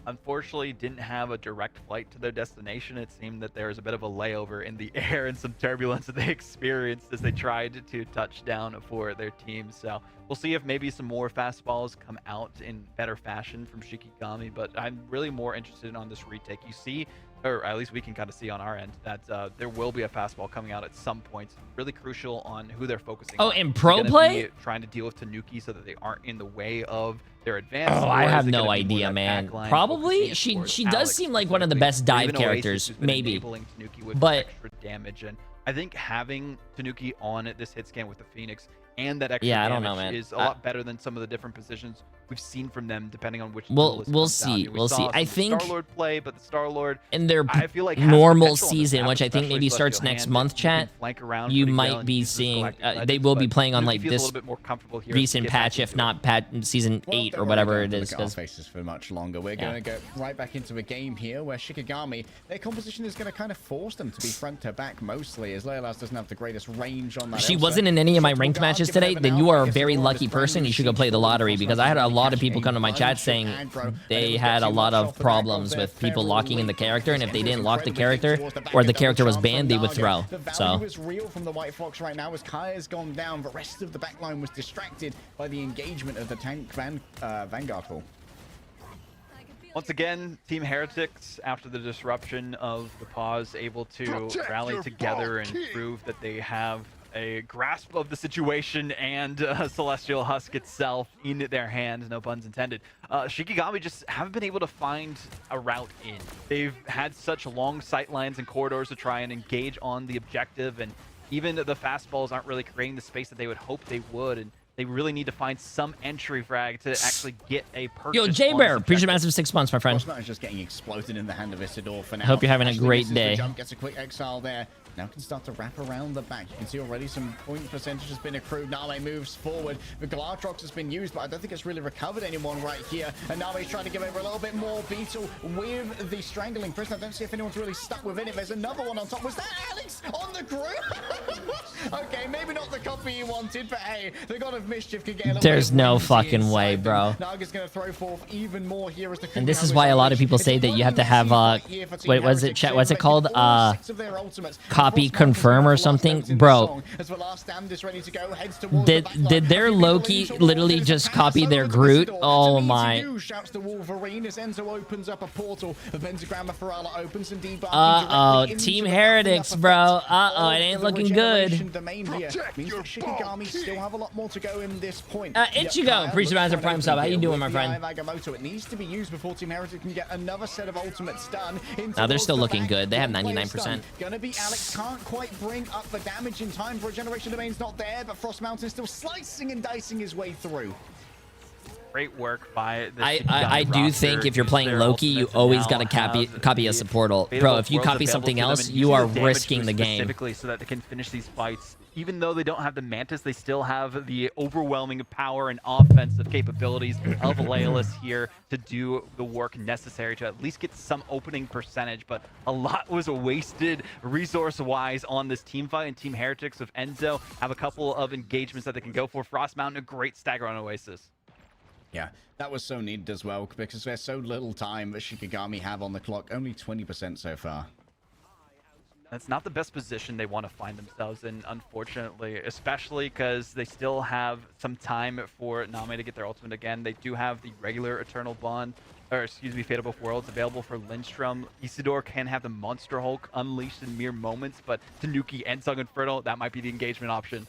[SPEAKER 2] unfortunately didn't have a direct flight to their destination. It seemed that there was a bit of a layover in the air and some turbulence that they experienced as they tried to touch down for their team. So we'll see if maybe some more fastballs come out in better fashion from Shikigami, but I'm really more interested on this retake. You see, or at least we can kind of see on our end, that there will be a fastball coming out at some point. Really crucial on who they're focusing on.
[SPEAKER 3] Oh, in pro play?
[SPEAKER 2] Trying to deal with Tanuki so that they aren't in the way of their advance.
[SPEAKER 3] Oh, I have no idea, man. Probably. She does seem like one of the best dive characters, maybe. But
[SPEAKER 2] extra damage, and I think having Tanuki on this hit scan with the Phoenix and that extra
[SPEAKER 3] I
[SPEAKER 2] damage
[SPEAKER 3] don't know, man.
[SPEAKER 2] is a lot better than some of the different positions we've seen from them, depending on which.
[SPEAKER 3] We'll see. We'll see. I think
[SPEAKER 2] Star-Lord play, but the Star-Lord
[SPEAKER 3] in their
[SPEAKER 2] I feel like
[SPEAKER 3] normal season, which I think maybe starts next month, chat, you might
[SPEAKER 2] well
[SPEAKER 3] be seeing they will be playing on like this recent patch, if not season 8 or whatever it is.
[SPEAKER 1] Our faces for much longer. We're going to go right back into a game here where Shikigami, their composition is going to kind of force them to be front to back mostly, as Leilas doesn't have the greatest range on that.
[SPEAKER 3] She wasn't in any of my ranked matches today. Then you are a very lucky person. You should go play the lottery, because I had a lot of people come to my chat saying they had a lot of problems with people locking in the character, and if they didn't lock the character or the character was banned, they would throw. So
[SPEAKER 1] was real from the White Fox right now as Kaya's gone down. The rest of the backline was distracted by the engagement of the tank Vanguard pool.
[SPEAKER 2] Once again, Team Heretics, after the disruption of the pause, able to rally together and prove that they have a grasp of the situation and Celestial Husk itself in their hands, no puns intended. Shikigami just haven't been able to find a route in. They've had such long sight lines and corridors to try and engage on the objective, and even the fastballs aren't really creating the space that they would hope they would, and they really need to find some entry frag to actually get a purchase.
[SPEAKER 3] Yo, J-Bear, appreciate massive 6 months, my friend.
[SPEAKER 1] Is just getting exploded in the hand of Isidore for now.
[SPEAKER 3] Hope you're having a great day.
[SPEAKER 1] Jump gets a quick exile there. Now can start to wrap around the back. You can see already some point percentage has been accrued. Name moves forward. The Glartrox has been used, but I don't think it's really recovered anyone right here. And now he's trying to give over a little bit more. Beetle with the strangling prisoner. I don't see if anyone's really stuck within it. There's another one on top. Was that Alex on the group? Okay, maybe not the copy you wanted, but hey, the God of Mischief could get a little
[SPEAKER 3] There's
[SPEAKER 1] bit
[SPEAKER 3] no fucking way, bro.
[SPEAKER 1] Naga's gonna throw forth even more here as the
[SPEAKER 3] and this is why a lot of people say that you have to have wait, what's it, chat? What's it called? Copy confirm or something, bro. Did their Loki literally just copy their Groot? Oh my. Uh-oh, Team Heretics, bro. Uh-oh, it ain't looking good. Ichigo, appreciate the Prime sub. How you doing, my friend?
[SPEAKER 1] It needs to be used before Team Heretics can get another set of ultimates done.
[SPEAKER 3] Now they're still looking good. They have 99%.
[SPEAKER 1] Gonna be Alex, can't quite bring up the damage in time for a Generation Domain's not there, but Frost Mountain still slicing and dicing his way through.
[SPEAKER 2] Great work by the
[SPEAKER 3] I do think if you're playing Loki, you always got to copy a supportal. Bro, if you copy something else, you are risking the game.
[SPEAKER 2] Specifically so that they can finish these fights. Even though they don't have the Mantis, they still have the overwhelming power and offensive capabilities of Leilas here to do the work necessary to at least get some opening percentage. But a lot was wasted resource-wise on this team fight, and Team Heretics with Enzo have a couple of engagements that they can go for. Frost Mountain, a great stagger on Oasis.
[SPEAKER 1] Yeah, that was so needed as well, because there's so little time that Shikigami have on the clock. Only 20% so far.
[SPEAKER 2] That's not the best position they want to find themselves in, unfortunately, especially because they still have some time for Name to get their ultimate again. They do have the regular Eternal Bond, or excuse me, Fate of Both Worlds available for Lindstrom. Isidore can have the Monster Hulk unleashed in mere moments, but Tanuki and Sung Inferno, that might be the engagement option.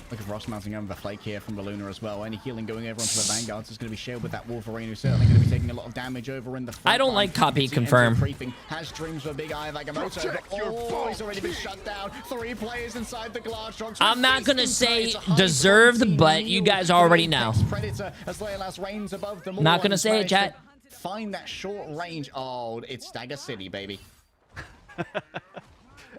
[SPEAKER 1] Look at Ross mounting over the flake here from the Luna as well. Any healing going over onto the Vanguards is going to be shared with that Wolverine, who's certainly going to be taking a lot of damage over in the front.
[SPEAKER 3] I don't like copy confirm.
[SPEAKER 1] Has dreams for Big Eye Vagamoto, but he's already been shut down. 3 players inside the Glartrox.
[SPEAKER 3] I'm not going to say deserved, but you guys already know. Not going to say it, chat.
[SPEAKER 1] Find that short range. Oh, it's Stagger City, baby.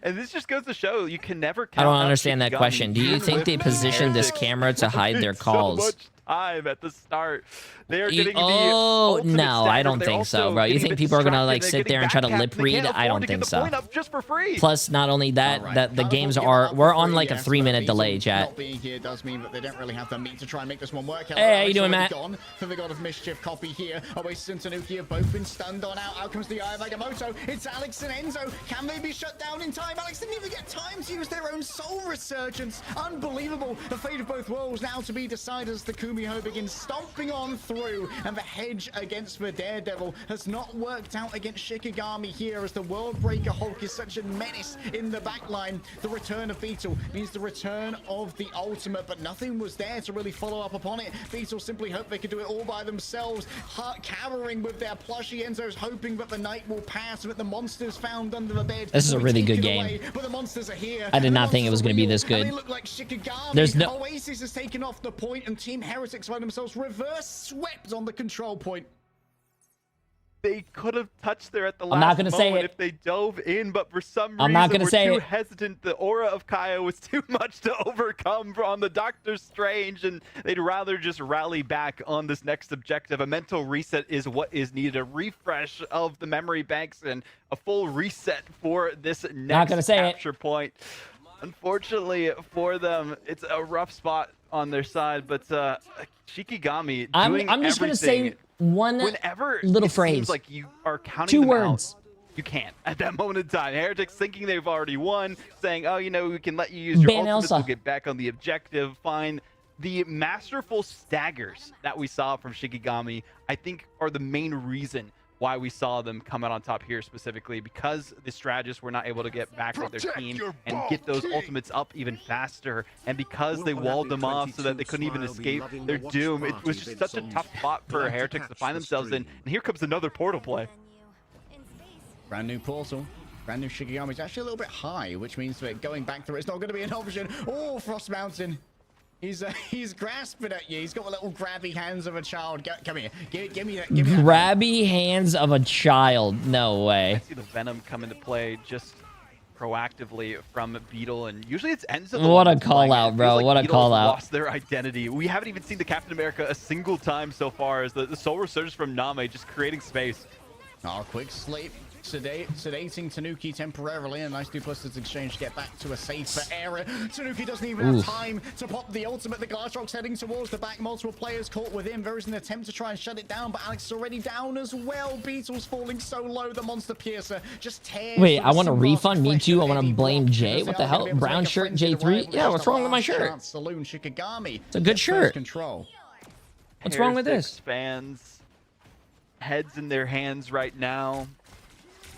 [SPEAKER 2] And this just goes to show you can never count.
[SPEAKER 3] I don't understand that question. Do you think they positioned this camera to hide their calls?
[SPEAKER 2] time at the start. They are getting
[SPEAKER 3] oh,
[SPEAKER 2] the
[SPEAKER 3] no, I don't think so, bro. You think people are gonna like sit there and try to lip read? I don't think so.
[SPEAKER 2] Just for free.
[SPEAKER 3] Plus, not only that, that the games we're on like a 3-minute delay, chat.
[SPEAKER 1] Not being here does mean that they don't really have the meat to try and make this one work.
[SPEAKER 3] Hey, how you doing, Matt?
[SPEAKER 1] Gone for the God of Mischief copy here. Oasis and Tanuki have both been stunned on out. Out comes the Eye of Agamotto. It's Alex and Enzo. Can they be shut down in time? Alex didn't even get time to use their own soul resurgence. Unbelievable. The fate of both worlds now to be decided as the Kumiho begins stomping on through, and the hedge against the Daredevil has not worked out against Shikigami here, as the World Breaker Hulk is such a menace in the backline. The return of Beetle means the return of the ultimate, but nothing was there to really follow up upon it. Beetle simply hoped they could do it all by themselves, cowering with their plushie. Enzo's hoping that the night will pass, but the monsters found under the bed.
[SPEAKER 3] This is a really good game.
[SPEAKER 1] Away, but the monsters are here.
[SPEAKER 3] I did not think it was going to be this good.
[SPEAKER 1] They look like Shikigami.
[SPEAKER 3] There's no
[SPEAKER 1] Oasis has taken off the point, and Team Heretics find themselves reverse swept on the control point.
[SPEAKER 2] They could have touched there at the
[SPEAKER 3] I'm not
[SPEAKER 2] last
[SPEAKER 3] gonna say
[SPEAKER 2] moment
[SPEAKER 3] it.
[SPEAKER 2] if they dove in, but for some reason
[SPEAKER 3] I'm not gonna
[SPEAKER 2] we're
[SPEAKER 3] say
[SPEAKER 2] too
[SPEAKER 3] it.
[SPEAKER 2] hesitant. The aura of Kaya was too much to overcome on the Doctor Strange, and they'd rather just rally back on this next objective. A mental reset is what is needed, a refresh of the memory banks and a full reset for this next capture point. Unfortunately for them, it's a rough spot on their side, but Shikigami doing
[SPEAKER 3] I'm just gonna say one
[SPEAKER 2] whenever
[SPEAKER 3] little
[SPEAKER 2] it
[SPEAKER 3] phrase.
[SPEAKER 2] Seems like you are counting
[SPEAKER 3] 2
[SPEAKER 2] them
[SPEAKER 3] words.
[SPEAKER 2] Out, you can't at that moment in time. Heretics thinking they've already won, saying, "Oh, you know, we can let you use your ultimates to get back on the objective." Fine. The masterful staggers that we saw from Shikigami, I think, are the main reason why we saw them come out on top here specifically, because the strategists were not able to get back with their team and get those ultimates up even faster, and because they walled them off so that they couldn't even escape their doom. It was just such a tough spot for Heretics to find themselves in, and here comes another portal play.
[SPEAKER 1] Brand new portal. Brand new Shikigami is actually a little bit high, which means that going back through it's not going to be an option. Oh, Frost Mountain. He's grasping at you. He's got the little grabby hands of a child. Come here. Give me that.
[SPEAKER 3] Grabby hands of a child. No way.
[SPEAKER 2] I see the Venom come into play just proactively from Beetle, and usually it's Enzo.
[SPEAKER 3] What a call out, bro. What a call out.
[SPEAKER 2] Lost their identity. We haven't even seen the Captain America a single time so far, as the Soul Resurgence from Name just creating space.
[SPEAKER 1] Oh, quick sleep. Sedating Tanuki temporarily. A nice duplicitous exchange to get back to a safer area. Tanuki doesn't even have time to pop the ultimate. The Glassrock's heading towards the back. Multiple players caught with him. There is an attempt to try and shut it down, but Alex is already down as well. Beetle's falling so low. The Monster Piercer just tears.
[SPEAKER 3] Wait, I want to refund me too. I want to blame Jay. What the hell? Brown shirt J3? Yeah, what's wrong with my shirt?
[SPEAKER 1] Saloon Shikigami.
[SPEAKER 3] It's a good shirt.
[SPEAKER 1] Control.
[SPEAKER 3] What's wrong with this?
[SPEAKER 2] Fans, heads in their hands right now,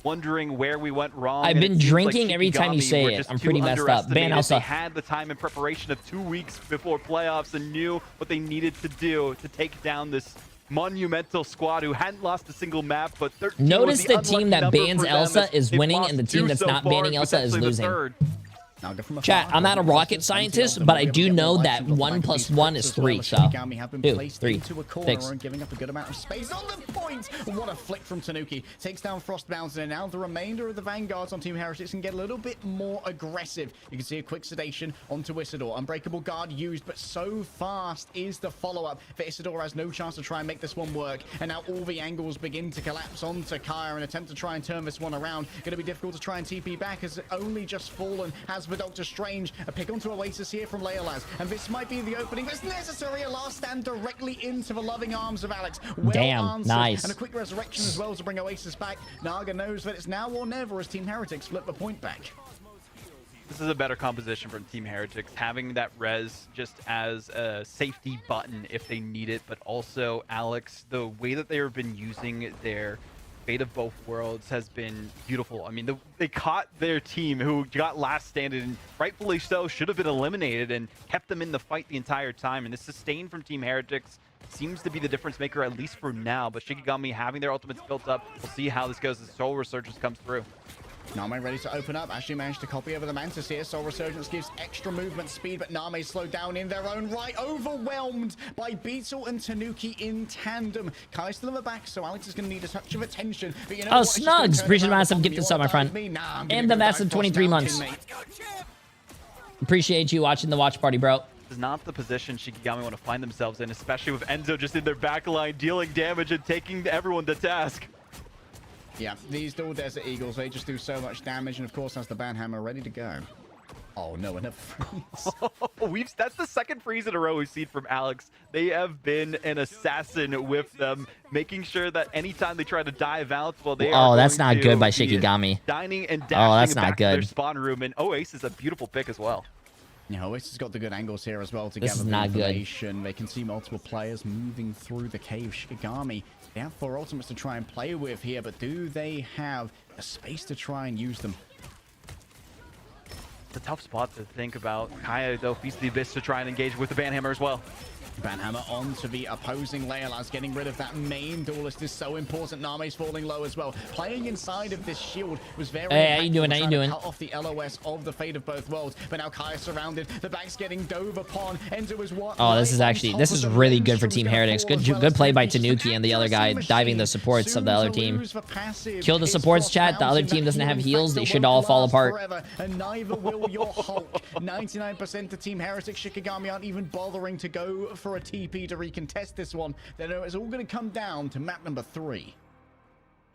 [SPEAKER 2] wondering where we went wrong.
[SPEAKER 3] I've been drinking every time you say it. I'm pretty messed up. Ban Elsa.
[SPEAKER 2] They had the time and preparation of 2 weeks before playoffs and knew what they needed to do to take down this monumental squad who hadn't lost a single map, but 13
[SPEAKER 3] notice
[SPEAKER 2] the
[SPEAKER 3] team that bans Elsa is winning and the team that's not banning Elsa is losing. Chat, I'm not a rocket scientist, but I do know that 1 + 1 is 3, so 2, 3, 6.
[SPEAKER 1] Giving up a good amount of space on the point. What a flick from Tanuki. Takes down Frost Mountain, and now the remainder of the Vanguards on Team Heretics can get a little bit more aggressive. You can see a quick sedation onto Isidore. Unbreakable Guard used, but so fast is the follow-up that Isidore has no chance to try and make this one work. And now all the angles begin to collapse onto Kaya and attempt to try and turn this one around. Going to be difficult to try and TP back, as only just fallen has for Doctor Strange. A pick onto Oasis here from Leolaz, and this might be the opening that's necessary. A last stand directly into the loving arms of Alex. Well
[SPEAKER 3] damn,
[SPEAKER 1] answered.
[SPEAKER 3] nice.
[SPEAKER 1] And a quick resurrection as well to bring Oasis back. Naga knows that it's now or never as Team Heretics flip the point back.
[SPEAKER 2] This is a better composition from Team Heretics, having that res just as a safety button if they need it, but also Alex, the way that they have been using their Fate of Both Worlds has been beautiful. I mean, they caught their team who got last standing, and rightfully so, should have been eliminated, and kept them in the fight the entire time. And the sustain from Team Heretics seems to be the difference maker, at least for now. But Shikigami having their ultimates built up, we'll see how this goes as Soul Resurgence comes through.
[SPEAKER 1] Name ready to open up. Actually managed to copy over the Mantis here. Soul Resurgence gives extra movement speed, but Name slowed down in their own right. Overwhelmed by Beetle and Tanuki in tandem. Kai's still in the back, so Alex is going to need a touch of attention. But you know what?
[SPEAKER 3] Snugs! Appreciate the massive gift this up, my friend. And the massive 23 months. Appreciate you watching the watch party, bro.
[SPEAKER 2] is not the position Shikigami want to find themselves in, especially with Enzo just in their backline dealing damage and taking everyone to task.
[SPEAKER 1] Yeah, these Dual Desert Eagles, they just do so much damage, and of course has the Banhammer ready to go. Oh no, another freeze.
[SPEAKER 2] That's the second freeze in a row we've seen from Alex. They have been an assassin with them, making sure that anytime they try to dive out, well, they are
[SPEAKER 3] that's not good by Shikigami.
[SPEAKER 2] Dining and dashing
[SPEAKER 3] that's not
[SPEAKER 2] back to
[SPEAKER 3] good.
[SPEAKER 2] their spawn room, and Oasis is a beautiful pick as well.
[SPEAKER 1] Yeah, Oasis has got the good angles here as well to
[SPEAKER 3] This
[SPEAKER 1] gather
[SPEAKER 3] is
[SPEAKER 1] the
[SPEAKER 3] not good.
[SPEAKER 1] information. They can see multiple players moving through the cave. Shikigami, they have 4 ultimates to try and play with here, but do they have a space to try and use them?
[SPEAKER 2] It's a tough spot to think about. Kaya, though, feeds the Abyss to try and engage with the Banhammer as well.
[SPEAKER 1] Banhammer onto the opposing Leolas. Getting rid of that main duelist is so important. Name's falling low as well. Playing inside of this shield was very
[SPEAKER 3] Hey, how you doing? How you doing?
[SPEAKER 1] Cut off the LOS of the Fate of Both Worlds. But now Kaya's surrounded. The back's getting dove upon. Enzo is what?
[SPEAKER 3] Oh, this is really good for Team Heretics. Good play by Tanuki and the other guy diving the supports of the other team. Kill the supports, chat. The other team doesn't have heals. They should all fall apart.
[SPEAKER 1] And neither will your Hulk. 99% to Team Heretics. Shikigami aren't even bothering to go for a TP to recontest this one. They know it's all going to come down to map number 3.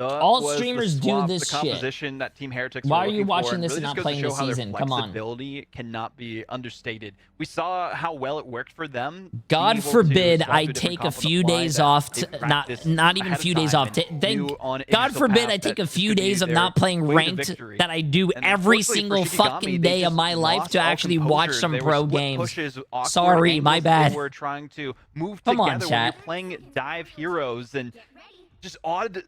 [SPEAKER 3] All streamers do this
[SPEAKER 2] the composition that Team Heretics
[SPEAKER 3] Why
[SPEAKER 2] were
[SPEAKER 3] are you
[SPEAKER 2] looking
[SPEAKER 3] watching
[SPEAKER 2] for, and
[SPEAKER 3] this
[SPEAKER 2] really
[SPEAKER 3] and
[SPEAKER 2] just
[SPEAKER 3] not
[SPEAKER 2] goes to
[SPEAKER 3] playing the
[SPEAKER 2] show how their
[SPEAKER 3] season? Come on.
[SPEAKER 2] flexibility cannot be understated. We saw how well it worked for them.
[SPEAKER 3] God
[SPEAKER 2] being able
[SPEAKER 3] forbid
[SPEAKER 2] to swap
[SPEAKER 3] I
[SPEAKER 2] to different
[SPEAKER 3] take a
[SPEAKER 2] comp on the
[SPEAKER 3] few
[SPEAKER 2] fly
[SPEAKER 3] days
[SPEAKER 2] that
[SPEAKER 3] off.
[SPEAKER 2] they
[SPEAKER 3] Not
[SPEAKER 2] practiced
[SPEAKER 3] even a
[SPEAKER 2] ahead
[SPEAKER 3] few
[SPEAKER 2] of
[SPEAKER 3] days
[SPEAKER 2] time
[SPEAKER 3] off.
[SPEAKER 2] and knew on an
[SPEAKER 3] God
[SPEAKER 2] initial
[SPEAKER 3] forbid
[SPEAKER 2] path
[SPEAKER 3] I take a
[SPEAKER 2] that
[SPEAKER 3] few
[SPEAKER 2] could be
[SPEAKER 3] days of
[SPEAKER 2] their
[SPEAKER 3] not playing
[SPEAKER 2] way to
[SPEAKER 3] ranked
[SPEAKER 2] victory.
[SPEAKER 3] that I do
[SPEAKER 2] And
[SPEAKER 3] every
[SPEAKER 2] unfortunately for
[SPEAKER 3] single
[SPEAKER 2] Shikigami,
[SPEAKER 3] fucking
[SPEAKER 2] they
[SPEAKER 3] day of
[SPEAKER 2] just
[SPEAKER 3] my life
[SPEAKER 2] lost
[SPEAKER 3] to
[SPEAKER 2] all
[SPEAKER 3] actually
[SPEAKER 2] composure.
[SPEAKER 3] watch some
[SPEAKER 2] They were
[SPEAKER 3] pro
[SPEAKER 2] split
[SPEAKER 3] games.
[SPEAKER 2] pushes, awkward
[SPEAKER 3] Sorry, my
[SPEAKER 2] angles.
[SPEAKER 3] bad.
[SPEAKER 2] They were trying to move
[SPEAKER 3] Come on,
[SPEAKER 2] together when
[SPEAKER 3] chat.
[SPEAKER 2] you're playing dive heroes and just odd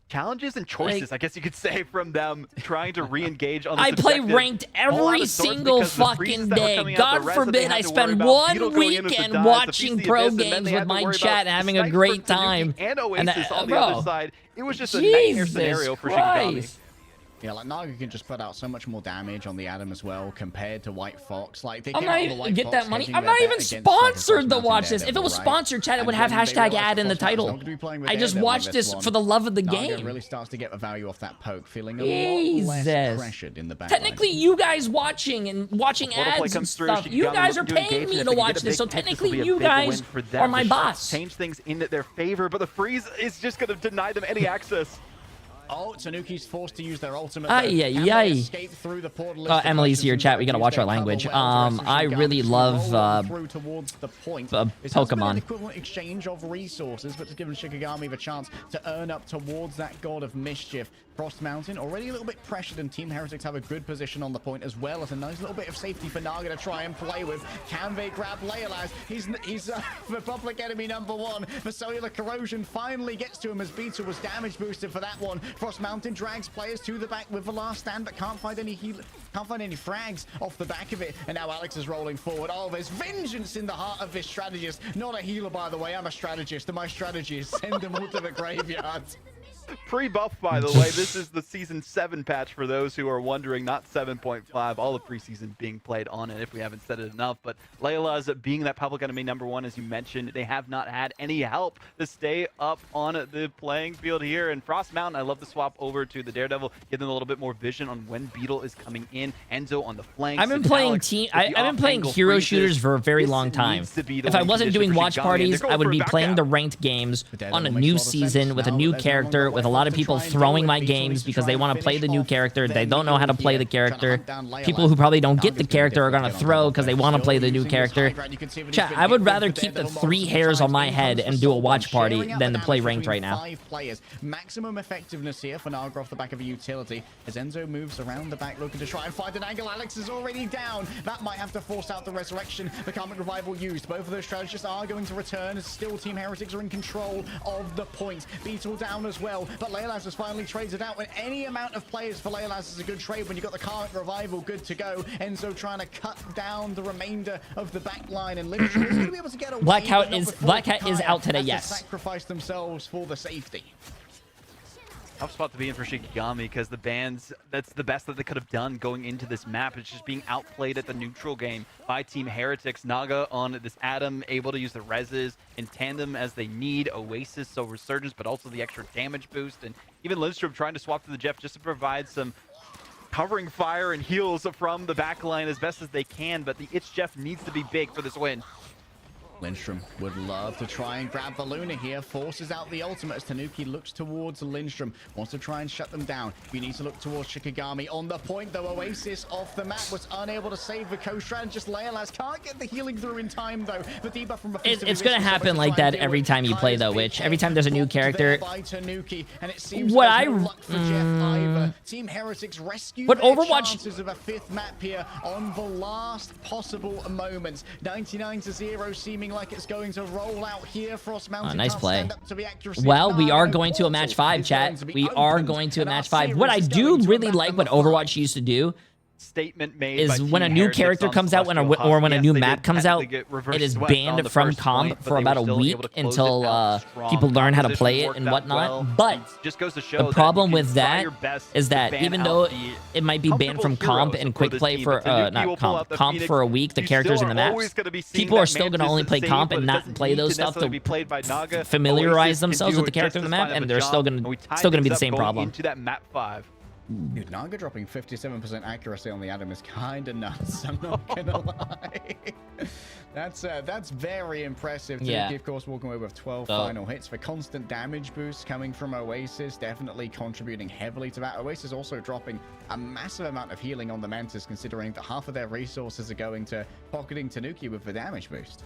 [SPEAKER 2] challenges and choices, I guess you could say, from them trying to re-engage on this
[SPEAKER 3] I play
[SPEAKER 2] objective.
[SPEAKER 3] ranked
[SPEAKER 2] All out
[SPEAKER 3] every
[SPEAKER 2] of sorts
[SPEAKER 3] single
[SPEAKER 2] because the
[SPEAKER 3] fucking
[SPEAKER 2] freezes that were
[SPEAKER 3] day.
[SPEAKER 2] coming out, the
[SPEAKER 3] God
[SPEAKER 2] res that they
[SPEAKER 3] forbid
[SPEAKER 2] had
[SPEAKER 3] I
[SPEAKER 2] to worry
[SPEAKER 3] spend
[SPEAKER 2] about,
[SPEAKER 3] one
[SPEAKER 2] Beetle going in with the
[SPEAKER 3] weekend
[SPEAKER 2] dives, the
[SPEAKER 3] watching
[SPEAKER 2] PC
[SPEAKER 3] pro
[SPEAKER 2] Abyss, and then
[SPEAKER 3] games
[SPEAKER 2] they had
[SPEAKER 3] with
[SPEAKER 2] to
[SPEAKER 3] my
[SPEAKER 2] worry
[SPEAKER 3] chat
[SPEAKER 2] about
[SPEAKER 3] and having a
[SPEAKER 2] snipes
[SPEAKER 3] great
[SPEAKER 2] from Tanuki
[SPEAKER 3] time.
[SPEAKER 2] and Oasis on the
[SPEAKER 3] bro,
[SPEAKER 2] other side. It was just a nightmare scenario for Shikigami.
[SPEAKER 3] Christ.
[SPEAKER 1] Yeah, like Naga can just put out so much more damage on the Adam as well compared to White Fox. Like they
[SPEAKER 3] I'm
[SPEAKER 1] came
[SPEAKER 3] not
[SPEAKER 1] out with the
[SPEAKER 3] even
[SPEAKER 1] White
[SPEAKER 3] get
[SPEAKER 1] Fox
[SPEAKER 3] that money.
[SPEAKER 1] hedging
[SPEAKER 3] I'm
[SPEAKER 1] their
[SPEAKER 3] not
[SPEAKER 1] bet
[SPEAKER 3] even
[SPEAKER 1] against, like,
[SPEAKER 3] sponsored to
[SPEAKER 1] Frostmountain
[SPEAKER 3] watch this. If it
[SPEAKER 1] Daredevil,
[SPEAKER 3] was
[SPEAKER 1] right?
[SPEAKER 3] sponsored, chat, it
[SPEAKER 1] And
[SPEAKER 3] would have
[SPEAKER 1] when they
[SPEAKER 3] hashtag
[SPEAKER 1] realized
[SPEAKER 3] ad in the
[SPEAKER 1] Frostmountain's
[SPEAKER 3] title.
[SPEAKER 1] not gonna be playing with
[SPEAKER 3] I just
[SPEAKER 1] Daredevil in
[SPEAKER 3] watched this
[SPEAKER 1] one,
[SPEAKER 3] for the love of the
[SPEAKER 1] Naga
[SPEAKER 3] game.
[SPEAKER 1] really starts to get the value off that poke, feeling a lot less
[SPEAKER 3] Jesus.
[SPEAKER 1] pressured in the back.
[SPEAKER 3] Technically, you guys watching
[SPEAKER 2] Autoplay
[SPEAKER 3] ads and
[SPEAKER 2] comes through,
[SPEAKER 3] stuff, you
[SPEAKER 2] Shikigami
[SPEAKER 3] guys are
[SPEAKER 2] looking to
[SPEAKER 3] paying
[SPEAKER 2] engage,
[SPEAKER 3] me
[SPEAKER 2] and
[SPEAKER 3] to
[SPEAKER 2] if they
[SPEAKER 3] watch
[SPEAKER 2] get a
[SPEAKER 3] this, so
[SPEAKER 2] big pick, this will
[SPEAKER 3] technically
[SPEAKER 2] be a
[SPEAKER 3] you
[SPEAKER 2] big
[SPEAKER 3] guys
[SPEAKER 2] win for them.
[SPEAKER 3] are my
[SPEAKER 2] The shots
[SPEAKER 3] boss.
[SPEAKER 2] change things in their favor, but the freeze is just going to deny them any access.
[SPEAKER 1] Oh, Tanuki's forced to use their ultimate.
[SPEAKER 3] Ay, ay, ay. Emily's here, chat. We gotta watch our language. I really love Pokemon.
[SPEAKER 1] Equivalent exchange of resources, but it's given Shikigami the chance to earn up towards that God of Mischief. Frost Mountain already a little bit pressured, and Team Heretics have a good position on the point, as well as a nice little bit of safety for Naga to try and play with. Can they grab Leolas? He's the public enemy #1. The cellular corrosion finally gets to him as Beetle was damage boosted for that one. Frost Mountain drags players to the back with the last stand, but can't find any frags off the back of it. And now Alex is rolling forward. Oh, there's vengeance in the heart of this strategist. Not a healer, by the way. I'm a strategist, and my strategy is send them all to the graveyard.
[SPEAKER 2] Pre-buff, by the way. This is the Season 7 patch for those who are wondering, not 7.5. All the preseason being played on it, if we haven't said it enough. But Layla's being that public enemy #1, as you mentioned, they have not had any help to stay up on the playing field here. And Frost Mountain, I love the swap over to the Daredevil, give them a little bit more vision on when Beetle is coming in. Enzo on the flanks.
[SPEAKER 3] I've been playing I've been playing hero shooters for a very long time. If I wasn't doing watch parties, I would be playing the ranked games on a new season with a new character, with a lot of people throwing my games because they want to play the new character. They don't know how to play the character. People who probably don't get the character are going to throw because they want to play the new character. Chat, I would rather keep the 3 hairs on my head and do a watch party than to play ranked right now.
[SPEAKER 1] 5 players. Maximum effectiveness here for Naga off the back of a utility as Enzo moves around the back looking to try and find an angle. Alex is already down. That might have to force out the resurrection. The Karmic Revival used. Both of those strategists are going to return as still Team Heretics are in control of the point. Beetle down as well, but Leolas has finally traded out. When any amount of players for Leolas is a good trade when you've got the Karmic Revival good to go. Enzo trying to cut down the remainder of the back line, and Literally is going to be able to get away.
[SPEAKER 3] Black Cat is out today, yes.
[SPEAKER 1] Sacrifice themselves for the safety.
[SPEAKER 2] Tough spot to be in for Shikigami because the bands, that's the best that they could have done going into this map. It's just being outplayed at the neutral game by Team Heretics. Naga on this Adam, able to use the reses in tandem as they need. Oasis, so Resurgence, but also the extra damage boost. And even Lindstrom trying to swap to the Jeff just to provide some covering fire and heals from the back line as best as they can, but the It's Jeff needs to be big for this win.
[SPEAKER 1] Lindstrom would love to try and grab the Luna here, forces out the ultimate as Tanuki looks towards Lindstrom, wants to try and shut them down. He needs to look towards Shikigami. On the point though, Oasis off the map was unable to save the co-strand. Just Leolas can't get the healing through in time though. The debuff from
[SPEAKER 3] it's gonna happen like that every time you play though, Witch. Every time there's a new character.
[SPEAKER 1] By Tanuki, and it seems
[SPEAKER 3] what
[SPEAKER 1] no luck for Jeff either. Team Heretics rescue
[SPEAKER 3] but
[SPEAKER 1] their
[SPEAKER 3] Overwatch
[SPEAKER 1] chances of a 5th map here on the last possible moments. 99-0 seeming like it's going to roll out here. Frost Mountain
[SPEAKER 3] nice play.
[SPEAKER 1] stand up to the accuracy.
[SPEAKER 3] Well, we are going to a match 5, chat. We are going to a match 5. What I do really like what Overwatch used to do
[SPEAKER 2] statement made
[SPEAKER 3] is when a new character comes out, when a new map comes out, it is banned from comp for about a week until people learn how to play it and whatnot. But the problem with that is that even though it might be banned from comp and quick play for not comp for a week, the characters in the maps, people are still going to only play comp and not play those stuff to familiarize themselves with the character in the map, and they're still going to be the same problem.
[SPEAKER 1] Dude, Naga dropping 57% accuracy on the Adam is kind of nuts. I'm not gonna lie. That's very impressive.
[SPEAKER 3] Yeah.
[SPEAKER 1] Tanuki, of course, walking away with 12 final hits. For constant damage boost coming from Oasis, definitely contributing heavily to that. Oasis also dropping a massive amount of healing on the Mantis, considering that half of their resources are going to pocketing Tanuki with the damage boost.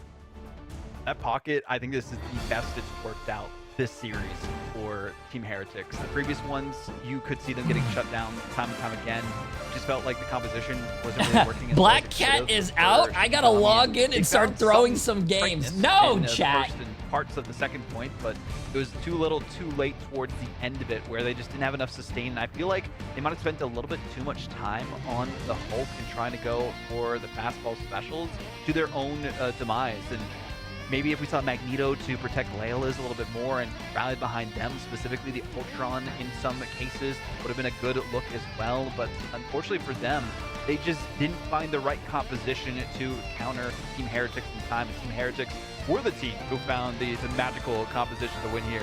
[SPEAKER 2] That pocket, I think this is the best it's worked out this series for Team Heretics. The previous ones, you could see them getting shut down time and time again. Just felt like the composition wasn't really working.
[SPEAKER 3] Black Cat is out. I gotta log in and start throwing some games. No, chat.
[SPEAKER 2] Parts of the second point, but it was too little, too late towards the end of it, where they just didn't have enough sustain. And I feel like they might have spent a little bit too much time on the Hulk and trying to go for the fastball specials to their own demise. And maybe if we saw Magneto to protect Leolas a little bit more and rally behind them, specifically the Ultron in some cases, would have been a good look as well. But unfortunately for them, they just didn't find the right composition to counter Team Heretics in time. And Team Heretics were the team who found the magical composition to win here.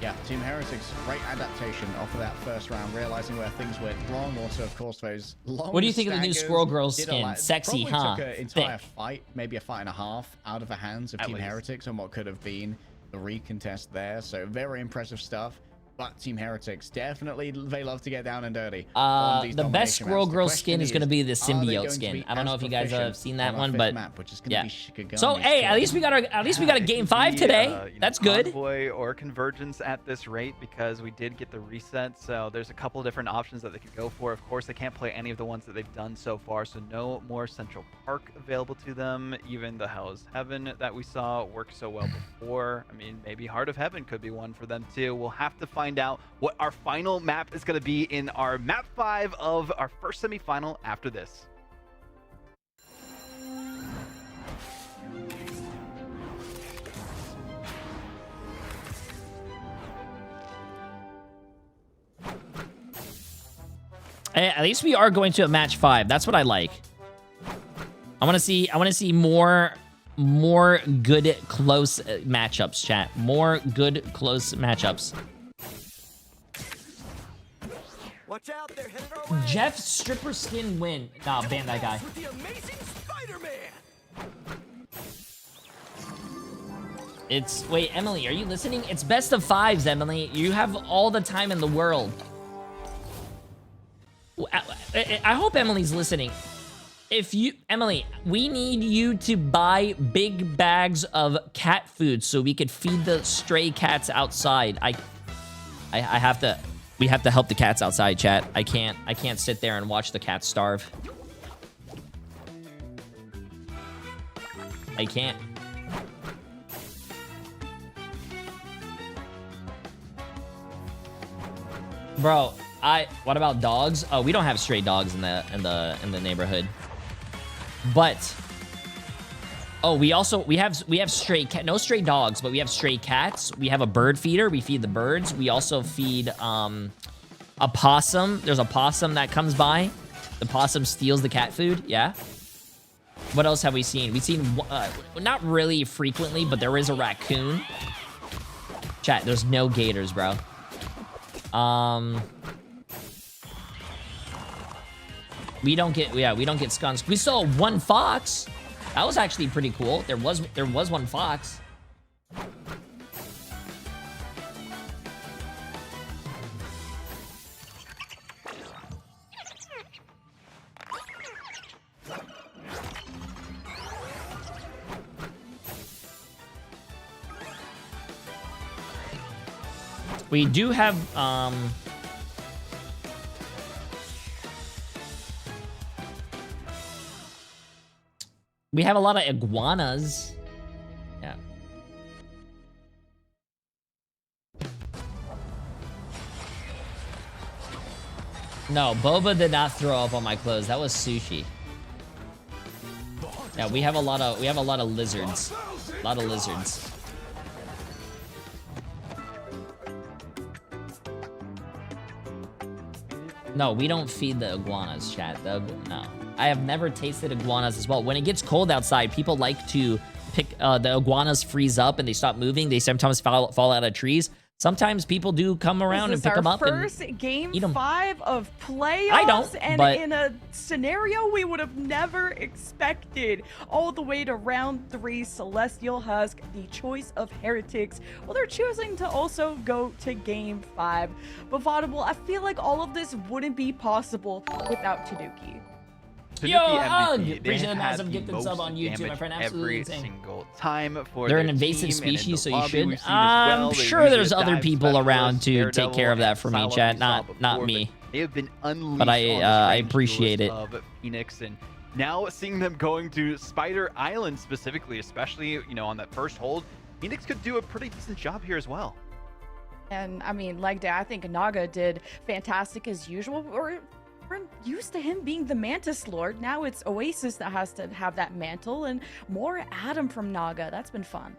[SPEAKER 1] Yeah, Team Heretics, great adaptation off of that first round, realizing where things went wrong. Also, of course, those long
[SPEAKER 3] What do you think of the new Squirrel Girl skin? Sexy, huh?
[SPEAKER 1] Took an entire fight, maybe a fight and a half, out of the hands of Team Heretics on what could have been the recontest there. So very impressive stuff. But Team Heretics, definitely, they love to get down and dirty.
[SPEAKER 3] The best Squirrel Girl skin is going to be the symbiote skin. I don't know if you guys have seen that one, but yeah. So hey, at least we got a game 5 today. That's good.
[SPEAKER 2] Convoy or Convergence at this rate, because we did get the reset. So there's a couple of different options that they could go for. Of course, they can't play any of the ones that they've done so far. So no more Central Park available to them. Even the Hell's Heaven that we saw worked so well before. I mean, maybe Heart of Heaven could be one for them too. We'll have to find out what our final map is going to be in our map 5 of our first semifinal after this.
[SPEAKER 3] Hey, at least we are going to a match 5. That's what I like. I want to see more good close matchups, chat. More good close matchups.
[SPEAKER 4] Watch out, they're headed our way.
[SPEAKER 3] Jeff stripper skin win. Nah, ban that guy.
[SPEAKER 4] With the amazing Spider-Man.
[SPEAKER 3] It's wait, Emily, are you listening? It's best of 5s, Emily. You have all the time in the world. I hope Emily's listening. Emily, we need you to buy big bags of cat food so we could feed the stray cats outside. We have to help the cats outside, chat. I can't sit there and watch the cats starve. I can't. Bro, what about dogs? Oh, we don't have stray dogs in the neighborhood. But we have stray cat, no stray dogs, but we have stray cats. We have a bird feeder. We feed the birds. We also feed a possum. There's a possum that comes by. The possum steals the cat food. Yeah. What else have we seen? We've seen not really frequently, but there is a raccoon. Chat, there's no gators, bro. We don't get skunked. We saw one fox. That was actually pretty cool. There was one fox. We do have we have a lot of iguanas. Yeah. No, Boba did not throw up on my clothes. That was sushi. Yeah, we have a lot of lizards. A lot of lizards. No, we don't feed the iguanas, chat. No. I have never tasted iguanas as well. When it gets cold outside, people like to pick the iguanas freeze up and they stop moving. They sometimes fall out of trees. Sometimes people do come around and pick them up and
[SPEAKER 5] This is our first game
[SPEAKER 3] eat 'em.
[SPEAKER 5] 5 of playoffs.
[SPEAKER 3] I don't,
[SPEAKER 5] and
[SPEAKER 3] but
[SPEAKER 5] in a scenario we would have never expected. All the way to round 3, Celestial Husk, the choice of Heretics. Well, they're choosing to also go to game 5. But Vaudable, I feel like all of this wouldn't be possible without Tanuki.
[SPEAKER 3] Yo, hug! Appreciate the massive gifted sub on YouTube, my friend. Absolutely insane.
[SPEAKER 2] Single time for
[SPEAKER 3] They're an invasive species, so you should. I'm sure there's other people around to take care of that for me, chat. Not me.
[SPEAKER 2] They have been unleashed.
[SPEAKER 3] But I appreciate it.
[SPEAKER 2] Of Phoenix, and now seeing them going to Spider Island specifically, especially on that first hold, Phoenix could do a pretty decent job here as well.
[SPEAKER 5] And I mean, leg day, I think Naga did fantastic as usual. We're used to him being the Mantis Lord. Now it's Oasis that has to have that mantle, and more Adam from Naga. That's been fun.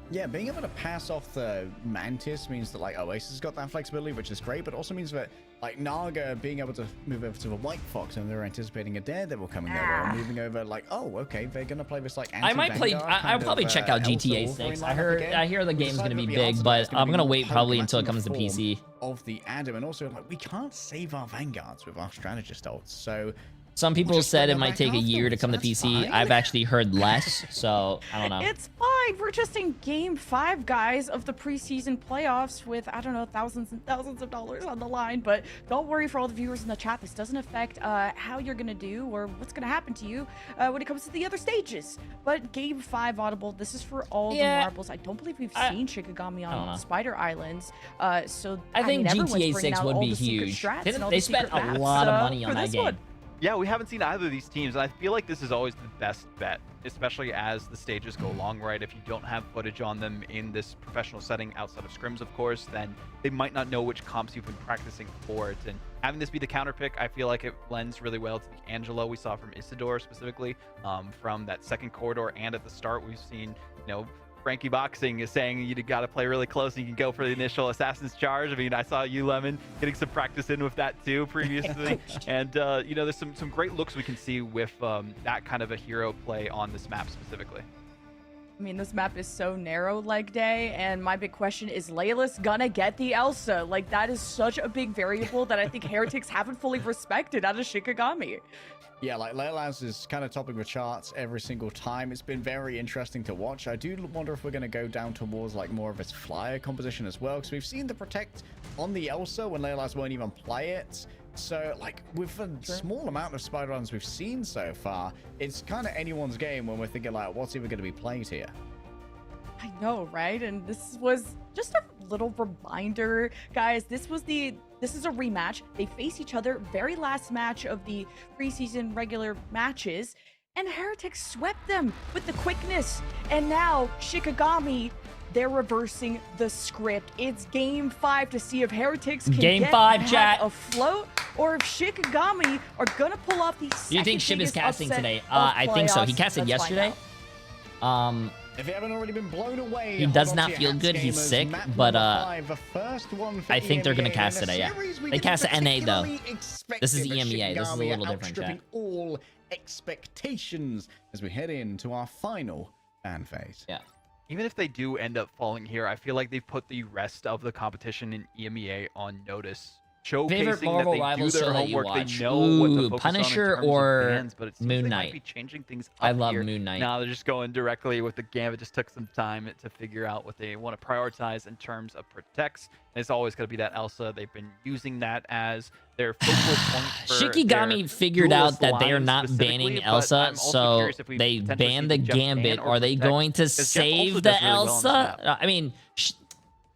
[SPEAKER 1] Yeah, being able to pass off the Mantis means that, like, Oasis got that flexibility, which is great, but also means that, like, Naga being able to move over to the White Fox and they're anticipating a Daredevil coming over and moving over, like, oh, okay, they're gonna play this, like,
[SPEAKER 3] I might play. I'll probably check out GTA 6. I hear the game's gonna be big, but I'm gonna wait probably until it comes to PC.
[SPEAKER 1] Of the Adam, and also, like, we can't save our Vanguards with our strategist ults, so.
[SPEAKER 3] Some people said it might take a year to come to PC. I've actually heard less, so I don't know.
[SPEAKER 5] It's fine. We're just in game 5, guys, of the preseason playoffs with, I don't know, thousands and thousands of dollars on the line. But don't worry for all the viewers in the chat. This doesn't affect how you're going to do or what's going to happen to you when it comes to the other stages. But game 5, Audible, this is for all the marbles. I don't believe we've seen Shikigami on Spider Islands. So
[SPEAKER 3] I think GTA 6 would be huge. They spent a lot of money on that game.
[SPEAKER 2] Yeah, we haven't seen either of these teams, and I feel like this is always the best bet, especially as the stages go along, right? If you don't have footage on them in this professional setting outside of scrims, of course, then they might not know which comps you've been practicing for it. And having this be the counter pick, I feel like it blends really well to the Angelo we saw from Isidore specifically, from that second corridor, and at the start we've seen, Frankie Boxing is saying you got to play really close and you can go for the initial Assassin's Charge. I mean, I saw you, Lemon, getting some practice in with that too previously. And, there's some great looks we can see with that kind of a hero play on this map specifically.
[SPEAKER 5] I mean, this map is so narrow, leg day, and my big question is Layla's gonna get the Elsa? Like, that is such a big variable that I think Heretics haven't fully respected out of Shikigami. Yeah,
[SPEAKER 1] like, Leila's is kind of topping the charts every single time. It's been very interesting to watch. I do wonder if we're going to go down towards, like, more of its flyer composition as well, because we've seen the Protect on the Elsa when Leila's won't even play it. So, like, with a small amount of spider runs we've seen so far, it's kind of anyone's game when we're thinking, like, what's even going to be played here?
[SPEAKER 5] I know, right? And this was just a little reminder, guys. This is a rematch. They face each other, very last match of the preseason regular matches, and Heretics swept them with the quickness. And now Shikigami, they're reversing the script. It's game 5 to see if Heretics can get afloat, or if Shikigami are gonna pull off the second.
[SPEAKER 3] Do you think Shib is casting today? I think so. He casted yesterday.
[SPEAKER 1] If you haven't already been blown away,
[SPEAKER 3] he does not feel good. He's sick, but I think they're gonna cast today. Yeah, they cast NA though. This is EMEA. This is a little different. Chat.
[SPEAKER 1] All expectations as we head into our final fan phase.
[SPEAKER 3] Yeah.
[SPEAKER 2] Even if they do end up falling here, I feel like they've put the rest of the competition in EMEA on notice showcasing
[SPEAKER 3] Marvel
[SPEAKER 2] that they
[SPEAKER 3] Rivals
[SPEAKER 2] do their
[SPEAKER 3] show that you
[SPEAKER 2] homework.
[SPEAKER 3] watch?
[SPEAKER 2] They know what to
[SPEAKER 3] Ooh,
[SPEAKER 2] focus
[SPEAKER 3] Punisher
[SPEAKER 2] on in terms
[SPEAKER 3] or
[SPEAKER 2] of bands, but it seems
[SPEAKER 3] Moon
[SPEAKER 2] they
[SPEAKER 3] Knight?
[SPEAKER 2] might be changing things up
[SPEAKER 3] I love
[SPEAKER 2] here.
[SPEAKER 3] Moon Knight.
[SPEAKER 2] Now they're just going directly with the Gambit. Just took some time to figure out what they want to prioritize in terms of protects. And it's always going to be that Elsa. They've been using that as their focal point for
[SPEAKER 3] Shikigami figured out that they are not banning
[SPEAKER 2] but
[SPEAKER 3] Elsa,
[SPEAKER 2] I'm also
[SPEAKER 3] so
[SPEAKER 2] curious if we
[SPEAKER 3] they
[SPEAKER 2] potentially see
[SPEAKER 3] banned the
[SPEAKER 2] Jeff ban
[SPEAKER 3] Gambit.
[SPEAKER 2] or
[SPEAKER 3] Are they
[SPEAKER 2] protect,
[SPEAKER 3] going to
[SPEAKER 2] 'cause Jeff also
[SPEAKER 3] save
[SPEAKER 2] does
[SPEAKER 3] the
[SPEAKER 2] really well on this
[SPEAKER 3] Elsa?
[SPEAKER 2] map.
[SPEAKER 3] I mean,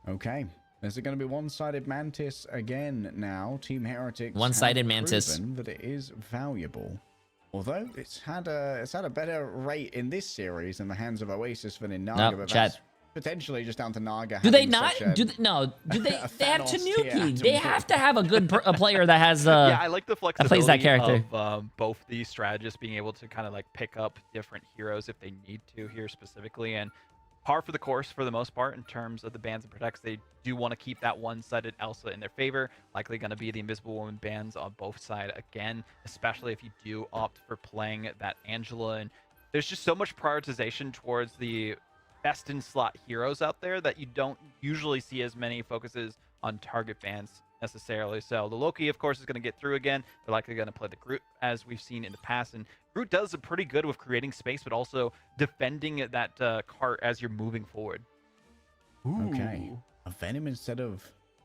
[SPEAKER 1] Okay. Is it going to be one-sided Mantis again now? Team Heretics
[SPEAKER 3] One-sided
[SPEAKER 1] have
[SPEAKER 3] Mantis.
[SPEAKER 1] proven that it is valuable. Although it's had a better rate in this series in the hands of Oasis than in Naga,
[SPEAKER 3] No,
[SPEAKER 1] but
[SPEAKER 3] Chad.
[SPEAKER 1] that's potentially just down to Naga.
[SPEAKER 3] do they
[SPEAKER 1] having
[SPEAKER 3] not?
[SPEAKER 1] such a-
[SPEAKER 3] Do they
[SPEAKER 1] a
[SPEAKER 3] have
[SPEAKER 1] Thanos
[SPEAKER 3] Tanuki.
[SPEAKER 1] tier
[SPEAKER 3] They
[SPEAKER 1] to
[SPEAKER 3] have to have a good a player that has.
[SPEAKER 2] Yeah, I like the
[SPEAKER 3] plays
[SPEAKER 2] flexibility
[SPEAKER 3] that character.
[SPEAKER 2] of both these strategists being able to kind of like pick up different heroes if they need to here specifically, and par for the course for the most part in terms of the bans and protects. They do want to keep that one-sided Elsa in their favor. Likely going to be the Invisible Woman bans on both sides again, especially if you do opt for playing that Angela. And there's just so much prioritization towards the best in slot heroes out there that you don't usually see as many focuses on target bans necessarily. So the Loki, of course, is going to get through again. They're likely going to play the Groot as we've seen in the past, and Groot does a pretty good with creating space, but also defending that cart as you're moving forward.
[SPEAKER 1] Okay, a Venom instead of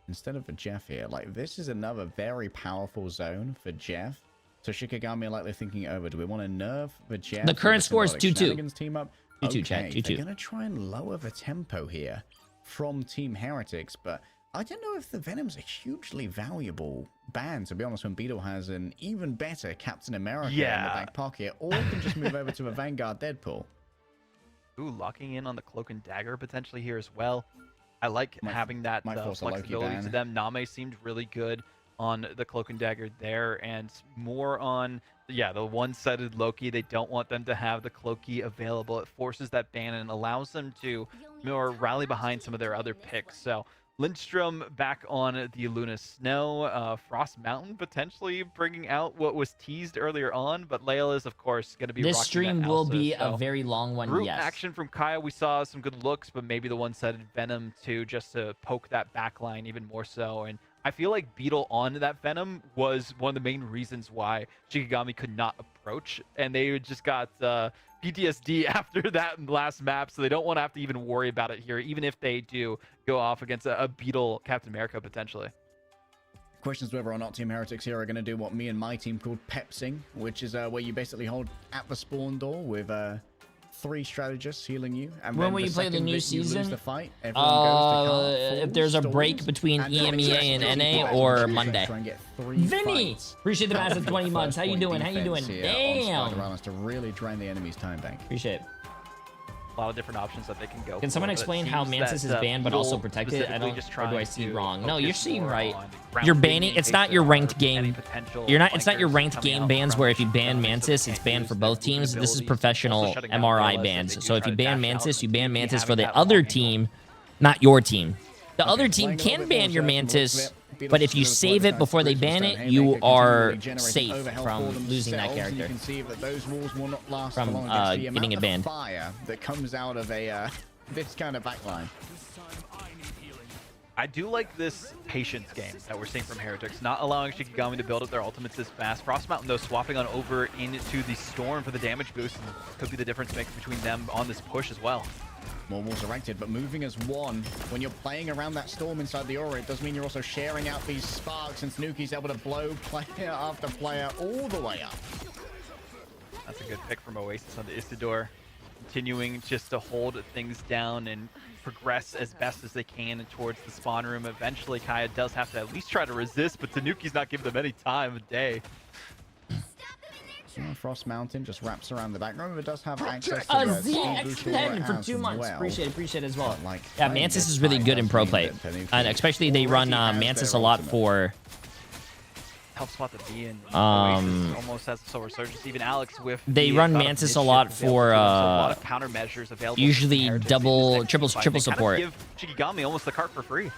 [SPEAKER 1] a Jeff here. Like, this is another very powerful zone for Jeff. So Shikigami are likely thinking over. Do we want to nerf the Jeff?
[SPEAKER 3] The current score is
[SPEAKER 1] Symbolic
[SPEAKER 3] 2-2.
[SPEAKER 1] Shenanigans team up.
[SPEAKER 3] 2-2, Chad, 2-2.
[SPEAKER 1] They're going to try and lower the tempo here from Team Heretics, but I don't know if the Venom's a hugely valuable ban, to be honest, when Beetle has an even better Captain America in the back pocket, or can just move over to a Vanguard Deadpool.
[SPEAKER 2] Ooh, locking in on the Cloak and Dagger potentially here as well. I like having that flexibility to them. Name seemed really good on the Cloak and Dagger there, and more on, the one-sided Loki. They don't want them to have the Cloaky available. It forces that ban and allows them to more rally behind some of their other picks. So Lindstrom back on the Luna Snow. Frost Mountain potentially bringing out what was teased earlier on, but Layla is, of course, going to be
[SPEAKER 3] This
[SPEAKER 2] rocking
[SPEAKER 3] stream
[SPEAKER 2] that
[SPEAKER 3] will
[SPEAKER 2] Elsa,
[SPEAKER 3] be
[SPEAKER 2] so
[SPEAKER 3] a very long one,
[SPEAKER 2] Group
[SPEAKER 3] yes.
[SPEAKER 2] action from Kaya. We saw some good looks, but maybe the one-sided Venom too, just to poke that back line even more so. And I feel like Beetle on that Venom was one of the main reasons why Shikigami could not approach, and they just got PTSD after that last map, so they don't want to have to even worry about it here, even if they do go off against a Beetle Captain America potentially.
[SPEAKER 1] Questions whether or not Team Heretics here are going to do what me and my team called pepsing, which is where you basically hold at the spawn door with 3 strategists healing you. And
[SPEAKER 3] when
[SPEAKER 1] then
[SPEAKER 3] will you play the
[SPEAKER 1] second
[SPEAKER 3] new
[SPEAKER 1] that you lose
[SPEAKER 3] season?
[SPEAKER 1] the fight, everyone goes to cart,
[SPEAKER 3] If there's a
[SPEAKER 1] stalls,
[SPEAKER 3] break between
[SPEAKER 1] and
[SPEAKER 3] EMEA and
[SPEAKER 1] then
[SPEAKER 3] NA
[SPEAKER 1] try
[SPEAKER 3] or
[SPEAKER 1] and
[SPEAKER 3] Monday.
[SPEAKER 1] try and get 3
[SPEAKER 3] Vinny,
[SPEAKER 1] fights.
[SPEAKER 3] appreciate the massive 20 months. How you doing? How you doing? Damn.
[SPEAKER 1] To really drain the enemy's time bank.
[SPEAKER 3] Appreciate it.
[SPEAKER 2] A lot of different options that they can go.
[SPEAKER 3] Can someone explain how Mantis is banned but also protected? I don't. Or do I see wrong? No, you're seeing right. You're banning. It's not your ranked game. You're not. It's not your ranked game bans where if you ban Mantis, it's banned for both teams. This is professional MRI bans. So if you ban Mantis, you ban Mantis for the other team, not your team. The other team can ban your Mantis, but if you save it before they ban it, you are safe from losing that character.
[SPEAKER 1] You can see that those walls will not last
[SPEAKER 3] from
[SPEAKER 1] long against the
[SPEAKER 3] getting
[SPEAKER 1] amount
[SPEAKER 3] it
[SPEAKER 1] of
[SPEAKER 3] banned.
[SPEAKER 1] fire that comes out of a this kind of backline.
[SPEAKER 2] I do like this patience game that we're seeing from Heretics, not allowing Shikigami to build up their ultimates this fast. Frost Mountain, though, swapping on over into the Storm for the damage boost, and could be the difference maker between them on this push as well.
[SPEAKER 1] More walls erected, but moving as one. When you're playing around that storm inside the aura, it does mean you're also sharing out these sparks, and Snooki's able to blow player after player all the way up.
[SPEAKER 2] That's a good pick from Oasis on the Istador. Continuing just to hold things down and progress as best as they can towards the spawn room. Eventually, Kaya does have to at least try to resist, but Tanuki's not giving them any time of day.
[SPEAKER 1] Frost Mountain just wraps around the back. Remember, it does have access to
[SPEAKER 3] ZX10 for 2 months.
[SPEAKER 1] Well.
[SPEAKER 3] Appreciate it as well.
[SPEAKER 1] Like,
[SPEAKER 3] Yeah, Mantis is really good in pro play. And especially they run Mantis a lot for...
[SPEAKER 2] Help spot the B and Oasis almost has the Solar Surges. Even Alex with
[SPEAKER 3] they run Mantis a lot for
[SPEAKER 2] a lot of countermeasures available.
[SPEAKER 3] Usually triple support.
[SPEAKER 2] Give Shikigami almost the cart for free.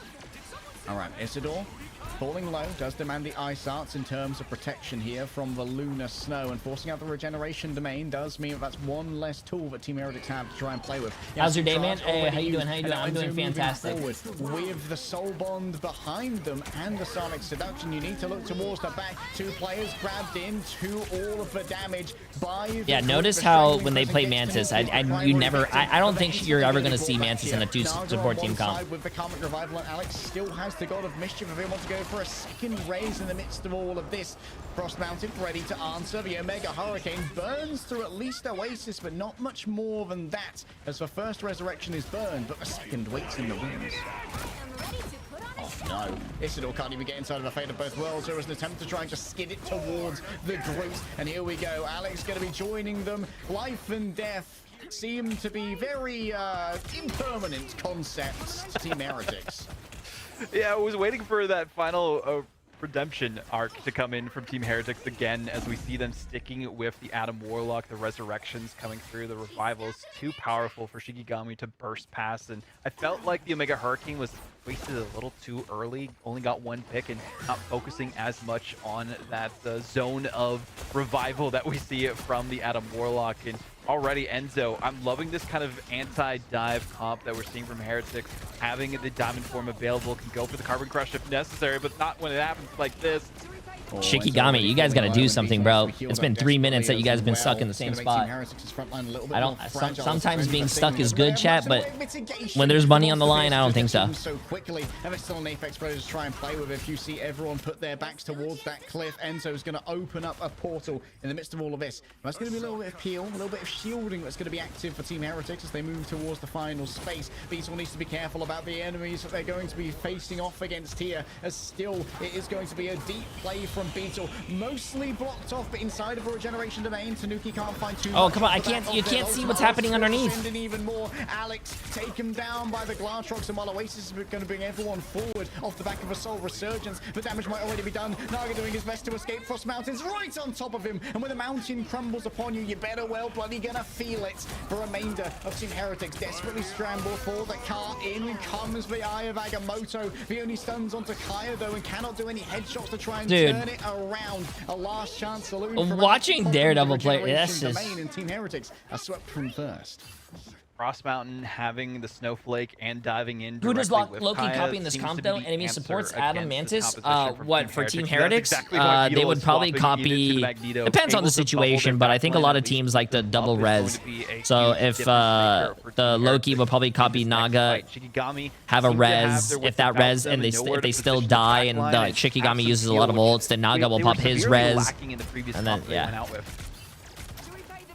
[SPEAKER 1] All right, Isidore falling low does demand the ice arts in terms of protection here from the lunar snow, and forcing out the regeneration domain does mean that's one less tool that Team Heretics have to try and play with.
[SPEAKER 3] How's your day, man? Hey, how you doing? How you doing? I'm doing fantastic.
[SPEAKER 1] With the soul bond behind them and the sonic seduction, you need to look towards the back. 2 players grabbed into all of the damage by the
[SPEAKER 3] notice how when they play Mantis, I don't think you're ever going to see Mantis in a 2 support team comp.
[SPEAKER 1] With the Karmic Revival, and Alex still has the God of Mischief if he wants to go for a second raise in the midst of all of this. Frost Mountain ready to answer. The Omega Hurricane burns through at least Oasis, but not much more than that, as the first resurrection is burned, but the second waits in the wings. Oh no, Isidore can't even get inside of the Fate of Both Worlds. There was an attempt to try and just skid it towards the Groot, and here we go. Alex going to be joining them. Life and death seem to be very impermanent concepts to Team Heretics.
[SPEAKER 2] Yeah, I was waiting for that final redemption arc to come in from Team Heretics again, as we see them sticking with the Adam Warlock, the Resurrections coming through, the Revivals, too powerful for Shikigami to burst past, and I felt like the Omega Hurricane was wasted a little too early, only got 1 pick and not focusing as much on that zone of revival that we see from the Adam Warlock. And already Enzo, I'm loving this kind of anti-dive comp that we're seeing from Heretics. Having the diamond form available, can go for the Carbon Crush if necessary, but not when it happens like this.
[SPEAKER 3] Shikigami, you guys got to do something, bro. It's been 3 minutes that you guys have been stuck in the same spot. Sometimes being stuck is good, chat, but when there's money on the line, I don't think so.
[SPEAKER 1] So quickly, and there's still an Apex Predators to try and play with. If you see everyone put their backs towards that cliff, Enzo's going to open up a portal in the midst of all of this. That's going to be a little bit of peel, a little bit of shielding that's going to be active for Team Heretics as they move towards the final space. Beetle needs to be careful about the enemies that they're going to be facing off against here, as still it is going to be a deep play from Beetle, mostly blocked off, but inside of a regeneration domain, Tanuki can't find too much.
[SPEAKER 3] Oh, come on, you can't see what's happening underneath.
[SPEAKER 1] Even more. Alex taken down by the Glatrox, and while Oasis is going to bring everyone forward off the back of a Soul Resurgence, the damage might already be done. Naga doing his best to escape. Frost Mountain's right on top of him, and when the mountain crumbles upon you, you better well bloody gonna feel it. The remainder of Team Heretics desperately scramble for the car. In comes the Eye of Agamotto. The only stuns onto Kaya though, and cannot do any headshots to try and turn it around. A last chance saloon.
[SPEAKER 3] Watching Daredevil play, this is...
[SPEAKER 1] And Team Heretics are swept from first.
[SPEAKER 2] Frost Mountain having the Snowflake and diving in.
[SPEAKER 3] Who does Loki copying this comp though? Enemy supports Adam Mantis. What for Team Heretics? They would probably copy. Depends on the situation, but I think a lot of teams like the double res. So if the Loki would probably copy Naga, have a res. If that res and if they still die and the Shikigami uses a lot of ults, then Naga will pop his res. And then yeah.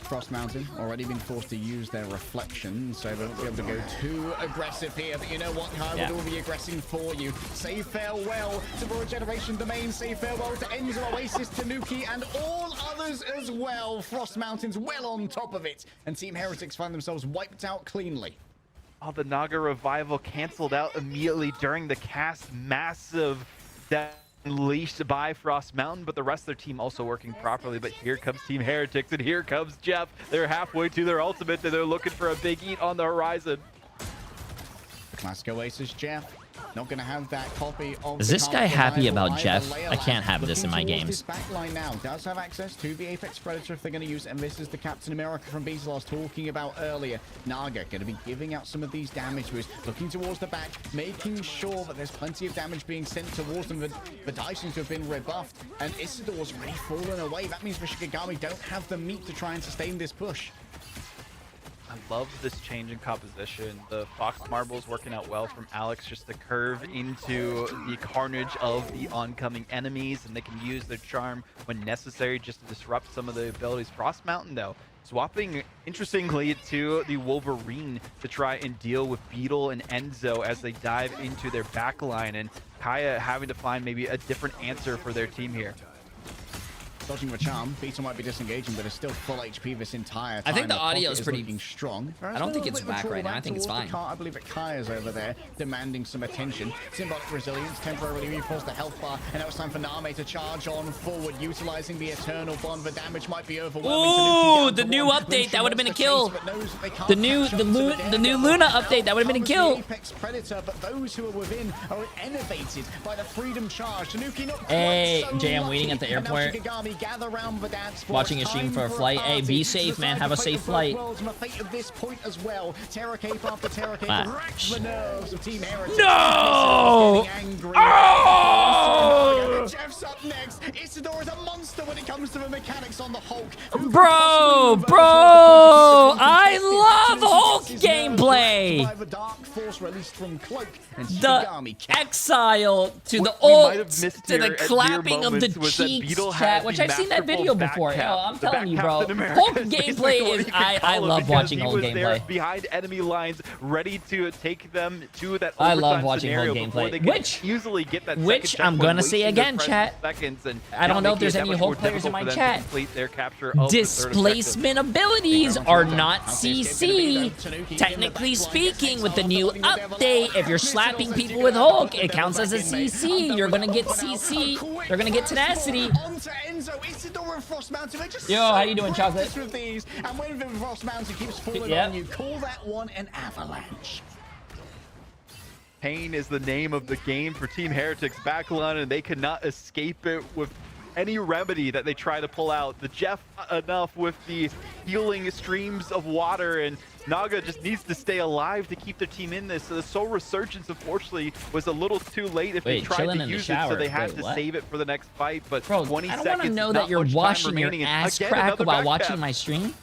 [SPEAKER 1] Frost Mountain already been forced to use their reflection, so they won't be able to go too aggressive here. But you know what? Kai will be aggressing for you. Say farewell to the regeneration domain. Say farewell to Enzo, Oasis, Tanuki, and all others as well. Frost Mountain's well on top of it, and Team Heretics find themselves wiped out cleanly.
[SPEAKER 2] Oh, the Naga Revival canceled out immediately during the cast. Massive death unleashed by Frost Mountain, but the rest of their team also working properly. But here comes Team Heretics, and here comes Jeff. They're halfway to their ultimate, and they're looking for a big eat on the horizon.
[SPEAKER 1] The classic Oasis Jeff. Not going to have that copy of.
[SPEAKER 3] Is this guy happy about Jeff? I can't have this in my games.
[SPEAKER 1] This back line now does have access to the Apex Predator if they're going to use it, and this is the Captain America from Beast I was talking about earlier. Naga going to be giving out some of these damage moves, looking towards the back, making sure that there's plenty of damage being sent towards them. The Dysons have been rebuffed, and Isidore's really fallen away. That means the Shikigami don't have the meat to try and sustain this push.
[SPEAKER 2] I love this change in composition. The Fox Marbles working out well from Alex, just the curve into the carnage of the oncoming enemies, and they can use their charm when necessary just to disrupt some of the abilities. Frost Mountain, though, swapping, interestingly, to the Wolverine to try and deal with Beetle and Enzo as they dive into their backline, and Kaya having to find maybe a different answer for their team here.
[SPEAKER 1] dodging the charm. Beetle might be disengaging, but is still full HP this entire time.
[SPEAKER 3] I think the audio
[SPEAKER 1] pocket
[SPEAKER 3] is pretty
[SPEAKER 1] looking strong.
[SPEAKER 3] I don't think it's whack right now. I think it's fine.
[SPEAKER 1] I believe that Kaya's over there demanding some attention. Symbolic resilience temporarily reinforced the health bar, and now it's time for Name to charge on forward, utilizing the eternal bond. The damage might be overwhelming.
[SPEAKER 3] Ooh, the new update, that would have been a kill. The new Luna update, that would have been a kill.
[SPEAKER 1] Apex Predator, but those who are within are enervated by the freedom charge. Tanuki not
[SPEAKER 3] Hey,
[SPEAKER 1] quite so
[SPEAKER 3] Jay, I'm
[SPEAKER 1] lucky.
[SPEAKER 3] waiting at the
[SPEAKER 1] And now
[SPEAKER 3] airport.
[SPEAKER 1] Shikigami gather round the dance floor.
[SPEAKER 3] Watching a stream for a flight. Hey, be safe, man. Have a safe flight.
[SPEAKER 1] The fate of this point as well. Terror cape after terror cape
[SPEAKER 3] Ah,
[SPEAKER 1] racks the nerves of Team Heretics.
[SPEAKER 3] No!
[SPEAKER 1] Oh! Jeff's up next. Isidore is a monster when it comes to the mechanics on the Hulk.
[SPEAKER 3] Bro, I love Hulk gameplay.
[SPEAKER 1] The dark force released from Cloak and
[SPEAKER 3] The
[SPEAKER 1] Shikigami
[SPEAKER 3] exile to the
[SPEAKER 2] We
[SPEAKER 3] ult,
[SPEAKER 2] might have missed
[SPEAKER 3] to the
[SPEAKER 2] here at
[SPEAKER 3] clapping
[SPEAKER 2] mere
[SPEAKER 3] of the
[SPEAKER 2] moments was that
[SPEAKER 3] cheeks,
[SPEAKER 2] Beetle
[SPEAKER 3] chat,
[SPEAKER 2] had
[SPEAKER 3] which
[SPEAKER 2] the
[SPEAKER 3] I've seen that
[SPEAKER 2] masterful
[SPEAKER 3] video
[SPEAKER 2] back
[SPEAKER 3] before.
[SPEAKER 2] cap.
[SPEAKER 3] Yo, I'm
[SPEAKER 2] The
[SPEAKER 3] telling
[SPEAKER 2] back
[SPEAKER 3] you, bro.
[SPEAKER 2] Captain America
[SPEAKER 3] Hulk
[SPEAKER 2] is basically
[SPEAKER 3] gameplay
[SPEAKER 2] what
[SPEAKER 3] is,
[SPEAKER 2] you could
[SPEAKER 3] I
[SPEAKER 2] call him,
[SPEAKER 3] love
[SPEAKER 2] because
[SPEAKER 3] watching
[SPEAKER 2] he
[SPEAKER 3] Hulk
[SPEAKER 2] was there
[SPEAKER 3] gameplay.
[SPEAKER 2] behind enemy lines, ready to take them to that
[SPEAKER 3] I love
[SPEAKER 2] overtime
[SPEAKER 3] watching
[SPEAKER 2] scenario
[SPEAKER 3] Hulk
[SPEAKER 2] before
[SPEAKER 3] gameplay,
[SPEAKER 2] they could
[SPEAKER 3] which
[SPEAKER 2] easily get that
[SPEAKER 3] which
[SPEAKER 2] second
[SPEAKER 3] I'm
[SPEAKER 2] checkpoint,
[SPEAKER 3] gonna say
[SPEAKER 2] wasting their
[SPEAKER 3] again,
[SPEAKER 2] precious
[SPEAKER 3] chat.
[SPEAKER 2] seconds, and
[SPEAKER 3] I don't
[SPEAKER 2] now
[SPEAKER 3] know if
[SPEAKER 2] making
[SPEAKER 3] there's
[SPEAKER 2] it
[SPEAKER 3] any
[SPEAKER 2] that much more
[SPEAKER 3] Hulk players in
[SPEAKER 2] difficult
[SPEAKER 3] my
[SPEAKER 2] for them to
[SPEAKER 3] chat.
[SPEAKER 2] complete their capture of the third objective.
[SPEAKER 3] Displacement abilities are not CC. Technically speaking, with the new update, if you're slapping people with Hulk, it counts as a CC. You're gonna get CC. They're gonna get tenacity. Yo, how you doing, Chocolate?
[SPEAKER 1] And when the Frost Mountain keeps falling
[SPEAKER 3] Yep.
[SPEAKER 1] on you, call that one an avalanche.
[SPEAKER 2] Pain is the name of the game for Team Heretics backline, and they could not escape it with any remedy that they try to pull out. The Jeff enough with the healing streams of water, and Naga just needs to stay alive to keep their team in this. So the Soul Resurgence, unfortunately, was a little too late if they tried to use it, so they had to save it for the next fight. But
[SPEAKER 3] Bro,
[SPEAKER 2] 20
[SPEAKER 3] I don't
[SPEAKER 2] seconds,
[SPEAKER 3] want to know
[SPEAKER 2] not
[SPEAKER 3] that you're
[SPEAKER 2] much time
[SPEAKER 3] washing your
[SPEAKER 2] remaining, and
[SPEAKER 3] ass
[SPEAKER 2] again,
[SPEAKER 3] crack
[SPEAKER 2] another
[SPEAKER 3] while
[SPEAKER 2] back
[SPEAKER 3] watching
[SPEAKER 2] tap.
[SPEAKER 3] my stream.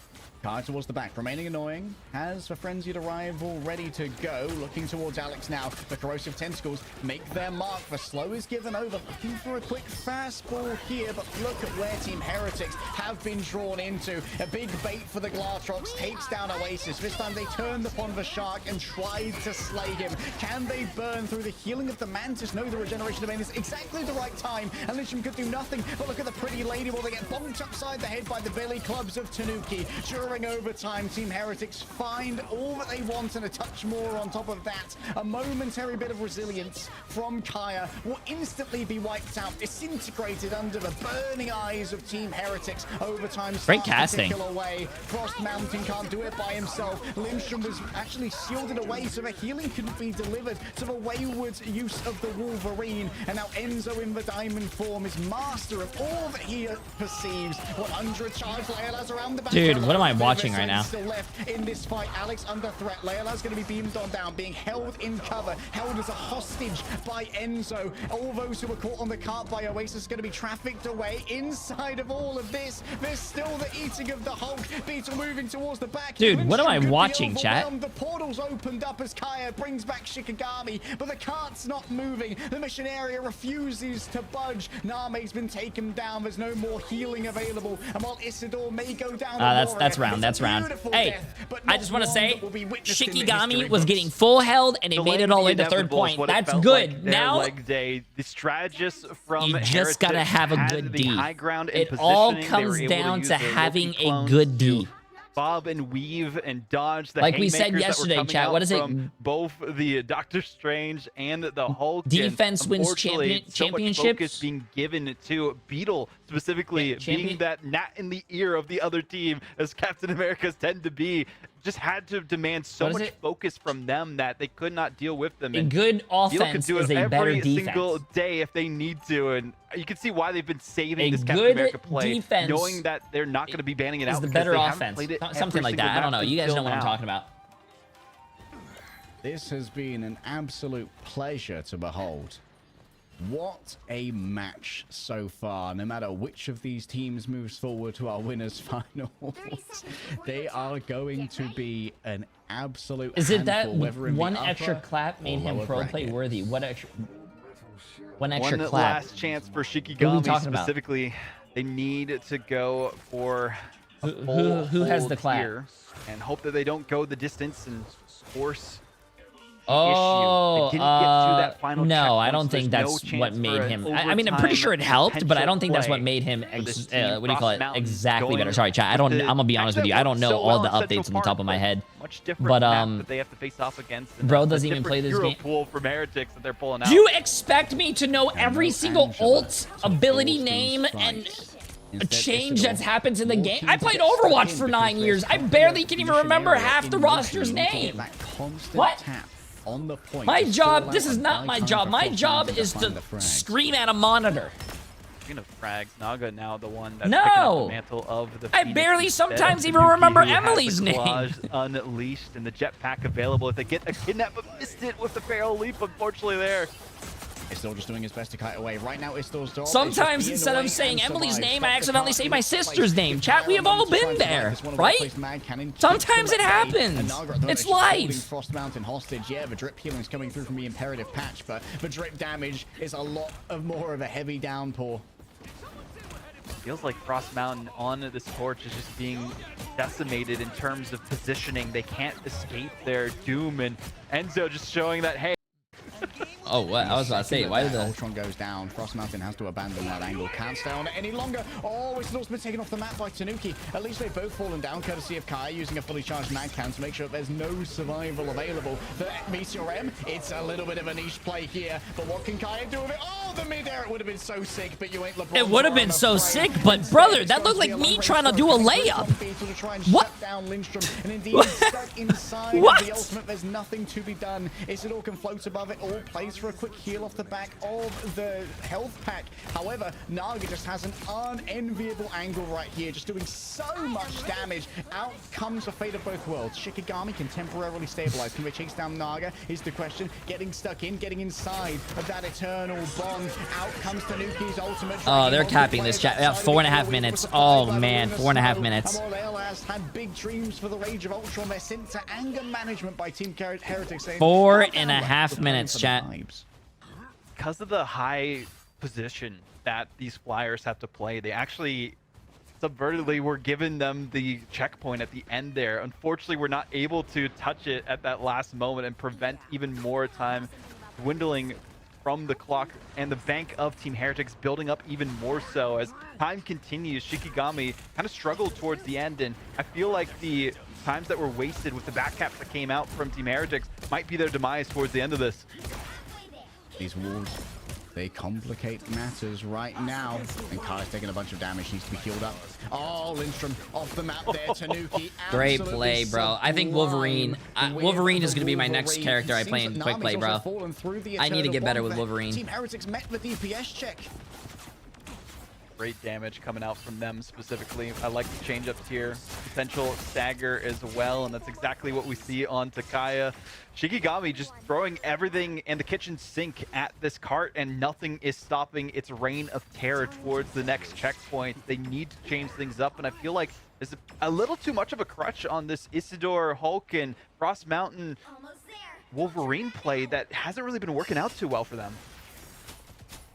[SPEAKER 1] Kai towards the back, remaining annoying. Has the frenzied arrival ready to go. Looking towards Alex now. The corrosive tentacles make their mark. The slow is given over. Looking for a quick fastball here, but look at where Team Heretics have been drawn into. A big bait for the Glatrox takes down Oasis. This time they turned upon the Shark and tried to slay him. Can they burn through the healing of the Mantis? No, the regeneration of Main is exactly the right time. And Lyncham could do nothing, but look at the pretty lady while they get bonked upside the head by the belly clubs of Tanuki. During overtime, Team Heretics find all that they want and a touch more on top of that. A momentary bit of resilience from Kaya will instantly be wiped out, disintegrated under the burning eyes of Team Heretics. Overtime
[SPEAKER 3] Great
[SPEAKER 1] starts to
[SPEAKER 3] casting.
[SPEAKER 1] tickle away. Frost Mountain can't do it by himself. Lyncham was actually shielded away, so the healing couldn't be delivered to the wayward use of the Wolverine. And now Enzo in the diamond form is master of all that he perceives. 100 charge Leila's around the back.
[SPEAKER 3] Dude, what am I watching right now?
[SPEAKER 1] Still left in this fight. Alex under threat. Leila's going to be beamed on down, being held in cover, held as a hostage by Enzo. All those who were caught on the cart by Oasis are going to be trafficked away. Inside of all of this, there's still the eating of the Hulk. Beetle moving towards the back.
[SPEAKER 3] Dude, what am I
[SPEAKER 1] Lyncham could be
[SPEAKER 3] watching, chat?
[SPEAKER 1] overwhelmed. The portal's opened up as Kaya brings back Shikigami, but the cart's not moving. The mission area refuses to budge. Name's been taken down. There's no more healing available. And while Isidore may go down,
[SPEAKER 3] That's round. Hey, I just want to say, Shikigami was getting full held, and he made it all the way to third point. That's good. Now,
[SPEAKER 2] leg day, the strategists from
[SPEAKER 3] you just gotta
[SPEAKER 2] Heretics
[SPEAKER 3] have a
[SPEAKER 2] had
[SPEAKER 3] good
[SPEAKER 2] the
[SPEAKER 3] D.
[SPEAKER 2] high ground and
[SPEAKER 3] It all
[SPEAKER 2] positioning. They
[SPEAKER 3] comes
[SPEAKER 2] were able
[SPEAKER 3] down
[SPEAKER 2] use
[SPEAKER 3] to
[SPEAKER 2] their
[SPEAKER 3] having
[SPEAKER 2] Loki
[SPEAKER 3] a
[SPEAKER 2] clones
[SPEAKER 3] good
[SPEAKER 2] to
[SPEAKER 3] D.
[SPEAKER 2] bob and weave and dodge the
[SPEAKER 3] Like we said
[SPEAKER 2] haymakers that were
[SPEAKER 3] yesterday,
[SPEAKER 2] coming
[SPEAKER 3] chat,
[SPEAKER 2] out
[SPEAKER 3] what is it?
[SPEAKER 2] from both the Doctor Strange and the Hulk.
[SPEAKER 3] Defense
[SPEAKER 2] and
[SPEAKER 3] wins
[SPEAKER 2] unfortunately, so much
[SPEAKER 3] championships.
[SPEAKER 2] focus being given to Beetle specifically,
[SPEAKER 3] Yeah,
[SPEAKER 2] being that gnat in the ear of the other team, as Captain America's tend to be. Just had to demand so
[SPEAKER 3] What is
[SPEAKER 2] much
[SPEAKER 3] it?
[SPEAKER 2] focus from them that they could not deal with them.
[SPEAKER 3] A
[SPEAKER 2] And
[SPEAKER 3] good
[SPEAKER 2] Beetle could
[SPEAKER 3] offense
[SPEAKER 2] do
[SPEAKER 3] is
[SPEAKER 2] it
[SPEAKER 3] a better
[SPEAKER 2] every
[SPEAKER 3] defense.
[SPEAKER 2] single day if they need to, and you can see why they've been saving
[SPEAKER 3] A
[SPEAKER 2] this Captain
[SPEAKER 3] good
[SPEAKER 2] America play,
[SPEAKER 3] defense
[SPEAKER 2] knowing that they're not going to be banning it
[SPEAKER 3] Is
[SPEAKER 2] out
[SPEAKER 3] the
[SPEAKER 2] because
[SPEAKER 3] better
[SPEAKER 2] they haven't
[SPEAKER 3] offense.
[SPEAKER 2] played it
[SPEAKER 3] Something
[SPEAKER 2] every
[SPEAKER 3] like
[SPEAKER 2] single
[SPEAKER 3] that. I don't know.
[SPEAKER 2] map
[SPEAKER 3] You guys
[SPEAKER 2] until
[SPEAKER 3] know what I'm
[SPEAKER 2] now.
[SPEAKER 3] talking about.
[SPEAKER 1] This has been an absolute pleasure to behold. What a match so far. No matter which of these teams moves forward to our winners finals, they are going to be an absolute
[SPEAKER 3] Is it that
[SPEAKER 1] handful, whether in the
[SPEAKER 3] one
[SPEAKER 1] upper
[SPEAKER 3] extra clap made
[SPEAKER 1] or
[SPEAKER 3] him
[SPEAKER 1] lower
[SPEAKER 3] pro play
[SPEAKER 1] bracket.
[SPEAKER 3] worthy? One extra
[SPEAKER 2] One
[SPEAKER 3] clap.
[SPEAKER 2] last chance for
[SPEAKER 3] What are we
[SPEAKER 2] Shikigami
[SPEAKER 3] talking about?
[SPEAKER 2] specifically. They need to go for a
[SPEAKER 3] Who
[SPEAKER 2] full
[SPEAKER 3] has the
[SPEAKER 2] hold
[SPEAKER 3] clap?
[SPEAKER 2] here and hope that they don't go the distance and force
[SPEAKER 3] Oh,
[SPEAKER 2] issue. They didn't get to that final
[SPEAKER 3] no,
[SPEAKER 2] checkpoint,
[SPEAKER 3] I don't
[SPEAKER 2] so
[SPEAKER 3] think
[SPEAKER 2] there's
[SPEAKER 3] that's
[SPEAKER 2] no
[SPEAKER 3] what
[SPEAKER 2] chance
[SPEAKER 3] made
[SPEAKER 2] for
[SPEAKER 3] him.
[SPEAKER 2] an
[SPEAKER 3] I mean, I'm pretty sure it helped, but I don't think that's what
[SPEAKER 2] potential
[SPEAKER 3] made him.
[SPEAKER 2] play for this
[SPEAKER 3] What
[SPEAKER 2] team.
[SPEAKER 3] do you call it?
[SPEAKER 2] Frost Mountain
[SPEAKER 3] Exactly better.
[SPEAKER 2] going
[SPEAKER 3] Sorry, chat. I don't.
[SPEAKER 2] with
[SPEAKER 3] I'm gonna be honest with you. I don't know
[SPEAKER 2] so
[SPEAKER 3] all
[SPEAKER 2] well
[SPEAKER 3] the
[SPEAKER 2] in Central
[SPEAKER 3] updates on the top of my
[SPEAKER 2] Park,
[SPEAKER 3] head.
[SPEAKER 2] Much different
[SPEAKER 3] But
[SPEAKER 2] map that they have to face off against. And
[SPEAKER 3] bro
[SPEAKER 2] a
[SPEAKER 3] doesn't even play
[SPEAKER 2] different
[SPEAKER 3] this
[SPEAKER 2] hero
[SPEAKER 3] game.
[SPEAKER 2] pool from Heretics that they're pulling out.
[SPEAKER 3] Do you expect me to know every single
[SPEAKER 1] Angela
[SPEAKER 3] ult,
[SPEAKER 1] to
[SPEAKER 3] ability
[SPEAKER 1] force
[SPEAKER 3] name,
[SPEAKER 1] these
[SPEAKER 3] and
[SPEAKER 1] fights.
[SPEAKER 3] a
[SPEAKER 1] Instead,
[SPEAKER 3] change
[SPEAKER 1] Isidore
[SPEAKER 3] that's happened in the game?
[SPEAKER 1] walking
[SPEAKER 3] I
[SPEAKER 1] to
[SPEAKER 3] played
[SPEAKER 1] get stuck
[SPEAKER 3] Overwatch
[SPEAKER 1] in
[SPEAKER 3] for
[SPEAKER 1] because
[SPEAKER 3] 9
[SPEAKER 1] there's
[SPEAKER 3] years. I
[SPEAKER 1] confident
[SPEAKER 3] barely can even
[SPEAKER 1] mission
[SPEAKER 3] remember
[SPEAKER 1] area
[SPEAKER 3] half
[SPEAKER 1] in
[SPEAKER 3] the
[SPEAKER 1] motion.
[SPEAKER 3] roster's
[SPEAKER 1] You need to get
[SPEAKER 3] name.
[SPEAKER 1] that constant
[SPEAKER 3] What?
[SPEAKER 1] tap on the point
[SPEAKER 3] My
[SPEAKER 1] to
[SPEAKER 3] job,
[SPEAKER 1] stall
[SPEAKER 3] this
[SPEAKER 1] out
[SPEAKER 3] is
[SPEAKER 1] and
[SPEAKER 3] not
[SPEAKER 1] buy
[SPEAKER 3] my
[SPEAKER 1] time
[SPEAKER 3] job.
[SPEAKER 1] for
[SPEAKER 3] My
[SPEAKER 1] Frost
[SPEAKER 3] job
[SPEAKER 1] Mountain to
[SPEAKER 3] is
[SPEAKER 1] find
[SPEAKER 3] to
[SPEAKER 1] the frags.
[SPEAKER 3] scream at a monitor.
[SPEAKER 2] Speaking of frags, Naga now the one that's
[SPEAKER 3] No!
[SPEAKER 2] picking up the mantle of the
[SPEAKER 3] I
[SPEAKER 2] Phoenix
[SPEAKER 3] barely
[SPEAKER 2] instead
[SPEAKER 3] sometimes
[SPEAKER 2] of
[SPEAKER 3] even
[SPEAKER 2] Tanuki,
[SPEAKER 3] remember
[SPEAKER 2] who has the
[SPEAKER 3] Emily's name.
[SPEAKER 2] claws unleashed and the jetpack available. If they get a kidnap, but missed it with the barrel leap, unfortunately there.
[SPEAKER 1] Isidore just doing his best to kite away. Right now, Isidore
[SPEAKER 3] Sometimes instead of saying Emily's name, I accidentally say my sister's name. Chat, we have all been there, right? Sometimes it happens. It's life.
[SPEAKER 1] Frost Mountain hostage. Yeah, the drip healing's coming through from the imperative patch, but the drip damage is a lot more of a heavy downpour.
[SPEAKER 2] Feels like Frost Mountain on this torch is just being decimated in terms of positioning. They can't escape their doom, and Enzo just showing that, hey.
[SPEAKER 3] Oh, what? I was about to say, why did the...
[SPEAKER 1] Ultron goes down. Frost Mountain has to abandon that angle. Can't stay on it any longer. Oh, Isidore's been taken off the map by Tanuki. At least they've both fallen down, courtesy of Kai using a fully charged mag can to make sure there's no survival available. The Meteor M, it's a little bit of a niche play here, but what can Kai do with it? Oh, the mid-air, it would have been so sick, but you ain't LeBron.
[SPEAKER 3] It would have been so sick, but brother, that looked like me trying to do a layup. What?
[SPEAKER 1] Down Lindstrom, and indeed stuck inside
[SPEAKER 3] What?
[SPEAKER 1] of the ultimate. There's nothing to be done. Isidore can float above it. All plays for a quick heal off the back of the health pack. However, Naga just has an unenviable angle right here, just doing so much damage. Out comes the fate of both worlds. Shikigami can temporarily stabilize. Can they chase down Naga is the question. Getting stuck in, getting inside of that eternal bond. Out comes Tanuki's ultimate.
[SPEAKER 3] Oh, they're capping this chat. 4.5 minutes. Oh man, 4.5 minutes.
[SPEAKER 1] Had big dreams for the Rage of Ultron. They're sent to anger management by Team Heretics.
[SPEAKER 3] 4.5 minutes, chat.
[SPEAKER 2] Because of the high position that these flyers have to play, they actually subvertedly were given them the checkpoint at the end there. Unfortunately, we're not able to touch it at that last moment and prevent even more time dwindling from the clock, and the bank of Team Heretics building up even more so as time continues. Shikigami kind of struggled towards the end, and I feel like the times that were wasted with the back caps that came out from Team Heretics might be their demise towards the end of this.
[SPEAKER 1] These walls, they complicate matters right now. And Kai's taking a bunch of damage, needs to be healed up. Oh, Lindstrom off the map there. Tanuki.
[SPEAKER 3] Great play, bro. I think Wolverine is going to be my next character I play in quick play, bro. I need to get better with Wolverine.
[SPEAKER 1] Team Heretics met the DPS check.
[SPEAKER 2] Great damage coming out from them specifically. I like the change-ups here. Potential stagger as well, and that's exactly what we see on Takaya. Shikigami just throwing everything in the kitchen sink at this cart, and nothing is stopping its reign of terror towards the next checkpoint. They need to change things up, and I feel like there's a little too much of a crutch on this Isidore, Hulk, and Frost Mountain Wolverine play that hasn't really been working out too well for them.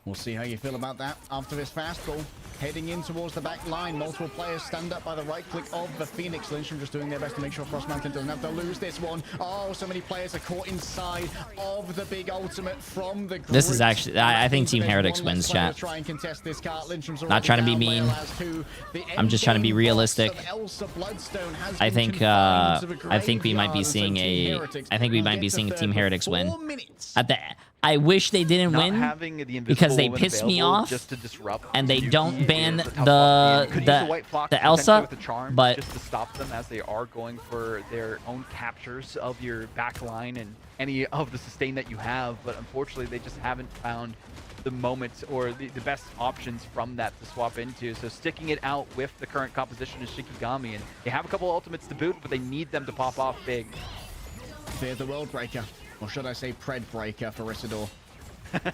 [SPEAKER 1] We'll see how you feel about that after this fastball. Heading in towards the back line. Multiple players stand up by the right click of the Phoenix. Lindstrom just doing their best to make sure Frost Mountain doesn't have to lose this one. Oh, so many players are caught inside of the big ultimate from the group.
[SPEAKER 3] This is actually, I think Team Heretics wins, chat.
[SPEAKER 1] Try and contest this cart.
[SPEAKER 3] Not trying to be mean. I'm just trying to be realistic. I think we might be seeing a Team Heretics win. I wish they didn't win because they piss me off and they don't ban the Elsa, but
[SPEAKER 2] just to stop them as they are going for their own captures of your back line and any of the sustain that you have. But unfortunately, they just haven't found the moments or the best options from that to swap into. So sticking it out with the current composition is Shikigami, and they have a couple ultimates to boot, but they need them to pop off big.
[SPEAKER 1] Fear the World Breaker. Or should I say Pred Breaker for Isidore.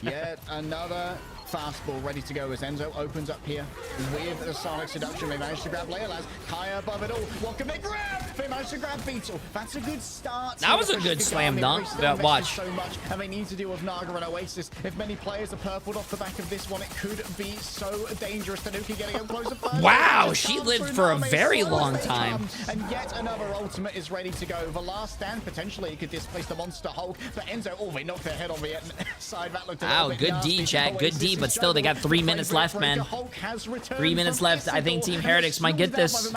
[SPEAKER 1] Yet another Fastball ready to go as Enzo opens up here with the Sonic Seduction. They managed to grab Leolaz. Kaya above it all. What can they grab? They managed to grab Beetle. That's a good start.
[SPEAKER 3] That was a good slam dunk. Watch.
[SPEAKER 1] So much, and they need to deal with Naga and Oasis. If many players are purpled off the back of this one, it could be so dangerous. Tanuki getting up closer.
[SPEAKER 3] Wow, she lived for a very long time.
[SPEAKER 1] And yet another ultimate is ready to go. The last stand potentially could displace the Monster Hulk, but Enzo, they knocked their head on the side. That looked a little bit
[SPEAKER 3] good
[SPEAKER 1] nasty.
[SPEAKER 3] D, chat. Good D, but still, they got 3 minutes left, man. 3 minutes left. I think Team Heretics might get this.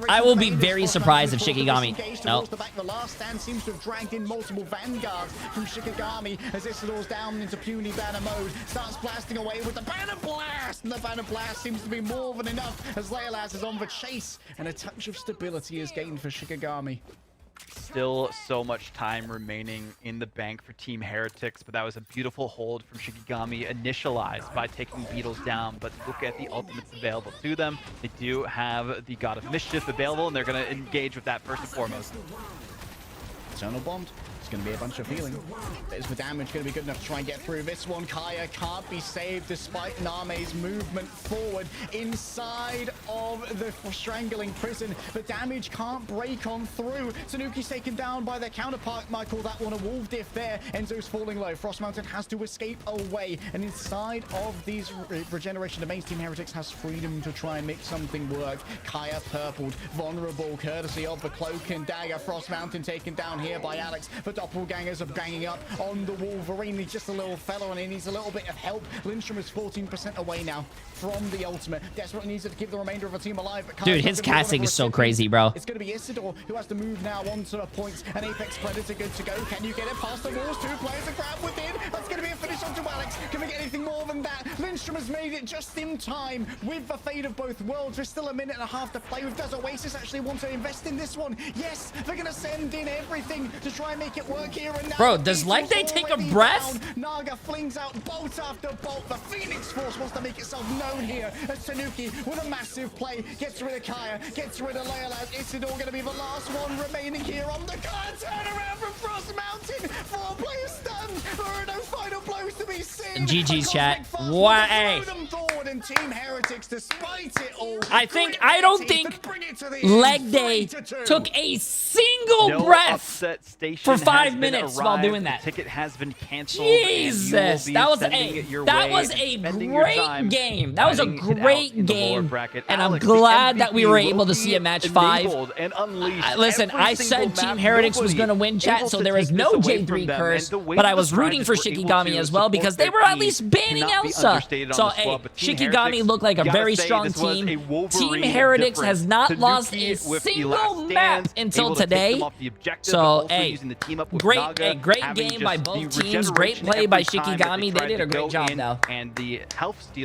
[SPEAKER 3] I will be very surprised if Shikigami. Nope.
[SPEAKER 1] The last stand seems to have dragged in multiple vanguards from Shikigami as Isidore's down into puny banner mode. Starts blasting away with the banner blast, and the banner blast seems to be more than enough as Leolaz is on the chase, and a touch of stability is gained for Shikigami.
[SPEAKER 2] Still so much time remaining in the bank for Team Heretics, but that was a beautiful hold from Shikigami, initialized by taking Beetles down. But look at the ultimates available to them. They do have the God of Mischief available, and they're going to engage with that first and foremost.
[SPEAKER 1] Eternal Bond. It's going to be a bunch of healing. Is the damage going to be good enough to try and get through this one? Kaya can't be saved despite Name's movement forward inside of the strangling prison. The damage can't break on through. Tanuki's taken down by their counterpart. Might call that one a wolf diff there. Enzo's falling low. Frost Mountain has to escape away. And inside of these regeneration domains, Team Heretics has freedom to try and make something work. Kaya purpled, vulnerable, courtesy of the cloak and dagger. Frost Mountain taken down here by Alex. The doppelgangers are banging up on the Wolverine. He's just a little fellow and he needs a little bit of help. Lindstrom is 14% away now from the ultimate. Desperately needs to keep the remainder of the team alive. But
[SPEAKER 3] dude, his casting is so crazy, bro.
[SPEAKER 1] It's going to be Isidore who has to move now onto the points. And Apex Predator good to go. Can you get it past the walls? 2 players to grab within. That's going to be a finish onto Alex. Can we get anything more than that? Lindstrom has made it just in time with the fate of both worlds. There's still a minute and a half to play with. Does Oasis actually want to invest in this one? Yes, they're going to send in everything to try and make it work here and now.
[SPEAKER 3] Bro, does like they take a breath?
[SPEAKER 1] Down. Naga flings out bolt after bolt. The Phoenix Force wants to make itself known here as Tanuki with a massive play gets rid of Kaya, gets rid of Leolaz. Isidore going to be the last one remaining here on the card. Turn around from Frost Mountain. 4 players stunned. There are no final blows to be seen.
[SPEAKER 3] GG's chat. What? Hey.
[SPEAKER 1] And Team Heretics, despite it all,
[SPEAKER 3] I don't think Leg Day took a single breath for 5 minutes while doing that.
[SPEAKER 2] The ticket has been canceled.
[SPEAKER 3] Jesus, that was a great game. That was a great game, and I'm glad that we were able to see a match 5. Listen, I said Team Heretics was going to win, chat, so there is no J3 curse, but I was rooting for Shikigami as well because they were at least banning Elsa. So, hey, Shikigami looked like a very strong team. Team Heretics has not lost a single map until today. So, hey, great game by both teams. Great play by Shikigami. They did a great job, though.
[SPEAKER 2] And the health steal